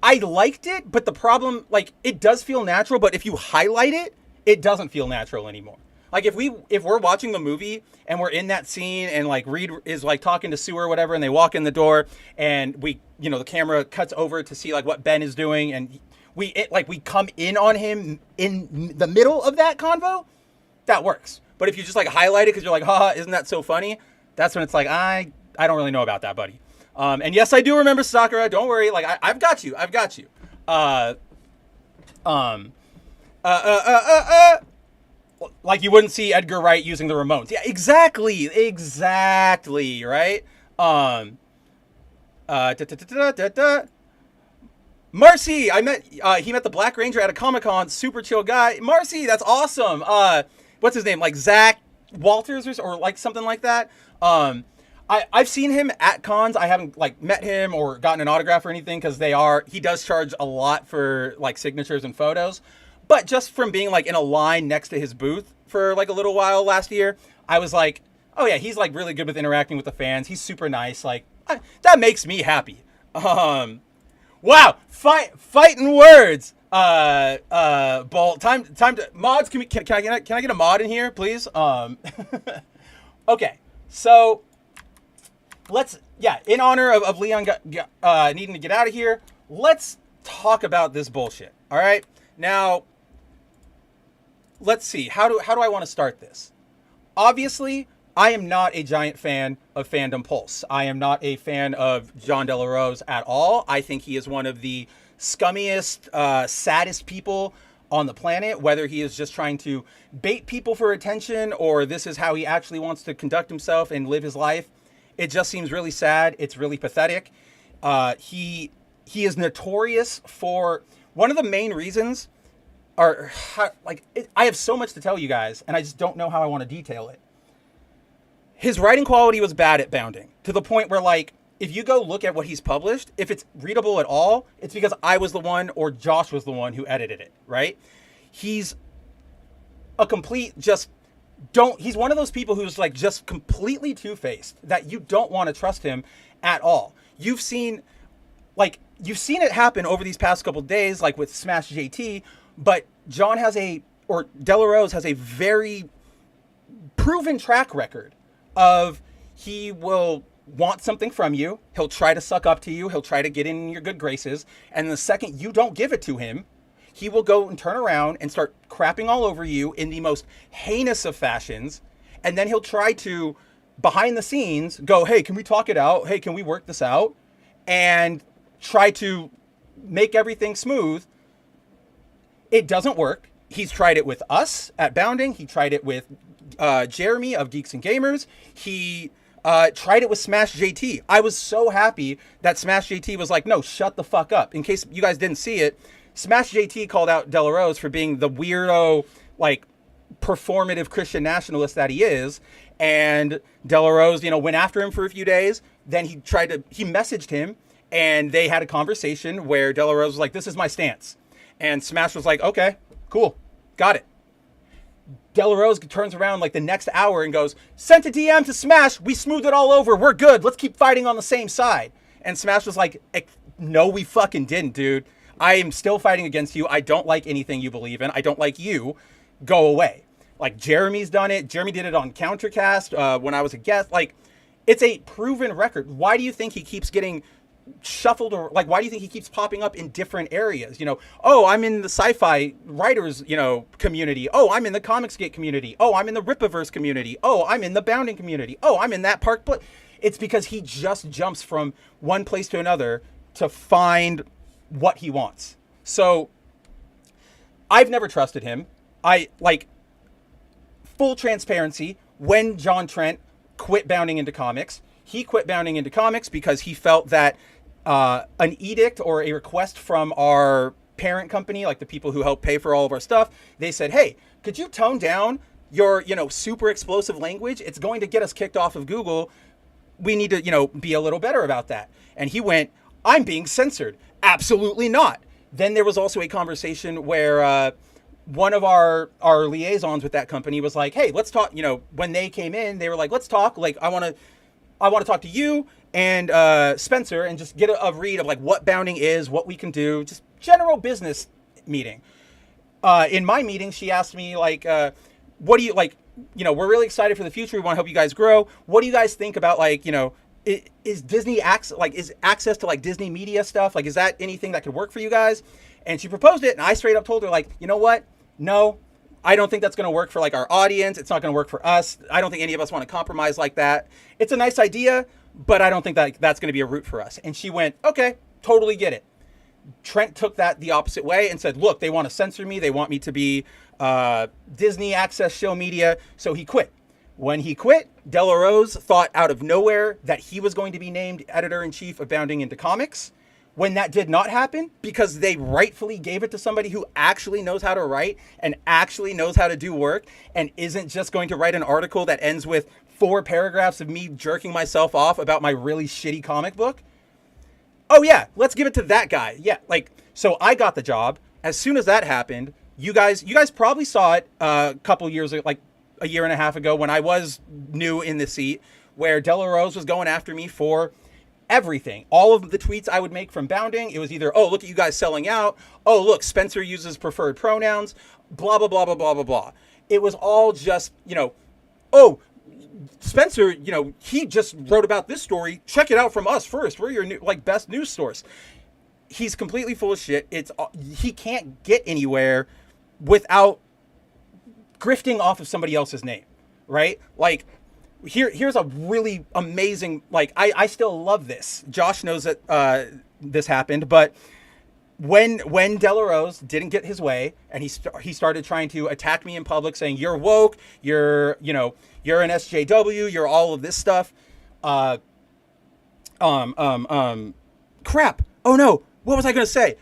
liked it, but the problem, like, it does feel natural, but if you highlight it, it doesn't feel natural anymore. Like, if we're watching the movie and we're in that scene and like Reed is like talking to Sue or whatever, and they walk in the door and we, you know, the camera cuts over to see like what Ben is doing, and we come in on him in the middle of that convo, that works. But if you just like highlight it because you're like, haha, isn't that so funny? That's when it's like, I don't really know about that, buddy. And yes, I do remember Sakura. Don't worry. Like, I've got you. Like, you wouldn't see Edgar Wright using the remotes. Yeah, exactly, right? Marcy, he met the Black Ranger at a Comic-Con, super chill guy. Marcy, that's awesome. What's his name? Like Zach Walters or like something like that. I've seen him at cons. I haven't like met him or gotten an autograph or anything because he does charge a lot for like signatures and photos. But just from being like in a line next to his booth for like a little while last year, I was like, oh yeah, he's like really good with interacting with the fans. He's super nice. Like, that makes me happy. Wow, fighting words. Bolt. Time to mods. Can I get a mod in here, please? Okay, so in honor of Leon needing to get out of here, let's talk about this bullshit. All right, now let's see. How do I want to start this? Obviously, I am not a giant fan of Fandom Pulse. I am not a fan of John De La Rose at all. I think he is one of the scummiest, saddest people on the planet, whether he is just trying to bait people for attention or this is how he actually wants to conduct himself and live his life. It just seems really sad. It's really pathetic. He is notorious for one of the main reasons are I have so much to tell you guys and I just don't know how I want to detail it. His writing quality was bad at Bounding to the point where, like, if you go look at what he's published, if it's readable at all, it's because I was the one or Josh was the one who edited it, right? He's a complete he's one of those people who's like just completely two-faced that you don't want to trust him at all. You've seen it happen over these past couple days, like with Smash JT, but De La Rose has a very proven track record of he will want something from you. He'll try to suck up to you. He'll try to get in your good graces. And the second you don't give it to him, he will go and turn around and start crapping all over you in the most heinous of fashions. And then he'll try to, behind the scenes, go, hey, can we talk it out? Hey, can we work this out? And try to make everything smooth. It doesn't work. He's tried it with us at Bounding. He tried it with Jeremy of Geeks and Gamers. He tried it with Smash JT. I was so happy that Smash JT was like, no, shut the fuck up. In case you guys didn't see it, Smash JT called out Delarose for being the weirdo, like, performative Christian nationalist that he is. And Delarose, went after him for a few days. Then he messaged him, and they had a conversation where Delarose was like, this is my stance. And Smash was like, okay, cool, got it. Delarose turns around like the next hour and goes, sent a DM to Smash, we smoothed it all over, we're good, let's keep fighting on the same side. And Smash was like, no, we fucking didn't, dude. I am still fighting against you. I don't like anything you believe in. I don't like you. Go away. Like, Jeremy's done it. Jeremy did it on Countercast when I was a guest. Like, it's a proven record. Why do you think he keeps getting shuffled, or like, why do you think he keeps popping up in different areas? Oh, I'm in the sci-fi writers, community. Oh, I'm in the Comicsgate community. Oh, I'm in the Rippaverse community. Oh, I'm in the Bounding community. Oh, I'm in that park. It's because he just jumps from one place to another to find what he wants. So I've never trusted him. Full transparency, when John Trent quit Bounding into Comics, he quit Bounding into Comics because he felt that an edict or a request from our parent company, like the people who help pay for all of our stuff, they said, hey, could you tone down your, super explosive language? It's going to get us kicked off of Google. We need to, be a little better about that. And he went, I'm being censored. Absolutely not. Then there was also a conversation where one of our liaisons with that company was like, hey, let's talk. When they came in, they were like, let's talk. Like, I want to talk to you and Spencer and just get a read of like what Bounding is, what we can do, just general business meeting. In my meeting, she asked me like, what do you like, we're really excited for the future. We want to help you guys grow. What do you guys think about like, is Disney is access to like Disney media stuff? Like, is that anything that could work for you guys? And she proposed it. And I straight up told her like, you know what? No, I don't think that's going to work for like our audience. It's not going to work for us. I don't think any of us want to compromise like that. It's a nice idea, but I don't think that that's going to be a route for us. And she went, okay, totally get it. Trent took that the opposite way and said, look, they want to censor me. They want me to be Disney access show media. So he quit. When he quit, Delarose thought out of nowhere that he was going to be named editor-in-chief of Bounding into Comics. When that did not happen, because they rightfully gave it to somebody who actually knows how to write and actually knows how to do work and isn't just going to write an article that ends with 4 paragraphs of me jerking myself off about my really shitty comic book. Oh yeah, let's give it to that guy. Yeah, so I got the job. As soon as that happened, you guys probably saw it a couple years ago, like a year and a half ago when I was new in the seat, where Delarose was going after me for everything. All of the tweets I would make from Bounding, it was either, oh, look at you guys selling out. Oh, look, Spencer uses preferred pronouns, blah, blah, blah, blah, blah, blah, blah. It was all just, oh, Spencer, he just wrote about this story. Check it out from us first. We're your best news source. He's completely full of shit. He can't get anywhere without grifting off of somebody else's name, right? Like, here's a really amazing, I still love this. Josh knows that this happened, but when Delarose didn't get his way and he started trying to attack me in public saying, you're woke, you're an SJW, you're all of this stuff. Crap. Oh no, what was I going to say?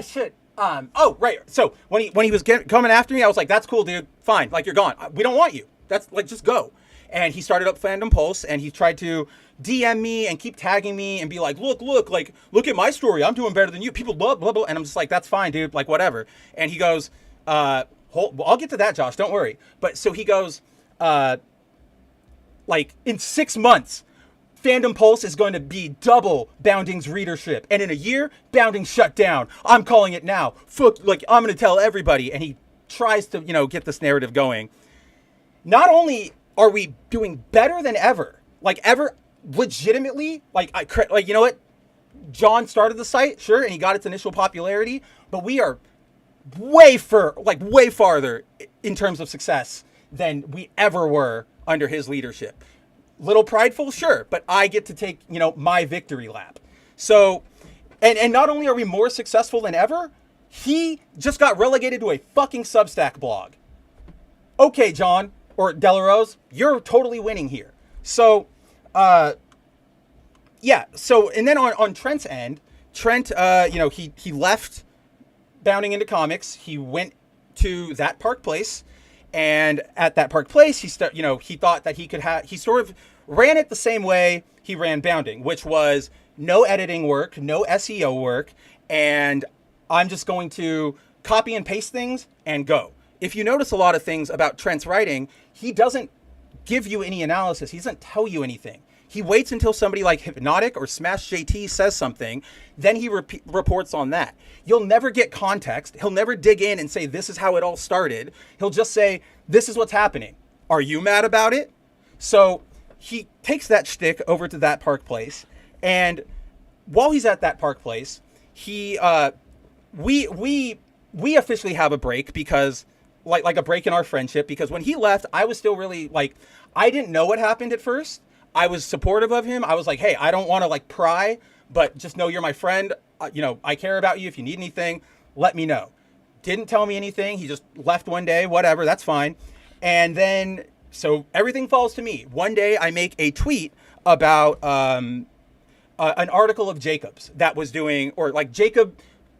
Shit. Oh, right. So when he was coming after me, I was like, that's cool, dude. Fine. Like, you're gone. We don't want you. That's like, just go. And he started up Fandom Pulse, and he tried to DM me and keep tagging me and be like, look at my story. I'm doing better than you. People blah, blah, blah. And I'm just like, that's fine, dude. Like, whatever. And he goes, I'll get to that, Josh. Don't worry. But so he goes, in 6 months, Fandom Pulse is going to be double Bounding's readership. And in a year, Bounding shut down. I'm calling it now. I'm going to tell everybody. And he tries to, get this narrative going. Not only are we doing better than ever like ever legitimately, like, you know what? John started the site, sure, and he got its initial popularity, but we are way farther in terms of success than we ever were under his leadership. Little prideful, sure, but I get to take, my victory lap. So, and not only are we more successful than ever, he just got relegated to a fucking Substack blog. Okay, John, or Delarose, you're totally winning here. So, yeah. So, and then on Trent's end, Trent, he left Bounding into Comics. He went to that Park Place, and at that Park Place, he thought that he sort of ran it the same way he ran Bounding, which was no editing work, no SEO work, and I'm just going to copy and paste things and go. If you notice a lot of things about Trent's writing, he doesn't give you any analysis. He doesn't tell you anything. He waits until somebody like Hypnotic or Smash JT says something, then he reports on that. You'll never get context. He'll never dig in and say, this is how it all started. He'll just say, this is what's happening. Are you mad about it? So he takes that shtick over to that Park Place. And while he's at that Park Place, we officially have a break because like a break in our friendship, because when he left, I was still really I didn't know what happened at first. I was supportive of him. I was like, hey, I don't want to pry, but just know you're my friend. I care about you. If you need anything, let me know. Didn't tell me anything. He just left one day, whatever, that's fine. And then, so everything falls to me. One day I make a tweet about an article of Jacob's that was doing, or Jacob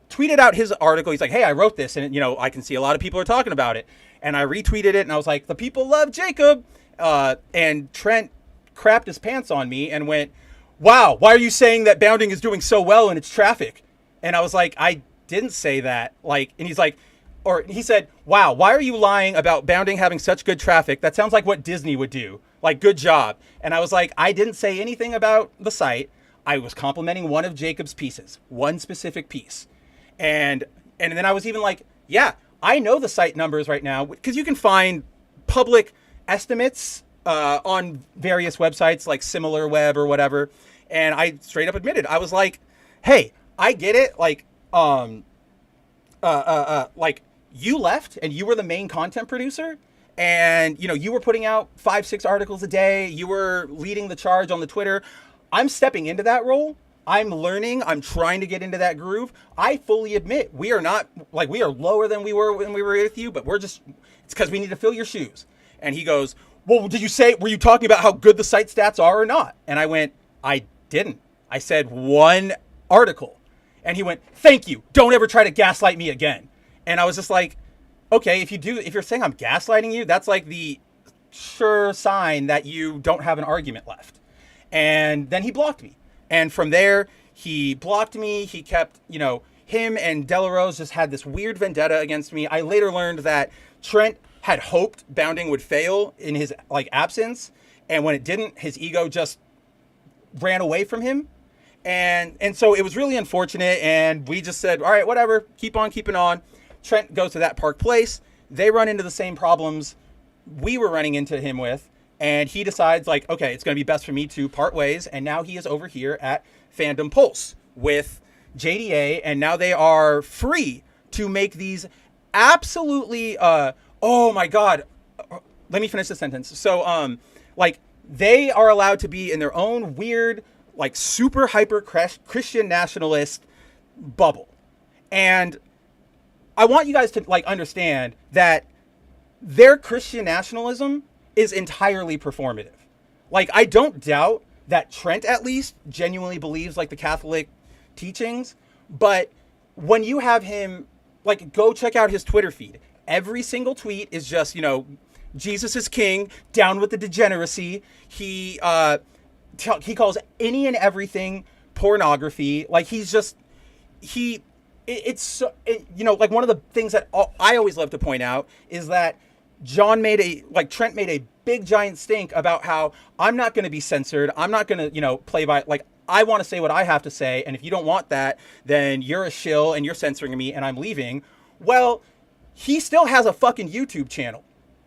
tweeted out his article. He's like, hey, I wrote this, and I can see a lot of people are talking about it. And I retweeted it, and I was like, the people love Jacob. And Trent crapped his pants on me and went, wow, why are you saying that Bounding is doing so well in its traffic? And I was like, I didn't say that. And he's like, or he said, wow, why are you lying about Bounding having such good traffic? That sounds like what Disney would do. Good job. And I was like, I didn't say anything about the site. I was complimenting one of Jacob's pieces, one specific piece. And then I was even like, yeah, I know the site numbers right now, because you can find public estimates on various websites like SimilarWeb or whatever. And I straight up admitted, I was like, hey, I get it. You left and you were the main content producer, and you were putting out 5-6 articles a day. You were leading the charge on the Twitter. I'm stepping into that role. I'm learning. I'm trying to get into that groove. I fully admit we are not we are lower than we were when we were with you, but it's because we need to fill your shoes. And he goes, well, were you talking about how good the site stats are or not? And I went, I didn't. I said one article. And he went, thank you. Don't ever try to gaslight me again. And I was just like, okay, if you're saying I'm gaslighting you, that's the sure sign that you don't have an argument left. And then he blocked me. And from there, he blocked me. He kept, him and Delarose just had this weird vendetta against me. I later learned that Trent had hoped Bounding would fail in his absence, and when it didn't, his ego just ran away from him, and so it was really unfortunate. And we just said, all right, whatever, keep on keeping on. Trent goes to that Park Place. They run into the same problems we were running into him with, and he decides okay, it's going to be best for me to part ways. And now he is over here at Fandom Pulse with JDA, and now they are free to make these absolutely oh my God. Let me finish the sentence. So, they are allowed to be in their own weird, super hyper Christian nationalist bubble. And I want you guys to understand that their Christian nationalism is entirely performative. I don't doubt that Trent at least genuinely believes the Catholic teachings, but when you have him, go check out his Twitter feed. Every single tweet is just, Jesus is king, down with the degeneracy. He calls any and everything pornography. One of the things that I always love to point out is that Trent made a big giant stink about how I'm not going to be censored. I'm not going to, play by, I want to say what I have to say. And if you don't want that, then you're a shill and you're censoring me and I'm leaving. Well, he still has a fucking YouTube channel.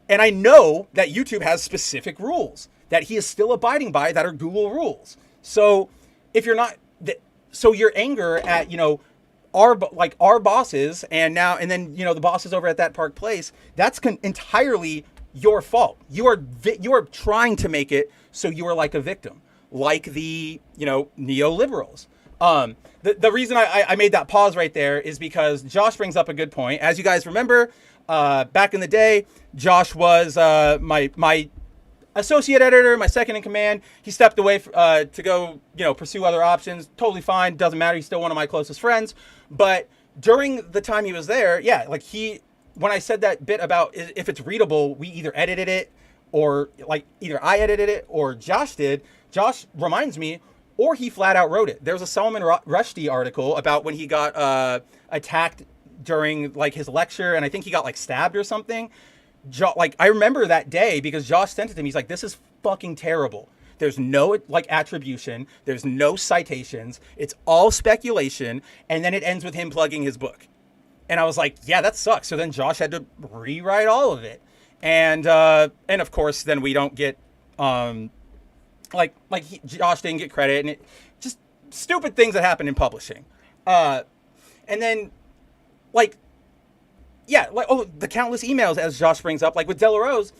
And I know that YouTube has specific rules that he is still abiding by that are Google rules. So if you're not, so your anger at, our bosses and then, the bosses over at that Park Place, that's entirely your fault. You are trying to make it so you are like a victim, like the, neoliberals. The reason I made that pause right there is because Josh brings up a good point. As you guys remember, back in the day, Josh was my associate editor, my second in command. He stepped away to go, pursue other options. Totally fine. Doesn't matter. He's still one of my closest friends. But during the time he was there, when I said that bit about if it's readable, we either edited it or either I edited it or Josh did. Josh reminds me, or he flat out wrote it. There was a Salman Rushdie article about when he got attacked during his lecture, and I think he got stabbed or something. I remember that day because Josh sent it to me. He's like, "This is fucking terrible. There's no attribution. There's no citations. It's all speculation." And then it ends with him plugging his book. And I was like, "Yeah, that sucks." So then Josh had to rewrite all of it, and of course then we don't get Josh didn't get credit, and it just stupid things that happen in publishing, and then the countless emails, as Josh brings up, with Delarose,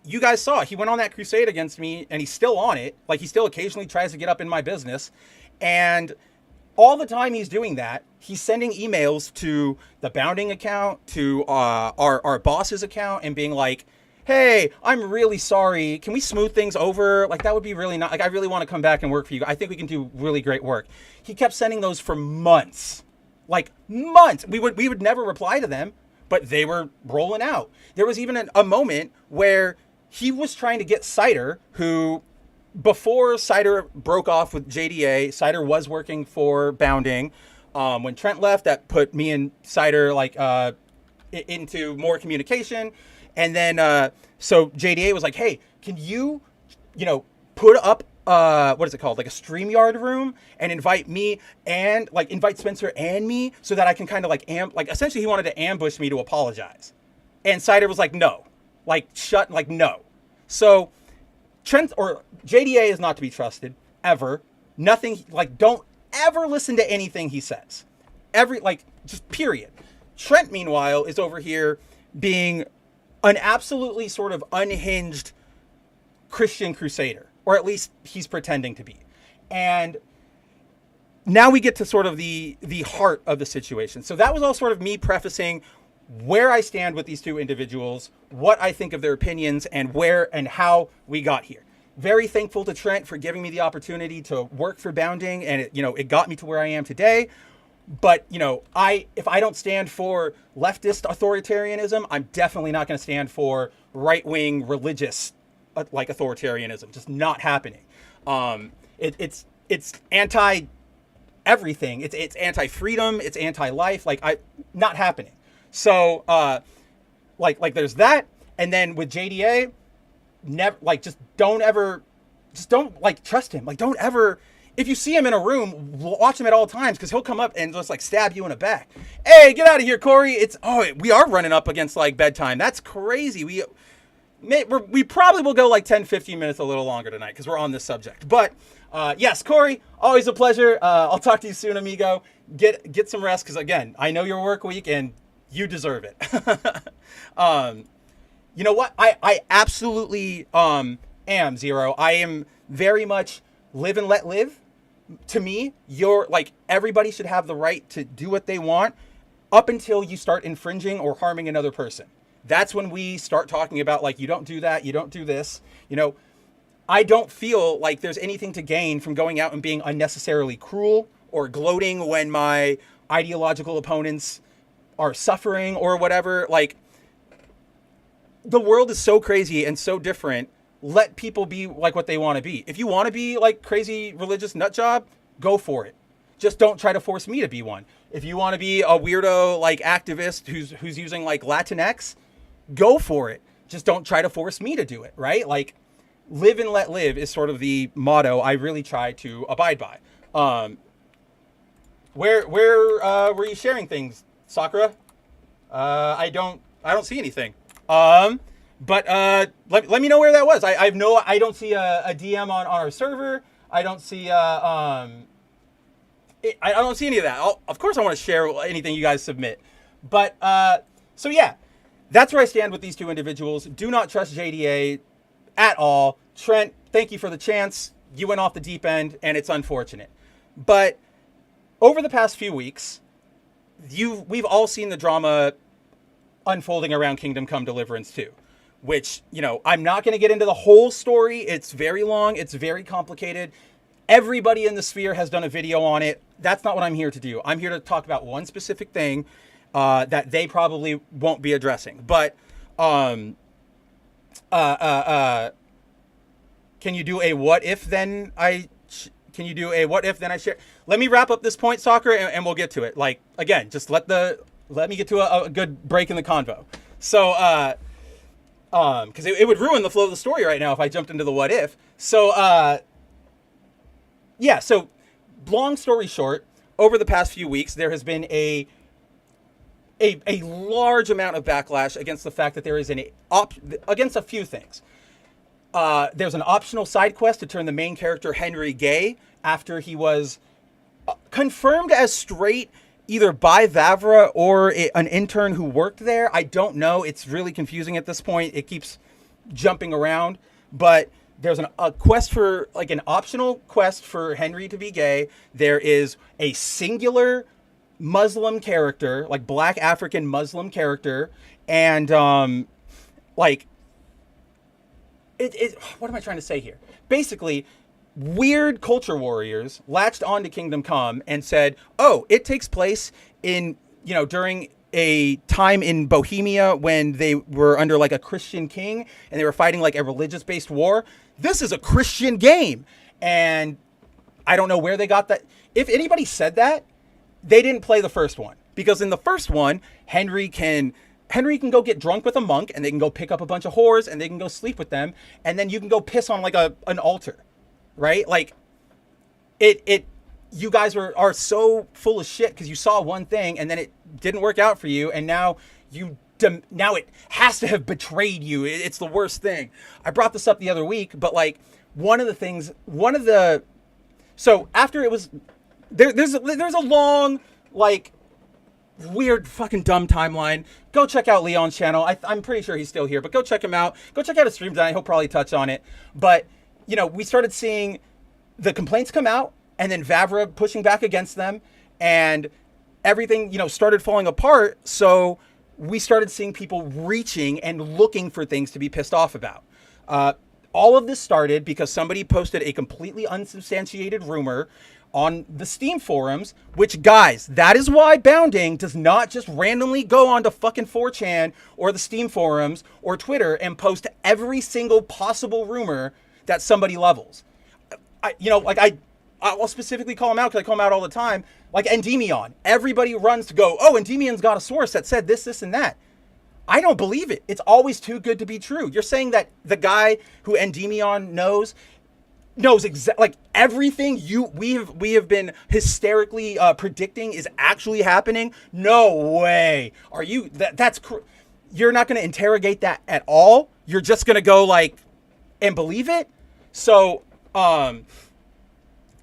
you guys saw, he went on that crusade against me, and he's still on it. He still occasionally tries to get up in my business. And all the time he's doing that, he's sending emails to the Bounding account, to our boss's account, and being like, "Hey, I'm really sorry. Can we smooth things over? That would be really nice. I really want to come back and work for you. I think we can do really great work." He kept sending those for months. Months. We would never reply to them, but they were rolling out. There was even a moment where he was trying to get Cider, who, before Cider broke off with JDA, Cider was working for Bounding. When Trent left, that put me and Cider into more communication. And then, so JDA was like, "Hey, can you, put up, what is it called? A StreamYard room and invite me and invite Spencer and me so that I can kind of essentially he wanted to ambush me to apologize." And Cider was like, "No, no." So Trent or JDA is not to be trusted ever. Nothing, don't ever listen to anything he says. Just period. Trent, meanwhile, is over here being an absolutely sort of unhinged Christian crusader, or at least he's pretending to be. And now we get to sort of the heart of the situation. So that was all sort of me prefacing where I stand with these two individuals, what I think of their opinions, and where and how we got here. Very thankful to Trent for giving me the opportunity to work for Bounding, and it got me to where I am today. But, if I don't stand for leftist authoritarianism, I'm definitely not going to stand for right-wing religious authoritarianism. Just not happening. It's anti everything. It's anti-freedom. It's anti-life. Not happening. So, there's that. And then with JDA, never, just don't trust him. Don't ever, if you see him in a room, watch him at all times, because he'll come up and just stab you in the back. "Hey, get out of here, Corey." We are running up against bedtime. That's crazy. We probably will go 10, 15 minutes a little longer tonight because we're on this subject. But yes, Corey, always a pleasure. I'll talk to you soon, amigo. Get some rest, because again, I know your work week and you deserve it. You know what? I absolutely am, Zero. I am very much live and let live. To me, you're everybody should have the right to do what they want up until you start infringing or harming another person. That's when we start talking about you don't do that, you don't do this. I don't feel like there's anything to gain from going out and being unnecessarily cruel or gloating when my ideological opponents are suffering or whatever. The world is so crazy and so different. Let people be what they want to be. If you want to be crazy religious nut job, go for it. Just don't try to force me to be one. If you want to be a weirdo activist who's using Latinx, go for it. Just don't try to force me to do it, right? Live and let live is sort of the motto I really try to abide by. Where were you sharing things, Sakura? I don't see anything. But let me know where that was. I don't see a DM on our server. I don't see I don't see any of that. Of course, I want to share anything you guys submit. But so yeah, that's where I stand with these two individuals. Do not trust JDA at all. Trent, thank you for the chance. You went off the deep end, and it's unfortunate. But over the past few weeks, we've all seen the drama unfolding around Kingdom Come Deliverance 2, which, I'm not going to get into the whole story. It's very long. It's very complicated. Everybody in the sphere has done a video on it. That's not what I'm here to do. I'm here to talk about one specific thing that they probably won't be addressing. But can you do a what if then I share? Let me wrap up this point, Soccer, and we'll get to it. Like, again, just let me get to a good break in the convo. So because it would ruin the flow of the story right now if I jumped into the what if. So yeah, so long story short, over the past few weeks, there has been a large amount of backlash against the fact that there is against a few things. There's an optional side quest to turn the main character Henry gay after he was confirmed as straight either by Vavra or an intern who worked there. I don't know. It's really confusing at this point. It keeps jumping around, but there's a quest for, like, an optional quest for Henry to be gay. There is a singular Muslim character, like Black African Muslim character, and what am I trying to say here? Basically, weird culture warriors latched onto Kingdom Come and said, oh, it takes place in, during a time in Bohemia when they were under like a Christian king and they were fighting like a religious based war. This is a Christian game. And I don't know where they got that. If anybody said that, they didn't play the first one, because in the first one, Henry can go get drunk with a monk, and they can go pick up a bunch of whores, and they can go sleep with them, and then you can go piss on like an altar, right? Like you guys are so full of shit because you saw one thing and then it didn't work out for you, and now now it has to have betrayed you. It's the worst thing. I brought this up the other week, but like so after it was there's a long, like, weird fucking dumb timeline. Go check out Leon's channel. I'm pretty sure he's still here, but go check him out. Go check out his stream tonight. He'll probably touch on it. But we started seeing the complaints come out, and then Vavra pushing back against them, and everything started falling apart. So we started seeing people reaching and looking for things to be pissed off about. All of this started because somebody posted a completely unsubstantiated rumor on the Steam forums, which, guys, that is why Bounding does not just randomly go onto fucking 4chan or the Steam forums or Twitter and post every single possible rumor that somebody levels. I'll specifically call him out because I call him out all the time. Like Endymion. Everybody runs to go, oh, Endymion's got a source that said this, and that. I don't believe it. It's always too good to be true. You're saying that the guy who Endymion knows exactly, like, everything we have been hysterically predicting is actually happening? No way. Are you you're not going to interrogate that at all? You're just going to go like and believe it? So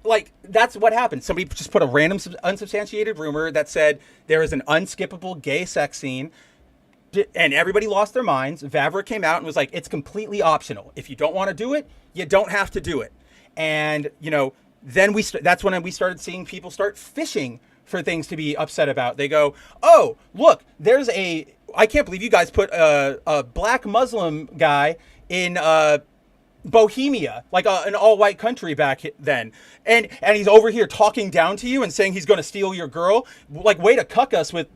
like, that's what happened. Somebody just put a random unsubstantiated rumor that said there is an unskippable gay sex scene, and everybody lost their minds. Vavra came out and was like, it's completely optional. If you don't want to do it, you don't have to do it. And, then that's when we started seeing people start fishing for things to be upset about. They go, oh, look, I can't believe you guys put a black Muslim guy in Bohemia, like an all-white country back then. And he's over here talking down to you and saying he's going to steal your girl. Like, way to cuck us with,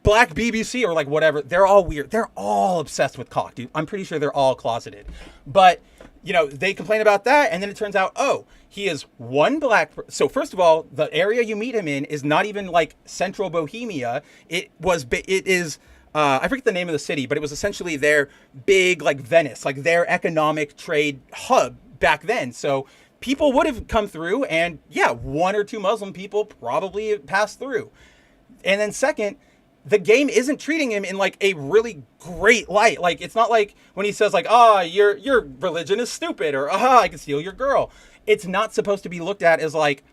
black BBC or like whatever. They're all weird. They're all obsessed with cock, dude. I'm pretty sure they're all closeted. But they complain about that, and then it turns out, oh, he is one black. So first of all, the area you meet him in is not even like central Bohemia. It is. I forget the name of the city, but it was essentially their big, like, Venice, like their economic trade hub back then. So people would have come through, and yeah, one or two Muslim people probably passed through. And then second, the game isn't treating him in like a really great light. Like it's not like when he says like, "Ah, your religion is stupid," or "Ah, I can steal your girl." It's not supposed to be looked at as like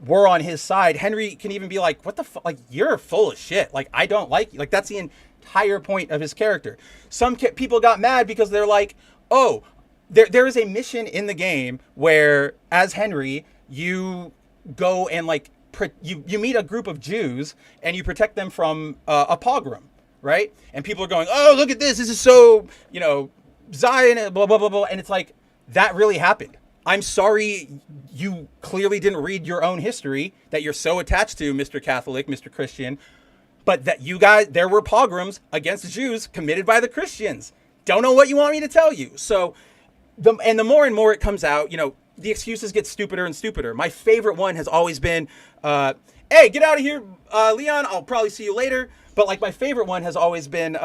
we're on his side. Henry can even be like, "What the fuck? Like you're full of shit. Like I don't like you." Like that's the entire point of his character. Some people got mad because they're like, "Oh, there is a mission in the game where as Henry you go and like you meet a group of Jews and you protect them from a pogrom, right?" And people are going, "Oh, look at this! This is so Zion, blah blah blah blah." And it's like that really happened. I'm sorry, you clearly didn't read your own history that you're so attached to, Mr. Catholic, Mr. Christian, but that you guys there were pogroms against Jews committed by the Christians. Don't know what you want me to tell you. So, the more and more it comes out, the excuses get stupider and stupider. My favorite one has always been, "Hey, get out of here, Leon. I'll probably see you later." But like my favorite one has always been,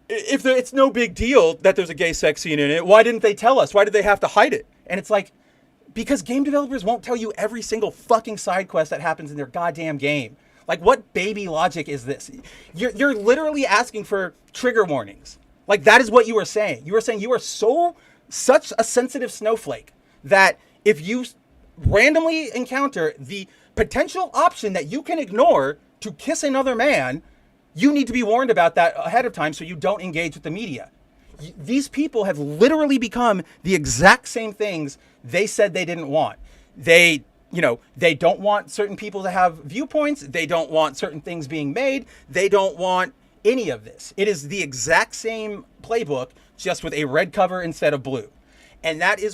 "If it's no big deal that there's a gay sex scene in it, why didn't they tell us? Why did they have to hide it?" And it's like, because game developers won't tell you every single fucking side quest that happens in their goddamn game. Like, what baby logic is this? You're literally asking for trigger warnings. Like, that is what you are saying. You are saying you are such a sensitive snowflake that if you randomly encounter the potential option that you can ignore to kiss another man, you need to be warned about that ahead of time so you don't engage with the media. These people have literally become the exact same things they said they didn't want. They don't want certain people to have viewpoints. They don't want certain things being made. They don't want any of this. It is the exact same playbook, just with a red cover instead of blue. And that is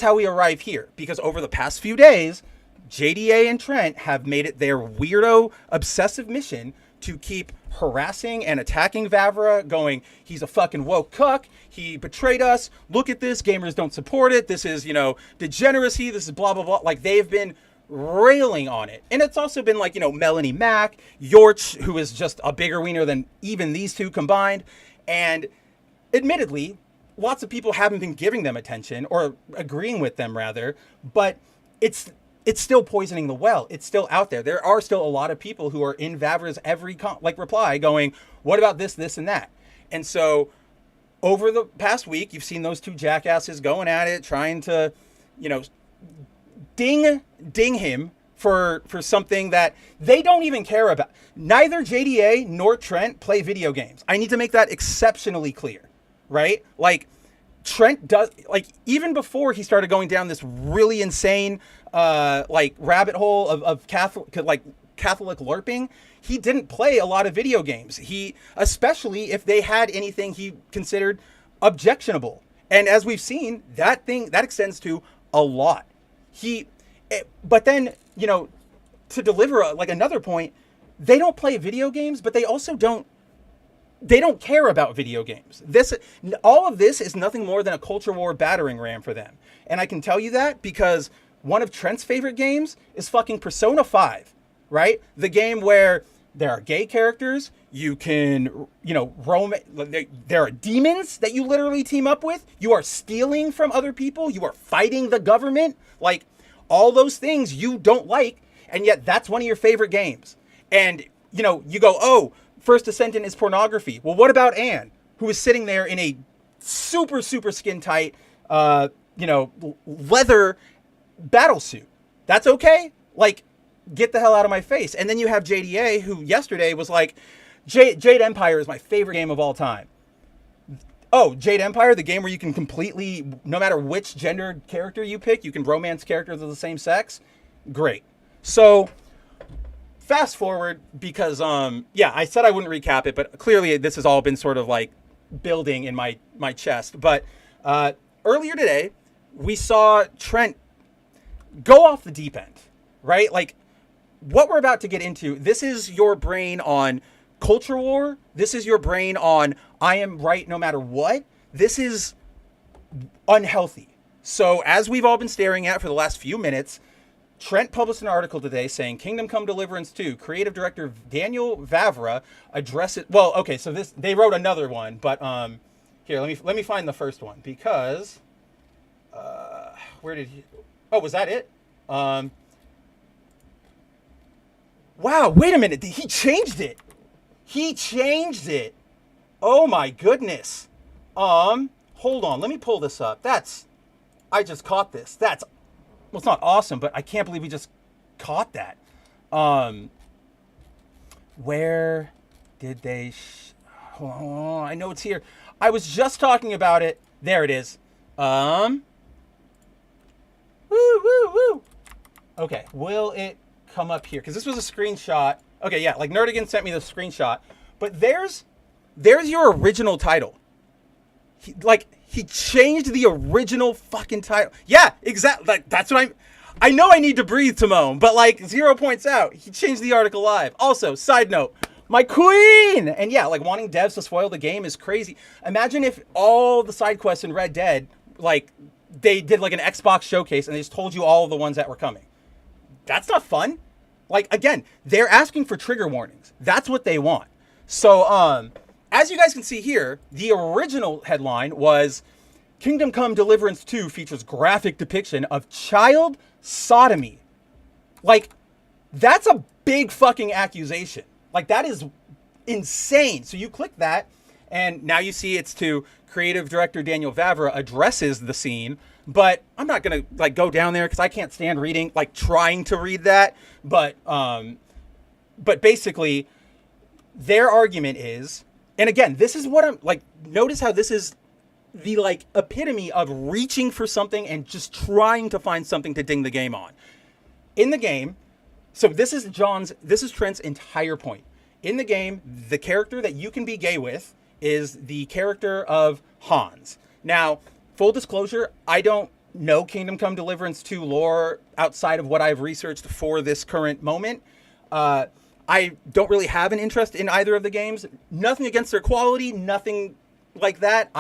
how we arrive here. Because over the past few days, JDA and Trent have made it their weirdo, obsessive mission to keep harassing and attacking Vavra, going, "He's a fucking woke cuck. He betrayed us. Look at this. Gamers don't support it. This is, degeneracy. This is blah, blah, blah." Like, they've been railing on it. And it's also been like, Melanie Mack, Yorch, who is just a bigger wiener than even these two combined. And admittedly, lots of people haven't been giving them attention, or agreeing with them rather, but it's still poisoning the well. It's still out there. There are still a lot of people who are in Vavra's every reply going, "What about this, this, and that?" And so over the past week, you've seen those two jackasses going at it, trying to, ding him for something that they don't even care about. Neither JDA nor Trent play video games. I need to make that exceptionally clear, right? Like, Trent does, like, even before he started going down this really insane rabbit hole of Catholic LARPing, he didn't play a lot of video games. He, especially if they had anything he considered objectionable. And as we've seen, that extends to a lot. But then, to deliver another point, they don't play video games, but they also don't care about video games. All of this is nothing more than a culture war battering ram for them. And I can tell you that because one of Trent's favorite games is fucking Persona 5, right? The game where there are gay characters, you can, there are demons that you literally team up with, you are stealing from other people, you are fighting the government, like, all those things you don't like, and yet that's one of your favorite games. And, you go, "Oh, First Descendant is pornography." Well, what about Anne, who is sitting there in a super, super skin tight, leather battle suit? That's okay? Like, get the hell out of my face. And then you have JDA, who yesterday was like, Jade Empire is my favorite game of all time. Oh, Jade Empire, the game where you can completely, no matter which gender character you pick, you can romance characters of the same sex? Great. So, fast forward, because, I said I wouldn't recap it, but clearly this has all been sort of like building in my chest. But earlier today, we saw Trent go off the deep end, right? Like, what we're about to get into, this is your brain on culture war. This is your brain on I am right no matter what. This is unhealthy. So as we've all been staring at for the last few minutes, Trent published an article today saying Kingdom Come Deliverance 2 creative director Daniel Vavra addresses. Well, okay, so they wrote another one, but here, let me find the first one, because where did he? Oh, was that it? Wow, wait a minute. He changed it. He changed it. Oh my goodness. Hold on. Let me pull this up. I just caught this. Well, it's not awesome, but I can't believe we just caught that. Where did they... hold on. I know it's here. I was just talking about it. There it is. Woo, woo, woo. Okay, will it come up here? Because this was a screenshot. Okay, yeah, like Nerdigan sent me the screenshot. But there's your original title. He changed the original fucking title. Yeah, exactly. Like, that's what I know I need to breathe, Timon, but like 0 points out. He changed the article live. Also, side note, my queen! And yeah, like wanting devs to spoil the game is crazy. Imagine if all the side quests in Red Dead, like they did like an Xbox showcase and they just told you all of the ones that were coming. That's not fun. Like, again, they're asking for trigger warnings. That's what they want. So, as you guys can see here, the original headline was Kingdom Come Deliverance 2 features graphic depiction of child sodomy. Like, that's a big fucking accusation. Like, that is insane. So you click that, and now you see it's to creative director Daniel Vavra addresses the scene. But I'm not going to, like, go down there because I can't stand reading, like, trying to read that. But basically, their argument is, and again, this is what I'm, like, notice how this is the, like, epitome of reaching for something and just trying to find something to ding the game on. In the game, so this is Trent's entire point. In the game, the character that you can be gay with is the character of Hans. Now, full disclosure, I don't know Kingdom Come Deliverance 2 lore outside of what I've researched for this current moment. I don't really have an interest in either of the games. Nothing against their quality, nothing like that.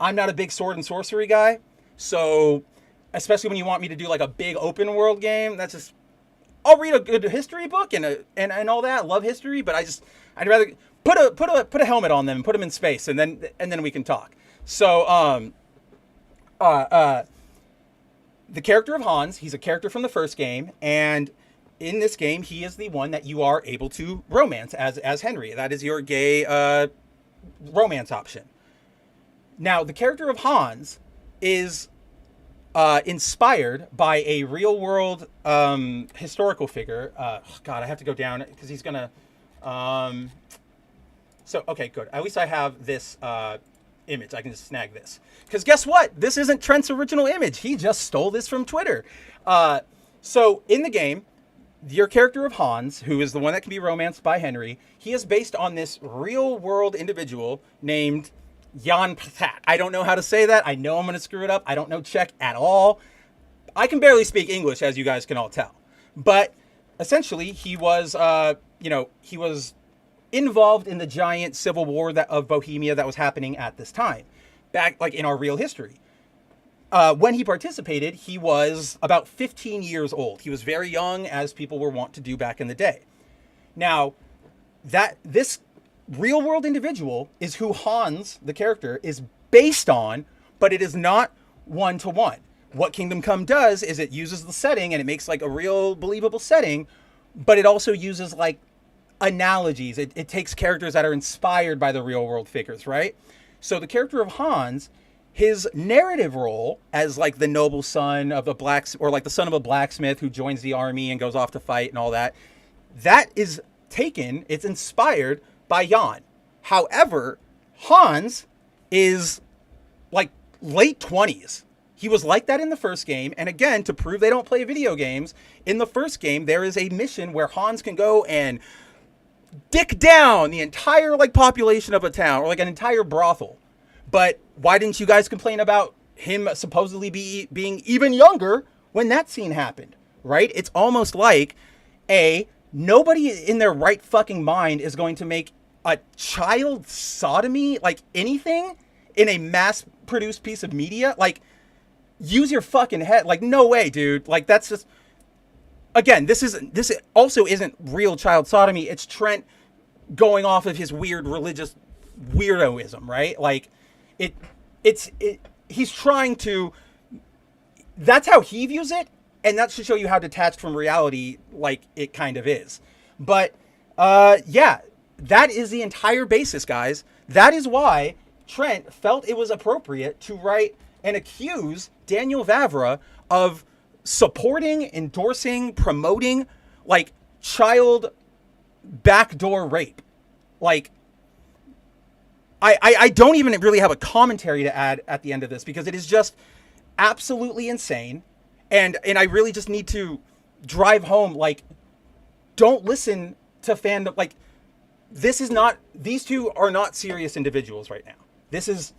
I'm not a big sword and sorcery guy. So, especially when you want me to do like a big open world game, that's just, I'll read a good history book and all that. I love history, but I'd rather put a helmet on them and put them in space and then we can talk. So, the character of Hans, he's a character from the first game, and in this game, he is the one that you are able to romance as Henry. That is your gay romance option. Now, the character of Hans is inspired by a real-world historical figure. God, I have to go down because he's gonna. So, okay, good. At least I have this image. I can just snag this. Because guess what? This isn't Trent's original image. He just stole this from Twitter. So, in the game, your character of Hans, who is the one that can be romanced by Henry, he is based on this real-world individual named Jan Patat. I don't know how to say that. I know I'm going to screw it up. I don't know Czech at all. I can barely speak English, as you guys can all tell. But essentially, he was, he was involved in the giant civil war of Bohemia that was happening at this time, back like in our real history. When he participated, he was about 15 years old. He was very young, as people were wont to do back in the day. Now, this real-world individual is who Hans, the character, is based on, but it is not one-to-one. What Kingdom Come does is it uses the setting, and it makes like a real believable setting, but it also uses like analogies. It takes characters that are inspired by the real-world figures, right? So the character of Hans, his narrative role as like the noble son of the son of a blacksmith who joins the army and goes off to fight and all that, it's inspired by Jan. However, Hans is like late 20s. He was like that in the first game. And again, to prove they don't play video games, in the first game, there is a mission where Hans can go and dick down the entire like population of a town, or like an entire brothel. But why didn't you guys complain about him supposedly being even younger when that scene happened, right? It's almost like nobody in their right fucking mind is going to make a child sodomy, like anything, in a mass-produced piece of media. Like, use your fucking head. Like, no way, dude. Like, that's just... Again, this also isn't real child sodomy. It's Trent going off of his weird religious weirdoism, right? Like, he's trying to... That's how he views it, and that should show you how detached from reality, like, it kind of is. But yeah, that is the entire basis, guys. That is why Trent felt it was appropriate to write and accuse Daniel Vavra of supporting, endorsing, promoting like child backdoor rape. Like, I don't even really have a commentary to add at the end of this because it is just absolutely insane. And I really just need to drive home, like, don't listen to fandom. Like, this is not, these two are not serious individuals right now. This is,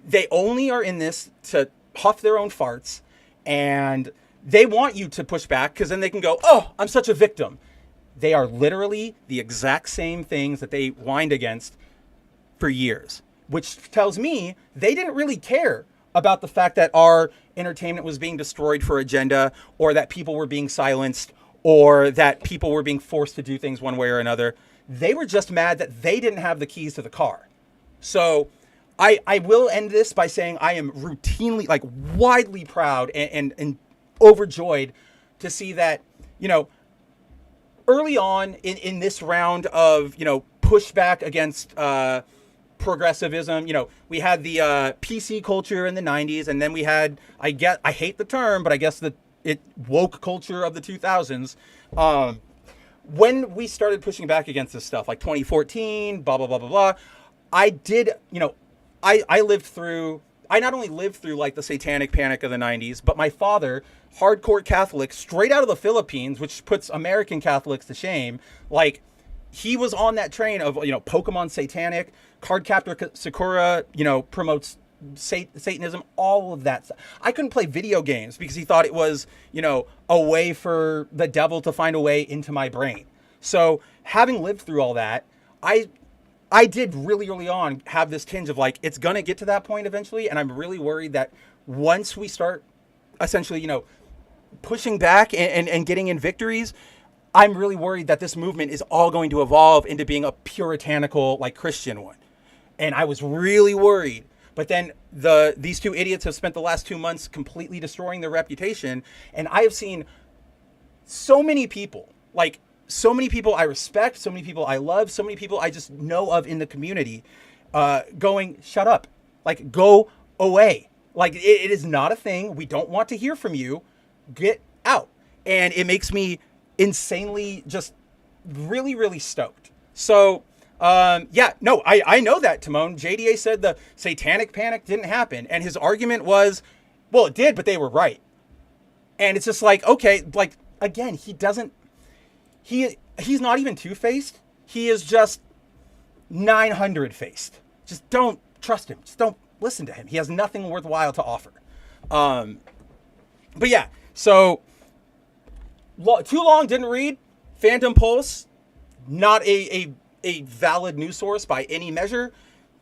they only are in this to huff their own farts, and they want you to push back because then they can go, oh, I'm such a victim. They are literally the exact same things that they whined against for years, which tells me they didn't really care about the fact that our entertainment was being destroyed for agenda, or that people were being silenced, or that people were being forced to do things one way or another. They were just mad that they didn't have the keys to the car. So I will end this by saying I am routinely, like, widely proud and overjoyed to see that, you know, early on in this round of, you know, pushback against progressivism, you know, we had the PC culture in the 90s, and then we had, I hate the term, but I guess it woke culture of the 2000s. When we started pushing back against this stuff, like 2014, blah, blah, blah, blah, blah, I did, you know, I not only lived through like the satanic panic of the 90s, but my father, hardcore Catholic, straight out of the Philippines, which puts American Catholics to shame, like, he was on that train of, you know, Pokemon satanic, Cardcaptor Sakura, you know, promotes Satanism, all of that stuff. I couldn't play video games because he thought it was, you know, a way for the devil to find a way into my brain. So having lived through all that, I did really early on have this tinge of like, it's going to get to that point eventually. And I'm really worried that once we start essentially, you know, pushing back and getting in victories, I'm really worried that this movement is all going to evolve into being a puritanical, like, Christian one. And I was really worried. But then these two idiots have spent the last 2 months completely destroying their reputation. And I have seen so many people, like, so many people I respect, so many people I love, so many people I just know of in the community going, shut up, like, go away. Like, it is not a thing. We don't want to hear from you. Get out. And it makes me insanely just really, really stoked. So, yeah, no, I know that, Timon. JDA said the satanic panic didn't happen. And his argument was, well, it did, but they were right. And it's just like, okay, like, again, he's not even two-faced. He is just 900-faced. Just don't trust him. Just don't listen to him. He has nothing worthwhile to offer. But yeah, so too long, didn't read. Phantom Pulse, not a valid news source by any measure.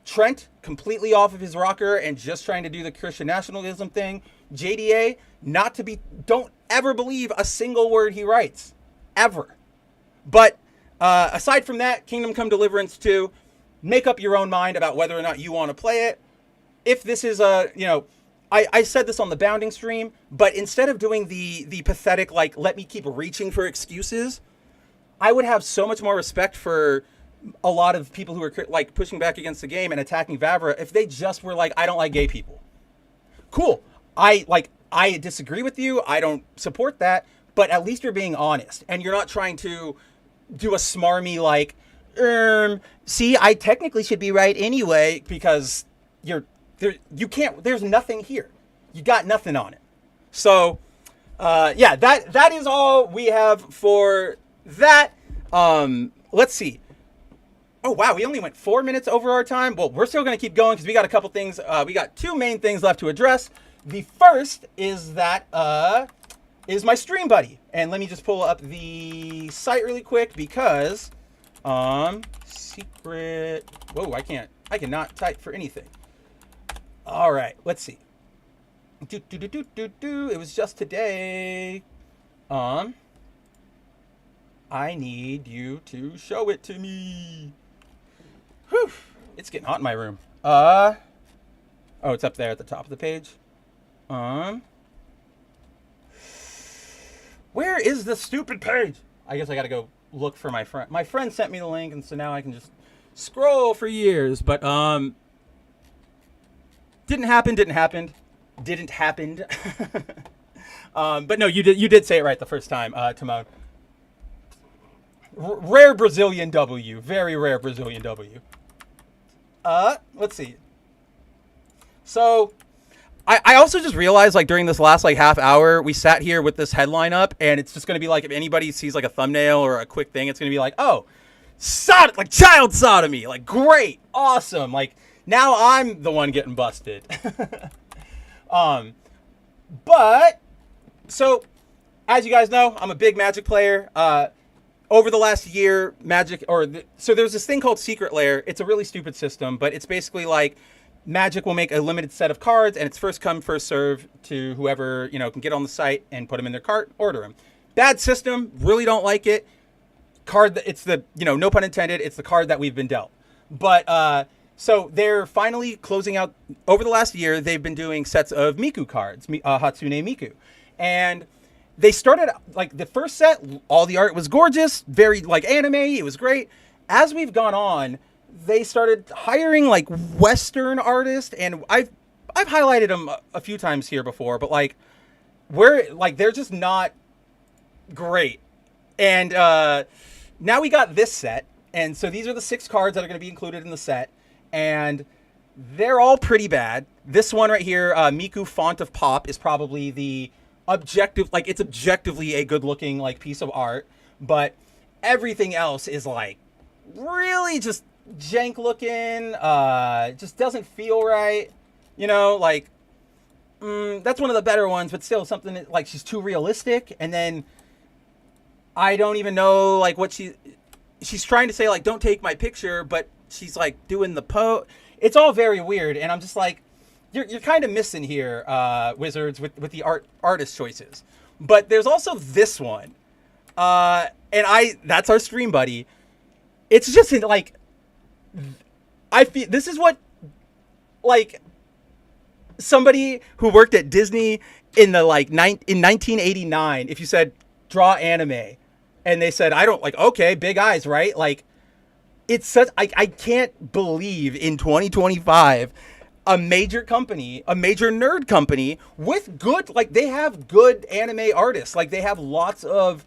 Trent, completely off of his rocker and just trying to do the Christian nationalism thing. JDA, don't ever believe a single word he writes. Ever. But aside from that, Kingdom Come Deliverance 2, make up your own mind about whether or not you want to play it. If this is you know, I said this on the Bounding stream, but instead of doing the pathetic, like, let me keep reaching for excuses, I would have so much more respect for a lot of people who are, like, pushing back against the game and attacking Vavra if they just were like, I don't like gay people. Cool. I disagree with you. I don't support that. But at least you're being honest. And you're not trying to do a smarmy, like, see, I technically should be right anyway, because you can't, there's nothing here. You got nothing on it. So, yeah, that is all we have for that. Let's see. Oh, wow, we only went 4 minutes over our time. Well, we're still going to keep going because we got a couple things. We got two main things left to address. The first is that is my stream buddy. And let me just pull up the site really quick because secret. Whoa, I cannot type for anything. All right, let's see. It was just today. I need you to show it to me. Whew. It's getting hot in my room. Oh, it's up there at the top of the page. Where is the stupid page? I guess I gotta go look for my friend. My friend sent me the link, and so now I can just scroll for years. But didn't happen. But no, you did say it right the first time, Timon. Rare Brazilian W, very rare Brazilian W. Let's see. So, I also just realized, like, during this last, like, half hour, we sat here with this headline up, and it's just going to be, like, if anybody sees, like, a thumbnail or a quick thing, it's going to be like, oh, like, child sodomy. Like, great. Awesome. Like, now I'm the one getting busted. But, so, as you guys know, I'm a big Magic player. Over the last year, so there's this thing called Secret Lair. It's a really stupid system, but it's basically like Magic will make a limited set of cards, and it's first come, first serve to whoever, can get on the site and put them in their cart, order them. Bad system, really don't like it. It's the, no pun intended, it's the card that we've been dealt. But, so they're finally closing out, over the last year, they've been doing sets of Miku cards, Hatsune Miku. And they started, like, the first set, all the art was gorgeous, very, like, anime, it was great. As we've gone on, they started hiring, like, Western artists, and I've highlighted them a few times here before, but, like, they're just not great. And now we got this set, and so these are the 6 cards that are going to be included in the set, and they're all pretty bad. This one right here, Miku Font of Pop, is probably the it's objectively a good looking, like, piece of art, but everything else is, like, really just jank looking, just doesn't feel right, like, that's one of the better ones, but still something that, like, she's too realistic. And then I don't even know, like, what she's trying to say, like, don't take my picture, but she's, like, doing the pose. It's all very weird, and I'm just like, You're kind of missing here, Wizards, with the artist choices. But there's also this one. And that's our stream buddy. It's just, like, I feel, this is what, like, somebody who worked at Disney in the, like, in 1989, if you said, draw anime, and they said, I don't, like, okay, big eyes, right? Like, it's such, I can't believe in 2025, a major company, a major nerd company with good, like, they have good anime artists. Like, they have lots of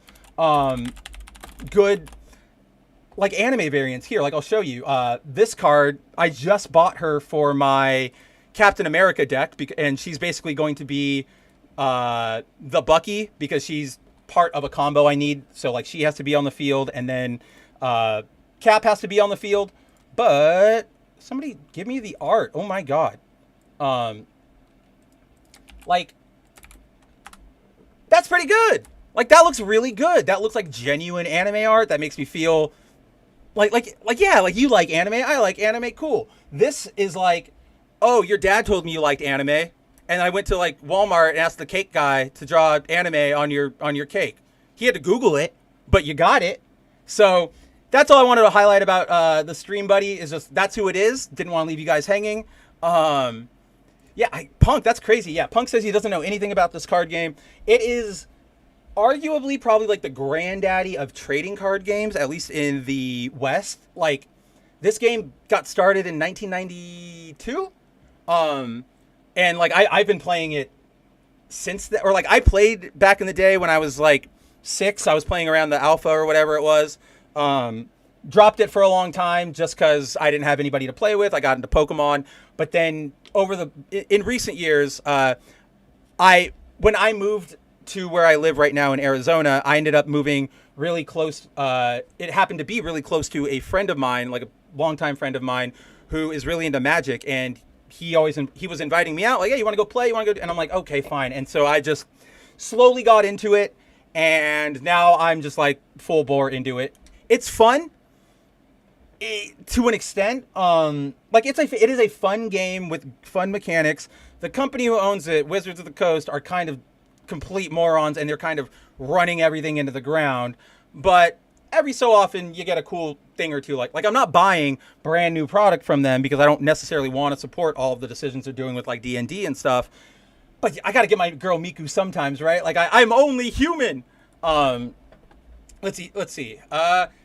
good, like, anime variants here. Like, I'll show you. This card, I just bought her for my Captain America deck, and she's basically going to be the Bucky, because she's part of a combo I need. So, like, she has to be on the field, and then Cap has to be on the field. But somebody give me the art. Oh my god. Like, that's pretty good. Like, that looks really good. That looks like genuine anime art. That makes me feel like yeah, like, you like anime, I like anime, cool. This is like, oh, your dad told me you liked anime, and I went to, like, Walmart and asked the cake guy to draw anime on your cake. He had to Google it, but you got it. So that's all I wanted to highlight about the stream buddy, is just that's who it is. Didn't want to leave you guys hanging. Yeah, Punk, that's crazy. Yeah, Punk says he doesn't know anything about this card game. It is arguably probably, like, the granddaddy of trading card games, at least in the West. Like, this game got started in 1992. And, like, I've been playing it since then. Or, like, I played back in the day when I was, like, 6. I was playing around the alpha or whatever it was. Dropped it for a long time just because I didn't have anybody to play with. I got into Pokemon. But then in recent years, when I moved to where I live right now in Arizona, I ended up moving really close. It happened to be really close to a friend of mine, like a longtime friend of mine, who is really into Magic. And he was inviting me out, like, hey, you want to go play? You want to go? And I'm like, okay, fine. And so I just slowly got into it. And now I'm just, like, full bore into it. It's fun. To an extent, like, it is a fun game with fun mechanics. The company who owns it, Wizards of the Coast, are kind of complete morons, and they're kind of running everything into the ground. But every so often, you get a cool thing or two. Like I'm not buying brand new product from them because I don't necessarily want to support all of the decisions they're doing with, like, D&D and stuff. But I got to get my girl Miku sometimes, right? Like, I'm only human. Let's see.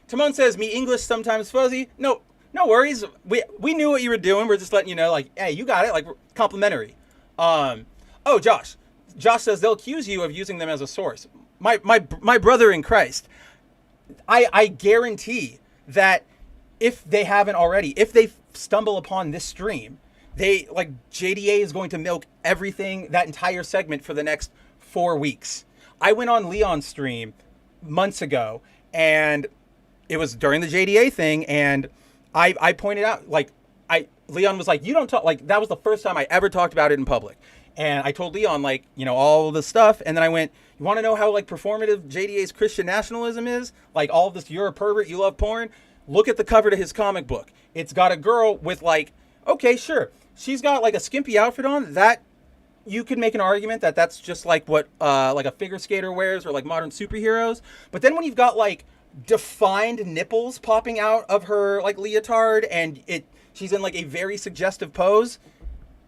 Timon says, me English sometimes fuzzy. No worries. We knew what you were doing. We're just letting you know, like, hey, you got it. Like, complimentary. Oh, Josh. Josh says they'll accuse you of using them as a source. My brother in Christ. I guarantee that if they haven't already, if they stumble upon this stream, JDA is going to milk everything, that entire segment for the next 4 weeks. I went on Leon's stream months ago, and it was during the JDA thing, and I pointed out, like, Leon was like, you don't talk, like, that was the first time I ever talked about it in public. And I told Leon, like, you know, all the stuff, and then I went, you want to know how, like, performative JDA's Christian nationalism is? Like, all of this, you're a pervert, you love porn? Look at the cover to his comic book. It's got a girl with, like, okay, sure, she's got, like, a skimpy outfit on, that you could make an argument that that's just like what like a figure skater wears, or like modern superheroes. But then when you've got like defined nipples popping out of her like leotard, and she's in like a very suggestive pose,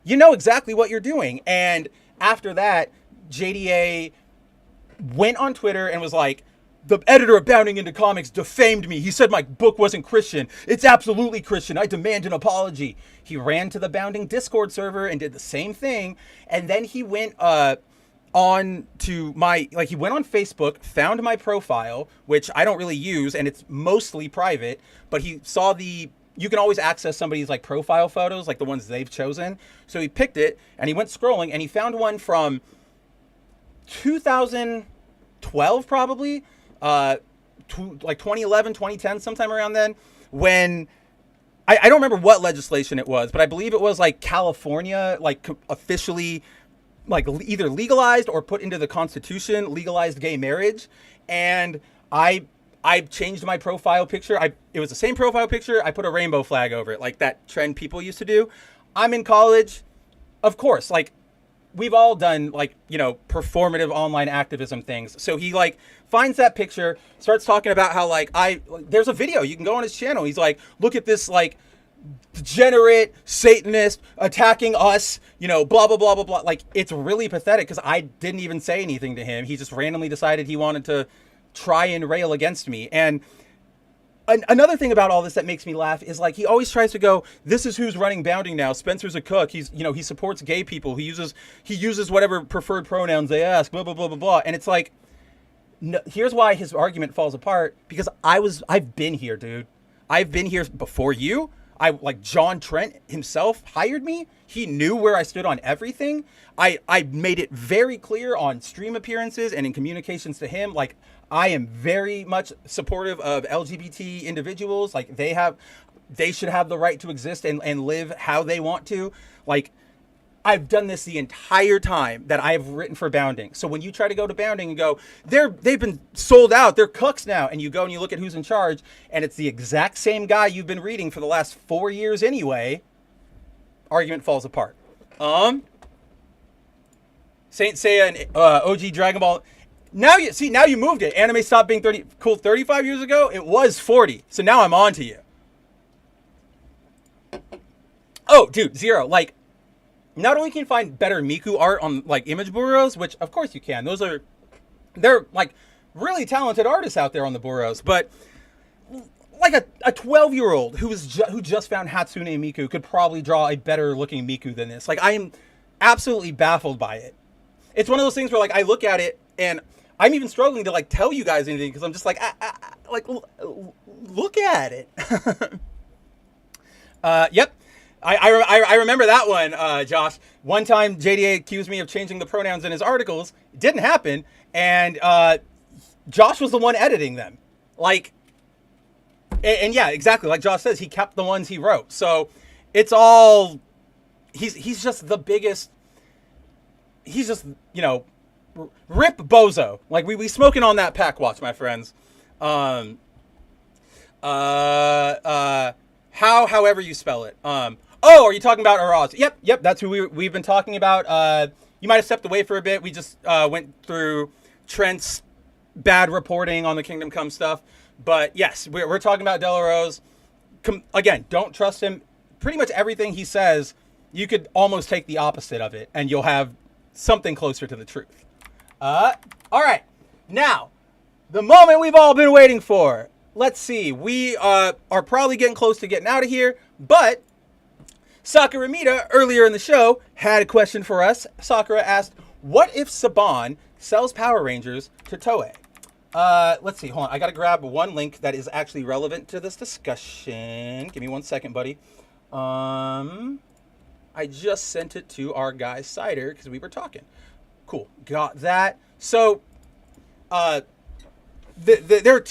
you know exactly what you're doing. And after that, JDA went on Twitter and was like, the editor of Bounding Into Comics defamed me. He said my book wasn't Christian. It's absolutely Christian. I demand an apology. He ran to the Bounding Discord server and did the same thing. And then he went on to he went on Facebook, found my profile, which I don't really use, and it's mostly private, but he saw you can always access somebody's like profile photos, like the ones they've chosen. So he picked it and he went scrolling and he found one from 2012 probably. Like 2011, 2010, sometime around then, when I don't remember what legislation it was, but I believe it was like California, like officially, like either legalized or put into the Constitution, legalized gay marriage. And I changed my profile picture. It was the same profile picture. I put a rainbow flag over it, like that trend people used to do. I'm in college, of course, like, we've all done, like, you know, performative online activism things. So he, like, finds that picture, starts talking about how, like, there's a video, you can go on his channel. He's like, look at this, like, degenerate Satanist attacking us, you know, blah, blah, blah, blah, blah. Like, it's really pathetic because I didn't even say anything to him. He just randomly decided he wanted to try and rail against me. And another thing about all this that makes me laugh is, like, he always tries to go, this is who's running Bounding now. Spencer's a cook. He's, you know, he supports gay people. He uses whatever preferred pronouns they ask, blah, blah, blah, blah, blah. And it's like, no, here's why his argument falls apart, because I've been here, dude. I've been here before you. Like, John Trent himself hired me. He knew where I stood on everything. I made it very clear on stream appearances and in communications to him. Like, I am very much supportive of LGBT individuals. Like, they should have the right to exist and live how they want to. Like, I've done this the entire time that I've written for Bounding. So when you try to go to Bounding and go, they've been sold out, they're cooks now, and you go and you look at who's in charge, and it's the exact same guy you've been reading for the last 4 years anyway, argument falls apart. Saint Seiya and OG Dragon Ball. Now you moved it. Anime stopped being 35 years ago. It was 40. So now I'm on to you. Oh, dude, Zero. Like, not only can you find better Miku art on, like, image bureaus, which of course you can. They're like really talented artists out there on the bureaus, but like a 12-year-old who just found Hatsune Miku could probably draw a better looking Miku than this. Like, I am absolutely baffled by it. It's one of those things where, like, I look at it and I'm even struggling to, like, tell you guys anything because I'm just like, look at it. Yep. I remember that one, Josh. One time JDA accused me of changing the pronouns in his articles. It didn't happen. And Josh was the one editing them. Like, and yeah, exactly. Like Josh says, he kept the ones he wrote. So it's all, he's just the biggest, he's just, you know, rip bozo. Like, we smoking on that pack watch, my friends. However you spell it. Oh, are you talking about Araz? Yep, that's who we've been talking about. You might have stepped away for a bit. We just went through Trent's bad reporting on the Kingdom Come stuff. But yes, we're talking about Deliverance. Again, don't trust him. Pretty much everything he says, you could almost take the opposite of it, and you'll have something closer to the truth. All right. Now, The moment we've all been waiting for. Let's see. We are probably getting close to getting out of here, but Sakura Mita earlier in the show had a question for us. Sakura asked, "What if Saban sells Power Rangers to Toei?" Let's see. Hold on. I got to grab one link that is actually relevant to this discussion. Give me 1 second, buddy. I just sent it to our guy Cider because we were talking. Cool. Got that. So, there are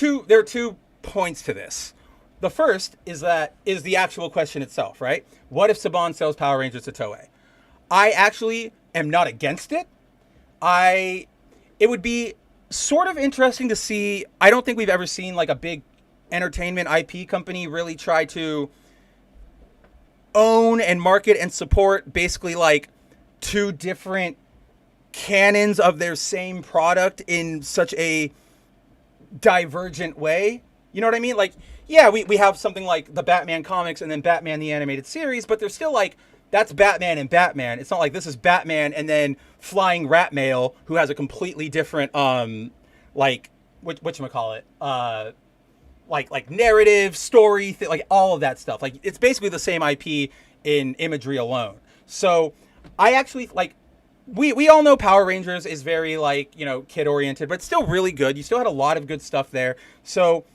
two points to this. The first is the actual question itself, right? What if Saban sells Power Rangers to Toei? I actually am not against it. It would be sort of interesting to see. I don't think we've ever seen like a big entertainment IP company really try to own and market and support basically like two different canons of their same product in such a divergent way. You know what I mean? Like, yeah, we have something like the Batman comics and then Batman the animated series, but they're still like, that's Batman and Batman. It's not like this is Batman and then Flying Rat Mail, who has a completely different like whatchamacallit, like narrative, story, like all of that stuff. Like, it's basically the same IP in imagery alone. So I actually like, we all know Power Rangers is very like, you know, kid oriented, but it's still really good. You still had a lot of good stuff there. So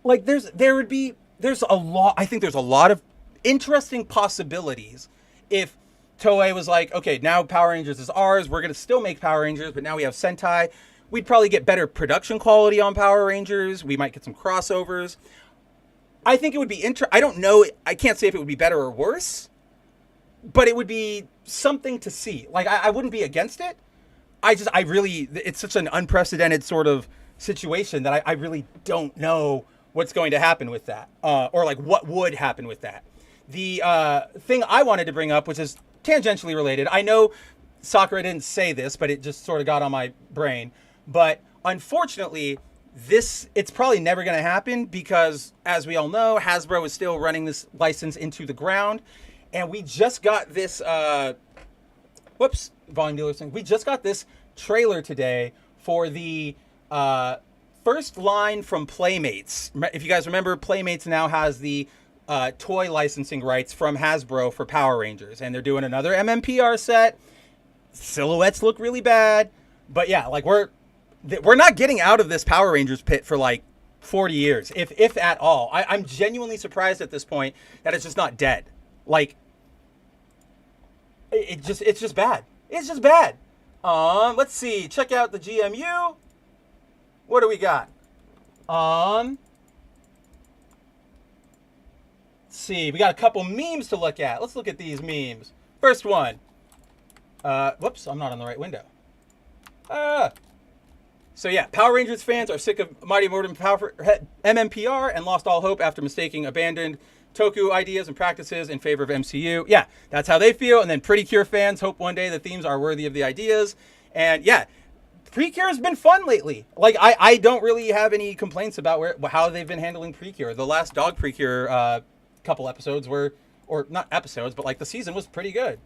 like there's a lot of interesting possibilities if Toei was like, okay, now Power Rangers is ours. We're going to still make Power Rangers, but now we have Sentai. We'd probably get better production quality on Power Rangers. We might get some crossovers. I think it would be I don't know. I can't say if it would be better or worse, but it would be something to see. Like, I wouldn't be against it. It's such an unprecedented sort of situation that I really don't know what's going to happen with that. Or like what would happen with that. The thing I wanted to bring up, which is tangentially related. I know Sakura didn't say this, but it just sort of got on my brain. But unfortunately, it's probably never going to happen because, as we all know, Hasbro is still running this license into the ground. And we just got this, volume dealer thing. We just got this trailer today for the first line from Playmates. If you guys remember, Playmates now has the toy licensing rights from Hasbro for Power Rangers. And they're doing another MMPR set. Silhouettes look really bad. But yeah, like we're not getting out of this Power Rangers pit for like 40 years, if at all. I'm genuinely surprised at this point that it's just not dead. Like, it's just bad. It's just bad. Let's see. Check out the GMU. What do we got? Let's see. We got a couple memes to look at. Let's look at these memes. First one. Whoops, I'm not on the right window. So yeah, Power Rangers fans are sick of Mighty Morphin Power MMPR and lost all hope after mistaking abandoned Toku ideas and practices in favor of MCU. Yeah, that's how they feel. And then Pretty Cure fans hope one day the themes are worthy of the ideas. And yeah, Precure has been fun lately. Like, I don't really have any complaints about how they've been handling Precure. The last Dog Precure couple episodes were, or not episodes, but like the season was pretty good.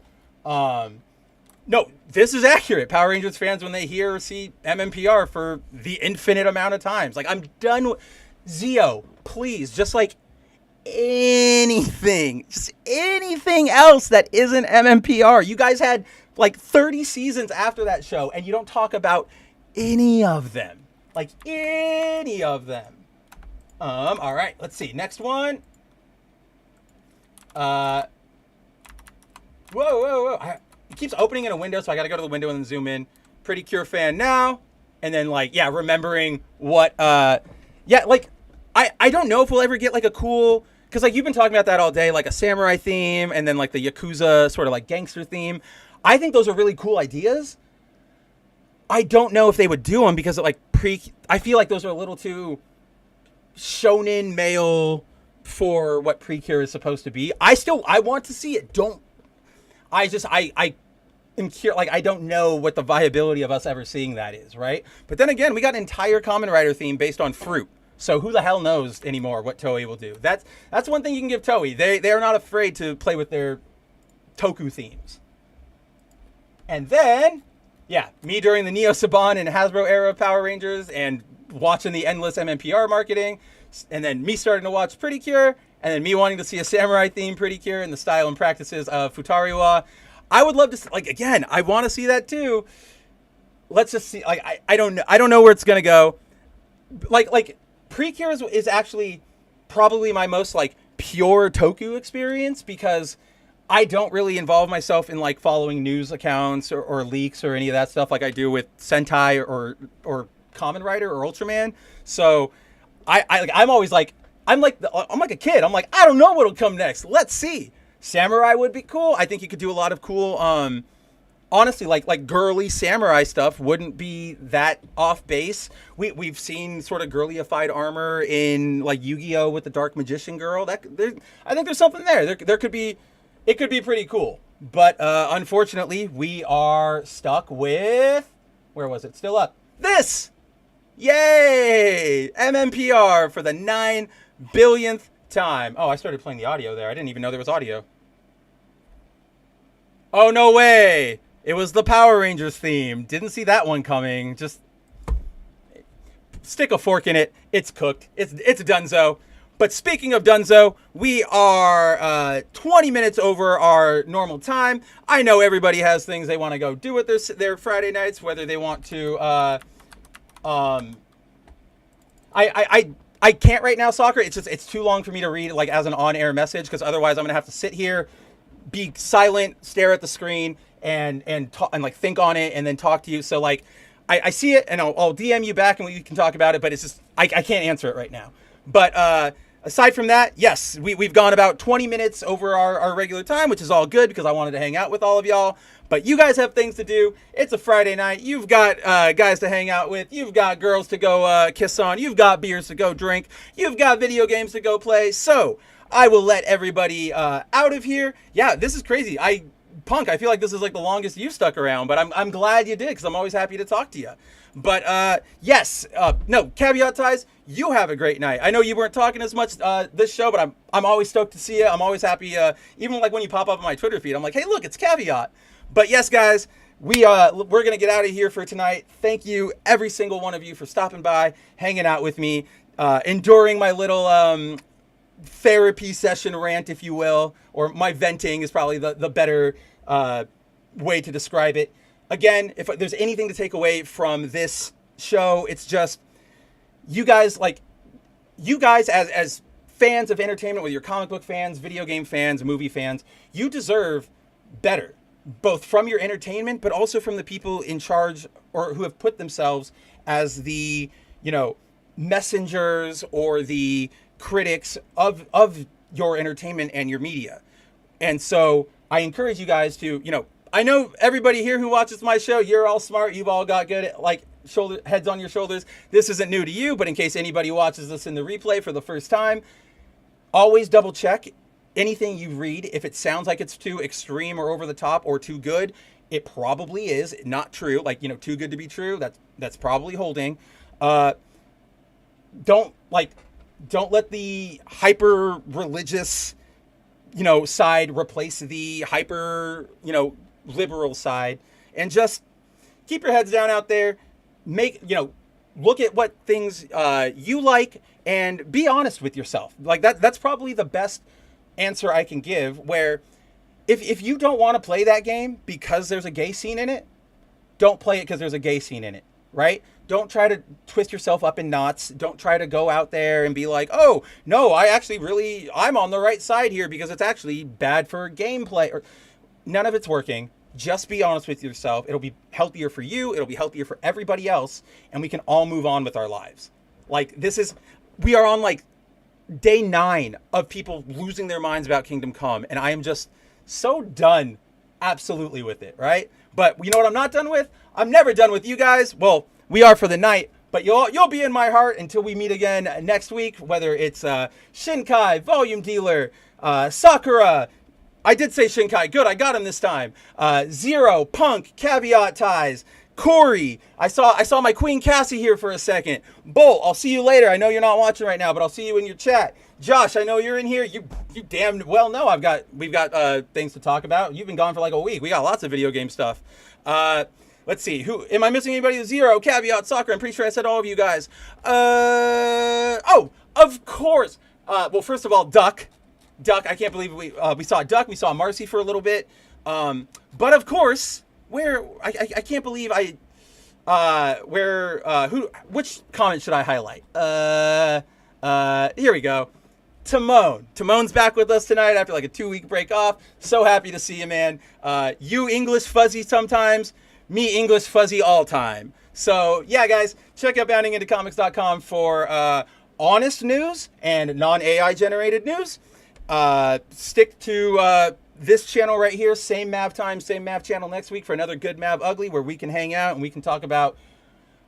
No, this is accurate. Power Rangers fans, when they hear or see MMPR for the infinite amount of times, like, I'm done with Zeo, please, just like anything else that isn't MMPR. You guys had like 30 seasons after that show, and you don't talk about any of them. Like, any of them. All right, let's see. Next one. Whoa. It keeps opening in a window, so I got to go to the window and then zoom in. Pretty Cure fan now. And then, like, yeah, remembering what, yeah, like, I don't know if we'll ever get, like, a cool, because, like, you've been talking about that all day, like a samurai theme, and then, like, the Yakuza sort of, like, gangster theme. I think those are really cool ideas. I don't know if they would do them because, like, I feel like those are a little too shonen male for what Precure is supposed to be. I want to see it. I am curious, like, I don't know what the viability of us ever seeing that is, right? But then again, we got an entire Kamen Rider theme based on fruit. So who the hell knows anymore what Toei will do? That's one thing you can give Toei. They are not afraid to play with their Toku themes. And then Yeah, me during the Neo Saban and Hasbro era of Power Rangers and watching the endless MMPR marketing, and then me starting to watch Pretty Cure, and then me wanting to see a samurai theme Pretty Cure and the style and practices of Futariwa. I would love to, like, again, I want to see that too. Let's just see. Like, I don't know where it's gonna go. Like Precure is actually probably my most like pure Toku experience, because I don't really involve myself in like following news accounts or leaks or any of that stuff like I do with Sentai or Kamen Rider or Ultraman. So I'm always like I'm like a kid. I'm like, I don't know what'll come next. Let's see. Samurai would be cool. I think you could do a lot of cool honestly, like girly samurai stuff wouldn't be that off base. We've seen sort of girlyified armor in like Yu-Gi-Oh with the Dark Magician girl. I think there's something there. There could be, it could be pretty cool. But unfortunately, we are stuck with, where was it? Still up. This! Yay! MMPR for the 9 billionth time. Oh, I started playing the audio there. I didn't even know there was audio. Oh, no way! It was the Power Rangers theme. Didn't see that one coming. Just stick a fork in it. It's cooked. It's donezo. But speaking of donezo, we are 20 minutes over our normal time. I know everybody has things they want to go do with their Friday nights, whether they want to. I can't right now, Soccer. It's too long for me to read like as an on-air message, because otherwise I'm gonna have to sit here, be silent, stare at the screen, and talk, and like think on it, and then talk to you. So like I see it, and I'll DM you back, and we can talk about it. But it's just I can't answer it right now. But aside from that, yes, we've gone about 20 minutes over our regular time, which is all good because I wanted to hang out with all of y'all. But you guys have things to do. It's a Friday night. You've got guys to hang out with. You've got girls to go kiss on. You've got beers to go drink. You've got video games to go play. So I will let everybody out of here. Yeah, this is crazy. Punk, I feel like this is like the longest you stuck around, but I'm glad you did, because I'm always happy to talk to you. But yes, no, caveat ties, you have a great night. I know you weren't talking as much this show, but I'm always stoked to see you. I'm always happy, even like when you pop up on my Twitter feed, I'm like, hey, look, it's Caveat. But yes, guys, we're going to get out of here for tonight. Thank you, every single one of you, for stopping by, hanging out with me, enduring my little therapy session rant, if you will, or my venting is probably the better way to describe it. Again, if there's anything to take away from this show, it's just you guys as fans of entertainment, whether you're comic book fans, video game fans, movie fans, you deserve better, both from your entertainment, but also from the people in charge or who have put themselves as the, messengers or the critics of your entertainment and your media. And so I encourage you guys to, I know everybody here who watches my show, you're all smart. You've all got good, heads on your shoulders. This isn't new to you, but in case anybody watches this in the replay for the first time, always double check anything you read. If it sounds like it's too extreme or over the top or too good, it probably is not true. Too good to be true. That's probably holding. Don't let the hyper religious, side replace the hyper, liberal side, and just keep your heads down out there. Look at what things you like and be honest with yourself. That's probably the best answer I can give, where if you don't want to play that game because there's a gay scene in it, don't play it because there's a gay scene in it, right? Don't try to twist yourself up in knots. Don't try to go out there and be like, oh, no, I'm on the right side here because it's actually bad for gameplay. Or none of it's working. Just be honest with yourself. It'll be healthier for you. It'll be healthier for everybody else. And we can all move on with our lives. We are on day 9 of people losing their minds about Kingdom Come. And I am just so done absolutely with it, right? But you know what I'm not done with? I'm never done with you guys. Well, we are for the night, but you'll be in my heart until we meet again next week, whether it's Shinkai, Volume Dealer, Sakura. I did say Shinkai. Good, I got him this time. Zero, Punk, Caveat Ties, Corey. I saw my Queen Cassie here for a second. Bolt, I'll see you later. I know you're not watching right now, but I'll see you in your chat. Josh, I know you're in here. You damn well know we've got things to talk about. You've been gone for like a week. We got lots of video game stuff. Let's see. Who am I missing? Anybody? Zero. Caveat. Soccer. I'm pretty sure I said all of you guys. Oh, of course. Well, first of all, Duck. I can't believe we saw Duck. We saw Marcy for a little bit. But of course, I can't believe which comment should I highlight? Here we go. Timon. Timon's back with us tonight after like a 2-week break off. So happy to see you, man. You English fuzzy sometimes, me English fuzzy all time. So yeah, guys, check out boundingintocomics.com for honest news and non-AI generated news. Stick to this channel right here, same Mav time, same Mav channel next week for another good Mav Ugly where we can hang out and we can talk about,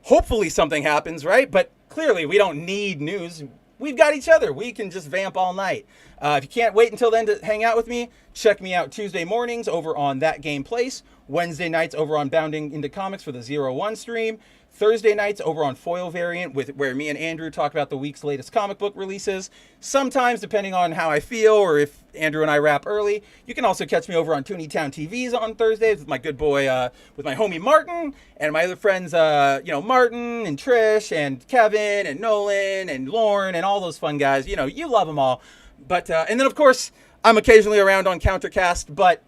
hopefully something happens, right? But clearly we don't need news. We've got each other. We can just vamp all night. If you can't wait until then to hang out with me, check me out Tuesday mornings over on That Game Place, Wednesday nights over on Bounding Into Comics for the 0-1 stream, Thursday nights over on Foil Variant, where me and Andrew talk about the week's latest comic book releases. Sometimes, depending on how I feel or if Andrew and I wrap early, you can also catch me over on Tooneytown TVs on Thursdays with my good boy, with my homie Martin, and my other friends, Martin and Trish and Kevin and Nolan and Lauren and all those fun guys. You know, you love them all. But and then, of course, I'm occasionally around on Countercast, but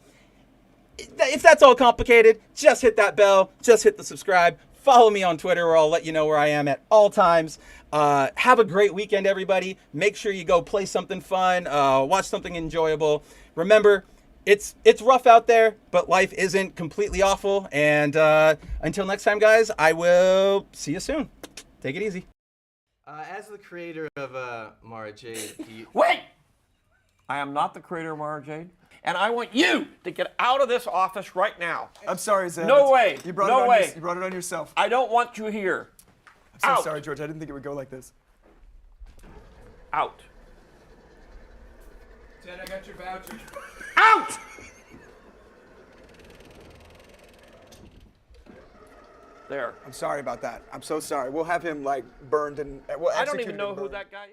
if that's all complicated, just hit that bell, just hit the subscribe. Follow me on Twitter where I'll let you know where I am at all times. Have a great weekend, everybody. Make sure you go play something fun, watch something enjoyable. Remember, it's rough out there, but life isn't completely awful. And until next time, guys, I will see you soon. Take it easy. As the creator of Mara Jade, Wait! I am not the creator of Mara Jade. And I want you to get out of this office right now. I'm sorry, Zeb. No way. You brought No it on way. You brought it on yourself. I don't want you here. I'm so Out. sorry, George. I didn't think it would go like this. Out. Ted, I got your voucher. Out! There. I'm sorry about that. I'm so sorry. We'll have him like burned and we'll I don't execute even him know and who burned. that guy is.